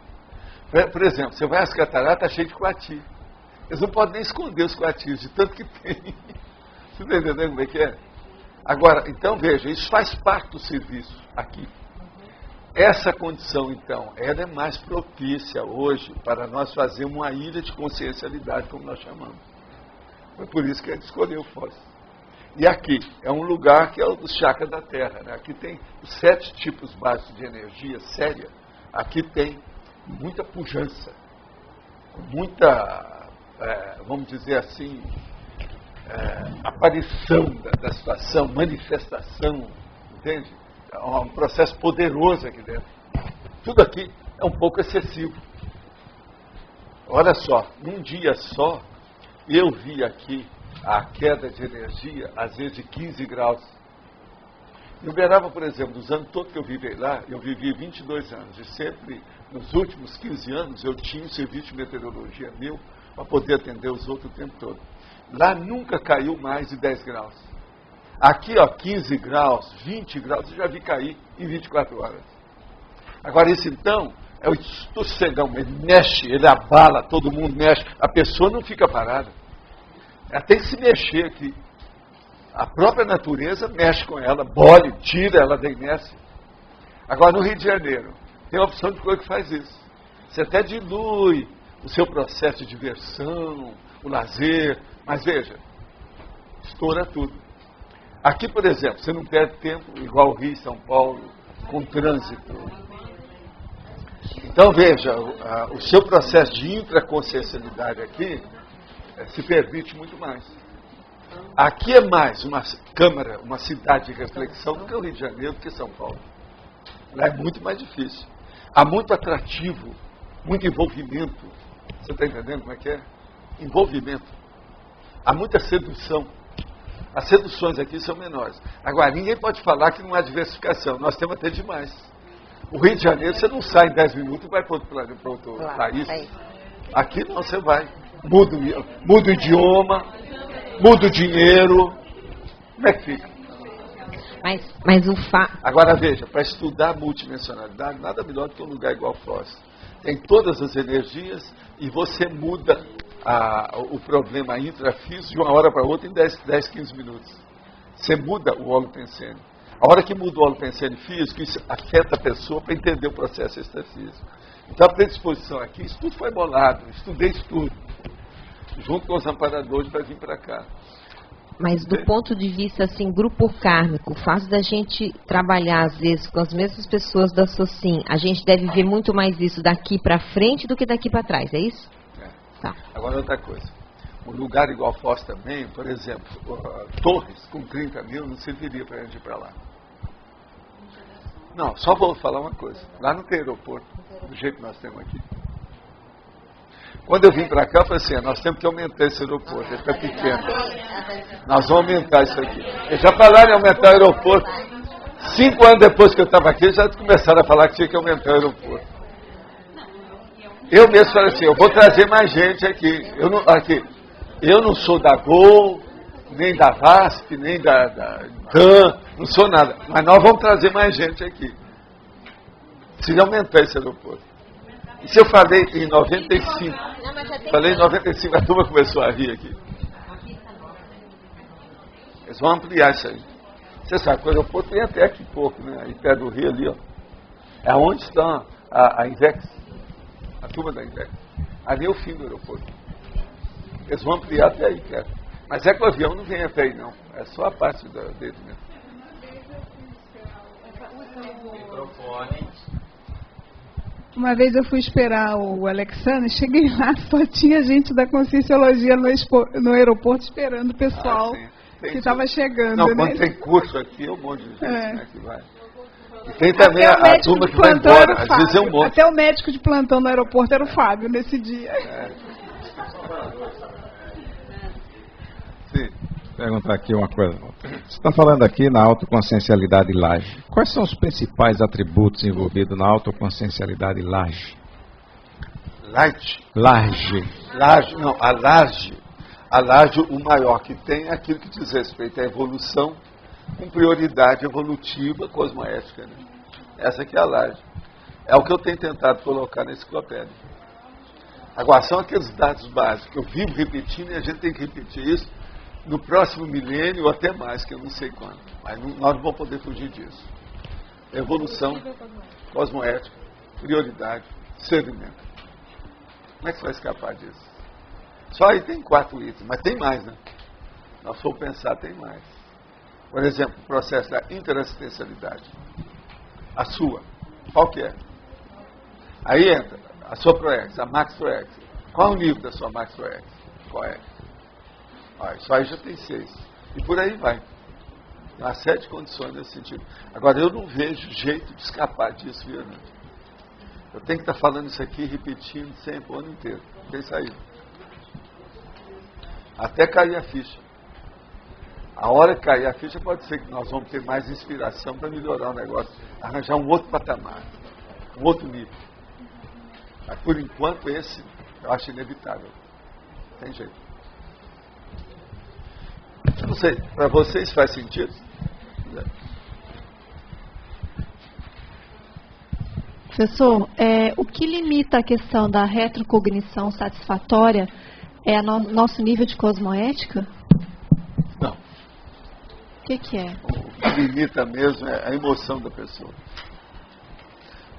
Por exemplo, você vai às cataratas, está cheio de coati. Eles não podem nem esconder os coatis, de tanto que tem. Você está entendendo como é que é? Agora, então veja, isso faz parte do serviço aqui. Essa condição, então, ela é mais propícia hoje para nós fazermos uma ilha de consciencialidade, como nós chamamos. Foi por isso que a gente escolheu Foz. E aqui é um lugar que é o dos chakras da Terra. Né? Aqui tem os 7 tipos básicos de energia séria. Aqui tem muita pujança, muita, vamos dizer assim, aparição da situação, manifestação, entende? É um processo poderoso aqui dentro. Tudo aqui é um pouco excessivo. Olha só, num dia só, eu vi aqui a queda de energia, às vezes de 15 graus. Em Uberaba, por exemplo, dos anos todos que eu vivi lá, eu vivi 22 anos. E sempre, nos últimos 15 anos, eu tinha um serviço de meteorologia meu para poder atender os outros o tempo todo. Lá nunca caiu mais de 10 graus. Aqui, ó, 15 graus, 20 graus, eu já vi cair em 24 horas. Agora, esse então, é o sossegão, ele mexe, ele abala, todo mundo mexe, a pessoa não fica parada. Ela tem que se mexer aqui. A própria natureza mexe com ela, bole, tira ela da inércia. Agora, no Rio de Janeiro, tem a opção de coisa que faz isso. Você até dilui o seu processo de diversão, o lazer, mas veja, estoura tudo. Aqui, por exemplo, você não perde tempo, igual o Rio e São Paulo, com trânsito. Então, veja, o seu processo de intraconsciencialidade aqui se permite muito mais. Aqui é mais uma câmara, uma cidade de reflexão do que o Rio de Janeiro, do que São Paulo. Lá é muito mais difícil. Há muito atrativo, muito envolvimento. Você está entendendo como é que é? Envolvimento. Há muita sedução. As seduções aqui são menores. Agora, ninguém pode falar que não há diversificação. Nós temos até demais. O Rio de Janeiro, você não sai em 10 minutos e vai para outro país. Aqui não, você vai. Muda o idioma, muda o dinheiro. Como é que fica? Mas o Agora veja, para estudar multidimensionalidade, nada melhor do que um lugar igual Foz. Tem todas as energias e você muda o problema intrafísico de uma hora para outra em 10, 15 minutos. Você muda o holopensene. A hora que muda o holopensene físico, isso afeta a pessoa para entender o processo extrafísico. Então a predisposição aqui, isso tudo foi bolado, estudei isso tudo, junto com os amparadores para vir para cá. Mas do ponto de vista, assim, grupo kármico, o fato da gente trabalhar, às vezes, com as mesmas pessoas da SOCIM, a gente deve ver muito mais isso daqui para frente do que daqui para trás, é isso? Tá. Agora outra coisa, um lugar igual Foz também, por exemplo, Torres com 30 mil não serviria para a gente ir para lá. Não, só vou falar uma coisa, lá não tem aeroporto, do jeito que nós temos aqui. Quando eu vim para cá, eu falei assim, nós temos que aumentar esse aeroporto, ele está pequeno. Nós vamos aumentar isso aqui. Eles já falaram em aumentar o aeroporto. 5 anos depois que eu estava aqui, já começaram a falar que tinha que aumentar o aeroporto. Eu mesmo falei assim, eu vou trazer mais gente aqui. Eu não sou da Gol, nem da VASP, nem da DAN, não sou nada. Mas nós vamos trazer mais gente aqui. Se aumentar esse aeroporto. Isso eu falei em 95. Falei em 95, a turma começou a rir aqui. Eles vão ampliar isso aí. Você sabe, o aeroporto tem até aqui pouco, né? Aí perto do Rio ali, ó. É onde está a Invex. A turma da Invex. Ali é o fim do aeroporto. Eles vão ampliar até aí, cara. Mas é que o avião não vem até aí, não. É só a parte dele mesmo. Uma vez eu fui esperar o Alexandre, cheguei lá, só tinha gente da Conscienciologia no aeroporto esperando o pessoal que estava chegando. Não, né? quando tem curso aqui, é um monte de gente né, que vai. E tem também a turma que vai plantão embora, às vezes é um monte. Até o médico de plantão no aeroporto era o Fábio nesse dia. Sim. Perguntar aqui uma coisa. Você está falando aqui na autoconsciencialidade Laje. Quais são os principais atributos envolvidos na autoconsciencialidade Laje? Light? Laje. Laje, não, a laje, o maior que tem é aquilo que diz respeito à evolução, com prioridade evolutiva cosmoética. Né? Essa aqui é a laje. É o que eu tenho tentado colocar na enciclopédia. Agora, são aqueles dados básicos que eu vivo repetindo e a gente tem que repetir isso no próximo milênio ou até mais, que eu não sei quando. Mas nós não vamos poder fugir disso. Evolução, cosmoética, prioridade, servimento. Como é que você vai escapar disso? Só aí tem 4 itens, mas tem mais, né? Nós vamos pensar, tem mais. Por exemplo, o processo da interassistencialidade. A sua, qual que é? Aí entra a sua Proex, a Max Proex. Qual é o nível da sua Max Proex? Qual é? Isso aí já tem 6. E por aí vai. Há 7 condições nesse sentido. Agora, eu não vejo jeito de escapar disso, viu, né? Eu tenho que estar falando isso aqui, repetindo sempre, o ano inteiro. Não tem saída. Até cair a ficha. A hora que cair a ficha, pode ser que nós vamos ter mais inspiração para melhorar o negócio. Arranjar um outro patamar. Um outro nível. Mas, por enquanto, esse eu acho inevitável. Não tem jeito. Não sei, para vocês faz sentido? Professor, o que limita a questão da retrocognição satisfatória é nosso nível de cosmoética? Não. O que é? O que limita mesmo é a emoção da pessoa.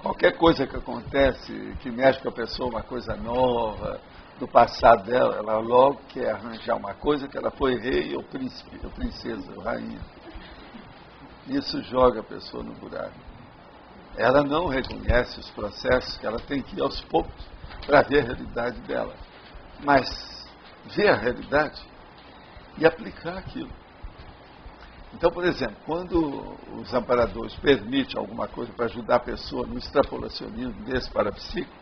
Qualquer coisa que acontece, que mexe com a pessoa, uma coisa nova, do passado dela, ela logo quer arranjar uma coisa que ela foi rei ou príncipe, ou princesa, ou rainha. Isso joga a pessoa no buraco. Ela não reconhece os processos que ela tem que ir aos poucos para ver a realidade dela. Mas ver a realidade e aplicar aquilo. Então, por exemplo, quando os amparadores permitem alguma coisa para ajudar a pessoa no extrapolacionismo desse parapsíquico,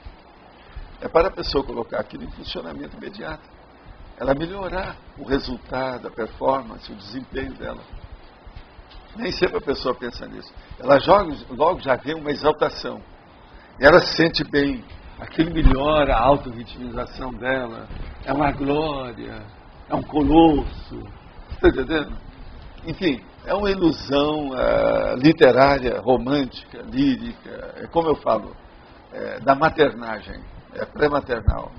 é para a pessoa colocar aquilo em funcionamento imediato. Ela melhorar o resultado, a performance, o desempenho dela. Nem sempre a pessoa pensa nisso. Ela logo já vê uma exaltação. E ela se sente bem. Aquilo melhora a auto-vitimização dela. É uma glória. É um colosso. Está entendendo? Enfim, é uma ilusão literária, romântica, lírica. É como eu falo, da maternagem. É pré-maternal.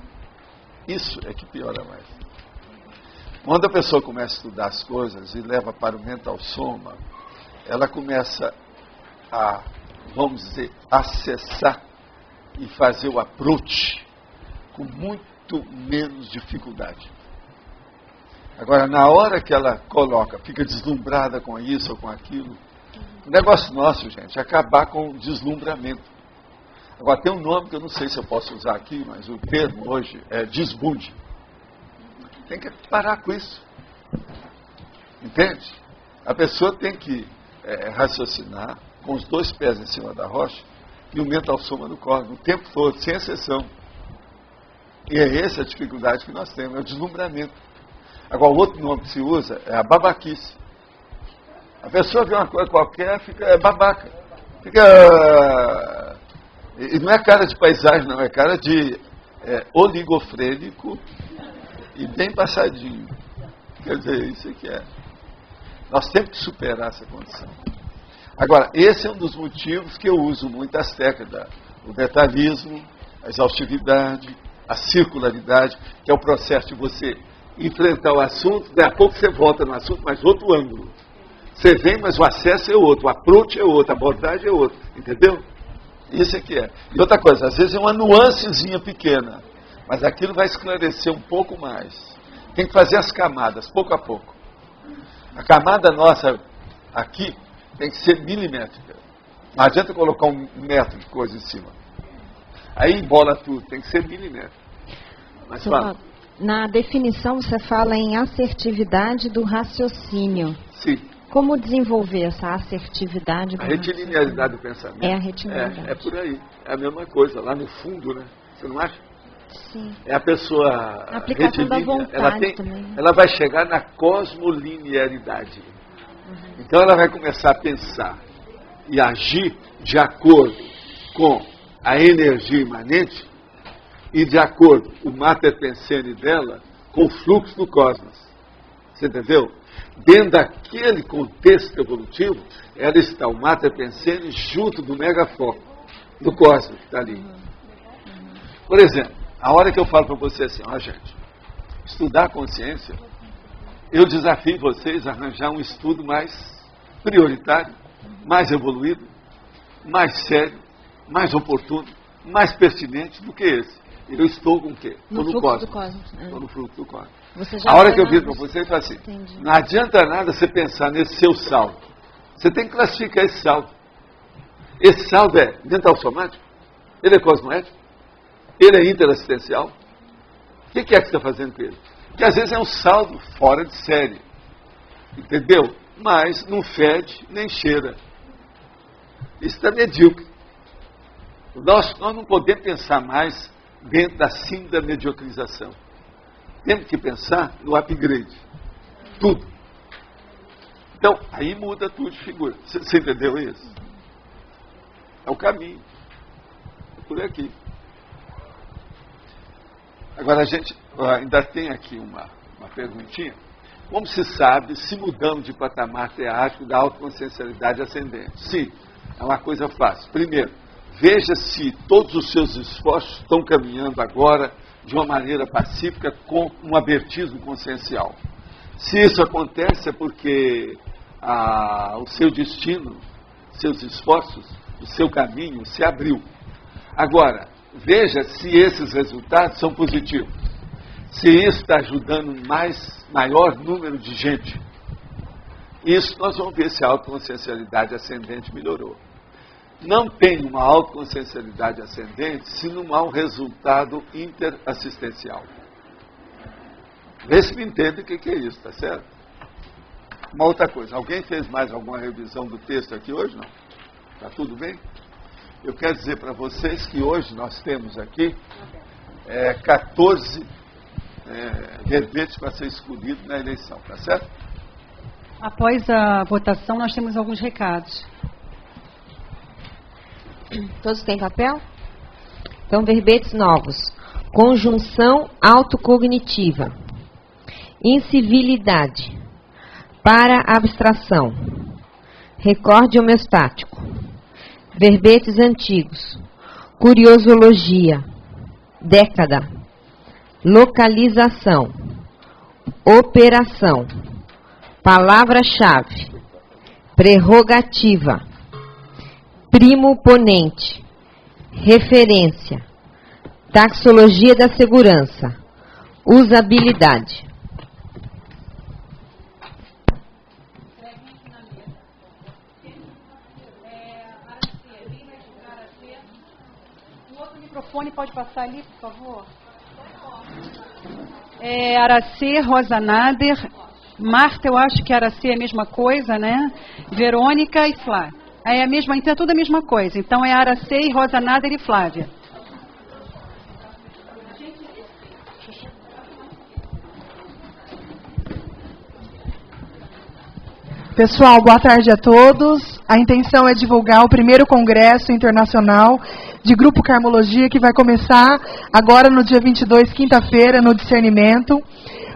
Isso é que piora mais. Quando a pessoa começa a estudar as coisas e leva para o mental soma, ela começa a, vamos dizer, acessar e fazer o approach com muito menos dificuldade. Agora, na hora que ela coloca, fica deslumbrada com isso ou com aquilo, o negócio nosso, gente, é acabar com o deslumbramento. Agora, tem um nome que eu não sei se eu posso usar aqui, mas o termo hoje é desbunde. Tem que parar com isso. Entende? A pessoa tem que raciocinar com os 2 pés em cima da rocha e o mental soma no corpo, o tempo todo, sem exceção. E é essa a dificuldade que nós temos, é o deslumbramento. Agora, o outro nome que se usa é a babaquice. A pessoa vê uma coisa qualquer, fica babaca. E não é cara de paisagem, não, é cara de oligofrênico e bem passadinho. Quer dizer, isso aqui é. Nós temos que superar essa condição. Agora, esse é um dos motivos que eu uso muito as técnicas, o detalhismo, a exaustividade, a circularidade, que é o processo de você enfrentar o assunto, daqui a pouco você volta no assunto, mas outro ângulo. Você vem, mas o acesso é outro, o approach é outro, a abordagem é outra, entendeu? Isso é que é. E outra coisa, às vezes é uma nuancezinha pequena, mas aquilo vai esclarecer um pouco mais. Tem que fazer as camadas, pouco a pouco. A camada nossa aqui tem que ser milimétrica. Não adianta colocar 1 metro de coisa em cima. Aí embola tudo, tem que ser milímetro. Mas fala. Na definição você fala em assertividade do raciocínio. Sim. Como desenvolver essa assertividade do raciocínio? A retilinearidade do pensamento. É a retilinearidade. É por aí. É a mesma coisa, lá no fundo, né? Você não acha? Sim. É a pessoa a aplicação da vontade também. Ela vai chegar na cosmolinearidade. Então ela vai começar a pensar e agir de acordo com a energia imanente e de acordo com o mater pensene dela com o fluxo do cosmos. Você entendeu? Dentro daquele contexto evolutivo, ela está, o mater pensene, junto do megafoco, do cosmos que está ali. Por exemplo, a hora que eu falo para você assim, ó gente, estudar a consciência, eu desafio vocês a arranjar um estudo mais prioritário, mais evoluído, mais sério, mais oportuno, mais pertinente do que esse. Eu estou com o quê? Estou no cosmos. Estou no fluxo do cosmos. A hora que eu vi para você, eu falo assim, não adianta nada você pensar nesse seu saldo. Você tem que classificar esse saldo. Esse saldo é mental somático? Ele é cosmoético? Ele é interassistencial? O que é que você está fazendo com ele? Que às vezes é um saldo fora de série. Entendeu? Mas não fede nem cheira. Isso está medíocre. Nós não podemos pensar mais dentro da síndrome da mediocrização. Temos que pensar no upgrade. Tudo. Então, aí muda tudo de figura. Você entendeu isso? É o caminho. É por aqui. Agora, a gente ainda tem aqui uma perguntinha. Como se sabe se mudamos de patamar teático da autoconsciencialidade ascendente? Sim, é uma coisa fácil. Primeiro, veja se todos os seus esforços estão caminhando agora de uma maneira pacífica com um abertismo consciencial. Se isso acontece é porque o seu destino, seus esforços, o seu caminho se abriu. Agora, veja se esses resultados são positivos. Se isso está ajudando maior número de gente. Isso nós vamos ver se a autoconsciencialidade ascendente melhorou. Não tem uma autoconsciencialidade ascendente se não há um resultado interassistencial. Vê se me entende o que é isso, tá certo? Uma outra coisa, alguém fez mais alguma revisão do texto aqui hoje? Não? Tá tudo bem? Eu quero dizer para vocês que hoje nós temos aqui 14 verbetes para ser escolhido na eleição, tá certo? Após a votação, nós temos alguns recados. Todos têm papel? Então, verbetes novos. Conjunção autocognitiva. Incivilidade. Para abstração. Recorde homeostático. Verbetes antigos. Curiosologia. Década. Localização. Operação. Palavra-chave. Prerrogativa. Primo-ponente. Referência. Taxologia da segurança. Usabilidade. O outro microfone pode passar ali, por favor? Aracê, Rosa Nader, Marta, eu acho que Aracê é a mesma coisa, né? Verônica e Flávia. É a mesma, então é tudo a mesma coisa. Então é Aracê, Rosa Nader e Flávia. Pessoal, boa tarde a todos. A intenção é divulgar o primeiro Congresso Internacional de Grupo Karmologia, que vai começar agora no dia 22, quinta-feira, no Discernimento.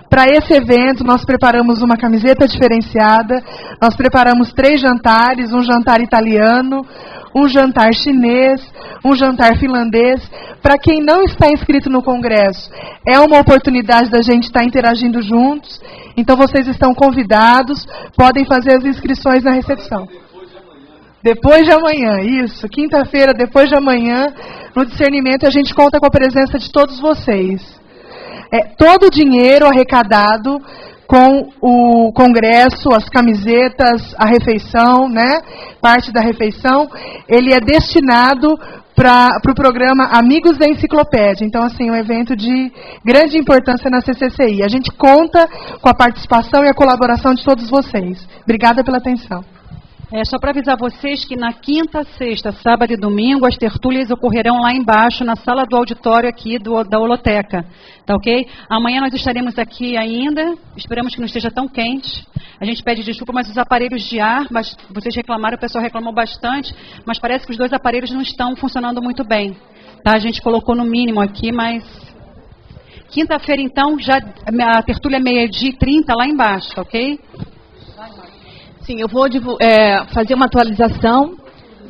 Para esse evento, nós preparamos uma camiseta diferenciada, nós preparamos 3 jantares, um jantar italiano, um jantar chinês, um jantar finlandês. Para quem não está inscrito no Congresso, é uma oportunidade da gente estar interagindo juntos. Então, vocês estão convidados, podem fazer as inscrições na recepção. Depois de amanhã, isso. Quinta-feira, depois de amanhã, no Discernimento, a gente conta com a presença de todos vocês. Todo o dinheiro arrecadado com o congresso, as camisetas, a refeição, né? Parte da refeição, ele é destinado para o programa Amigos da Enciclopédia. Então, assim, um evento de grande importância na CCCI. A gente conta com a participação e a colaboração de todos vocês. Obrigada pela atenção. Só para avisar vocês que na quinta, sexta, sábado e domingo as tertúlias ocorrerão lá embaixo, na sala do auditório aqui da Holoteca. Tá ok? Amanhã nós estaremos aqui ainda, esperamos que não esteja tão quente. A gente pede desculpa, mas os aparelhos de ar, mas vocês reclamaram, o pessoal reclamou bastante, mas parece que os 2 aparelhos não estão funcionando muito bem. Tá? A gente colocou no mínimo aqui, mas... Quinta-feira, então, já a tertúlia é 12h30 lá embaixo, tá ok? Sim, eu vou fazer uma atualização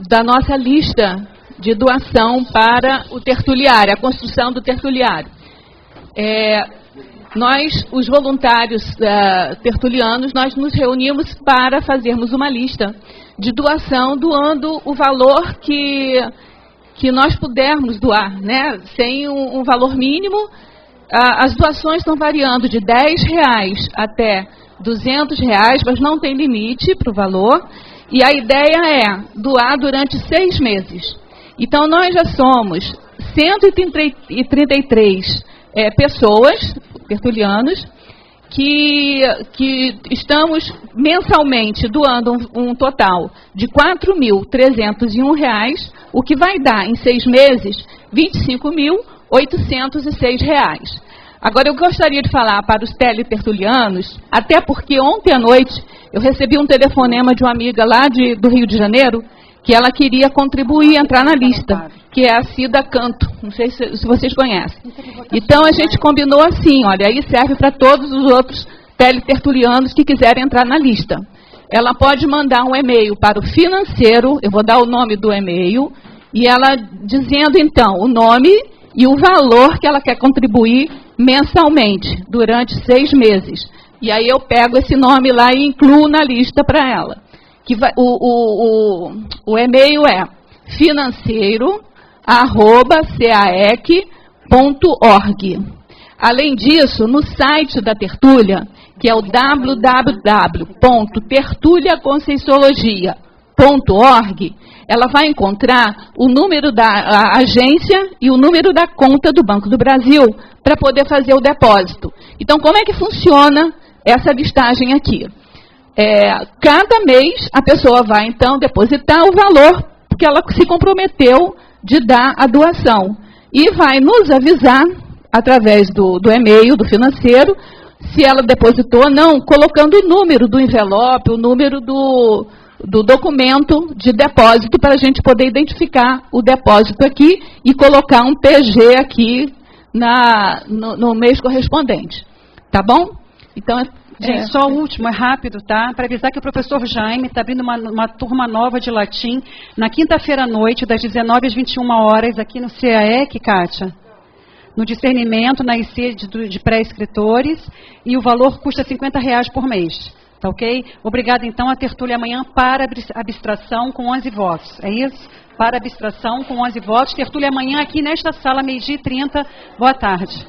da nossa lista de doação para o tertuliário, a construção do tertuliário. Nós, os voluntários tertulianos, nós nos reunimos para fazermos uma lista de doação, doando o valor que nós pudermos doar, né? Sem um valor mínimo. As doações estão variando de R$10 até R$200, mas não tem limite para o valor. E a ideia é doar durante 6 meses. Então, nós já somos 133 pessoas, tertulianos, que estamos mensalmente doando um total de R$4.301, o que vai dar, em 6 meses, R$25.806. Agora, eu gostaria de falar para os teletertulianos, até porque ontem à noite eu recebi um telefonema de uma amiga lá do Rio de Janeiro, que ela queria contribuir, entrar na lista, que é a Cida Canto, não sei se vocês conhecem. Então, a gente combinou assim, olha, aí serve para todos os outros teletertulianos que quiserem entrar na lista. Ela pode mandar um e-mail para o financeiro, eu vou dar o nome do e-mail, e ela dizendo, então, o nome e o valor que ela quer contribuir mensalmente, durante 6 meses. E aí eu pego esse nome lá e incluo na lista para ela. O e-mail é financeiro@caec.org. Além disso, no site da Tertúlia, que é o www.tertuliaconscienciologia.org, ela vai encontrar o número da agência e o número da conta do Banco do Brasil para poder fazer o depósito. Então, como é que funciona essa listagem aqui? Cada mês a pessoa vai, então, depositar o valor que ela se comprometeu de dar a doação. E vai nos avisar, através do e-mail, do financeiro, se ela depositou ou não, colocando o número do envelope, o número do documento de depósito, para a gente poder identificar o depósito aqui e colocar um PG aqui no mês correspondente. Tá bom? Então, gente, só o último, é rápido, tá? Para avisar que o professor Jaime está abrindo uma turma nova de latim na quinta-feira à noite, das 19 às 21 horas, aqui no CAEC, Kátia. No discernimento, na IC de pré-escritores, e o valor custa R$50 por mês. Tá ok? Obrigada, então, a tertúlia amanhã para abstração com 11 votos. É isso? Para abstração com 11 votos. Tertúlia amanhã aqui nesta sala, 12h30. Boa tarde.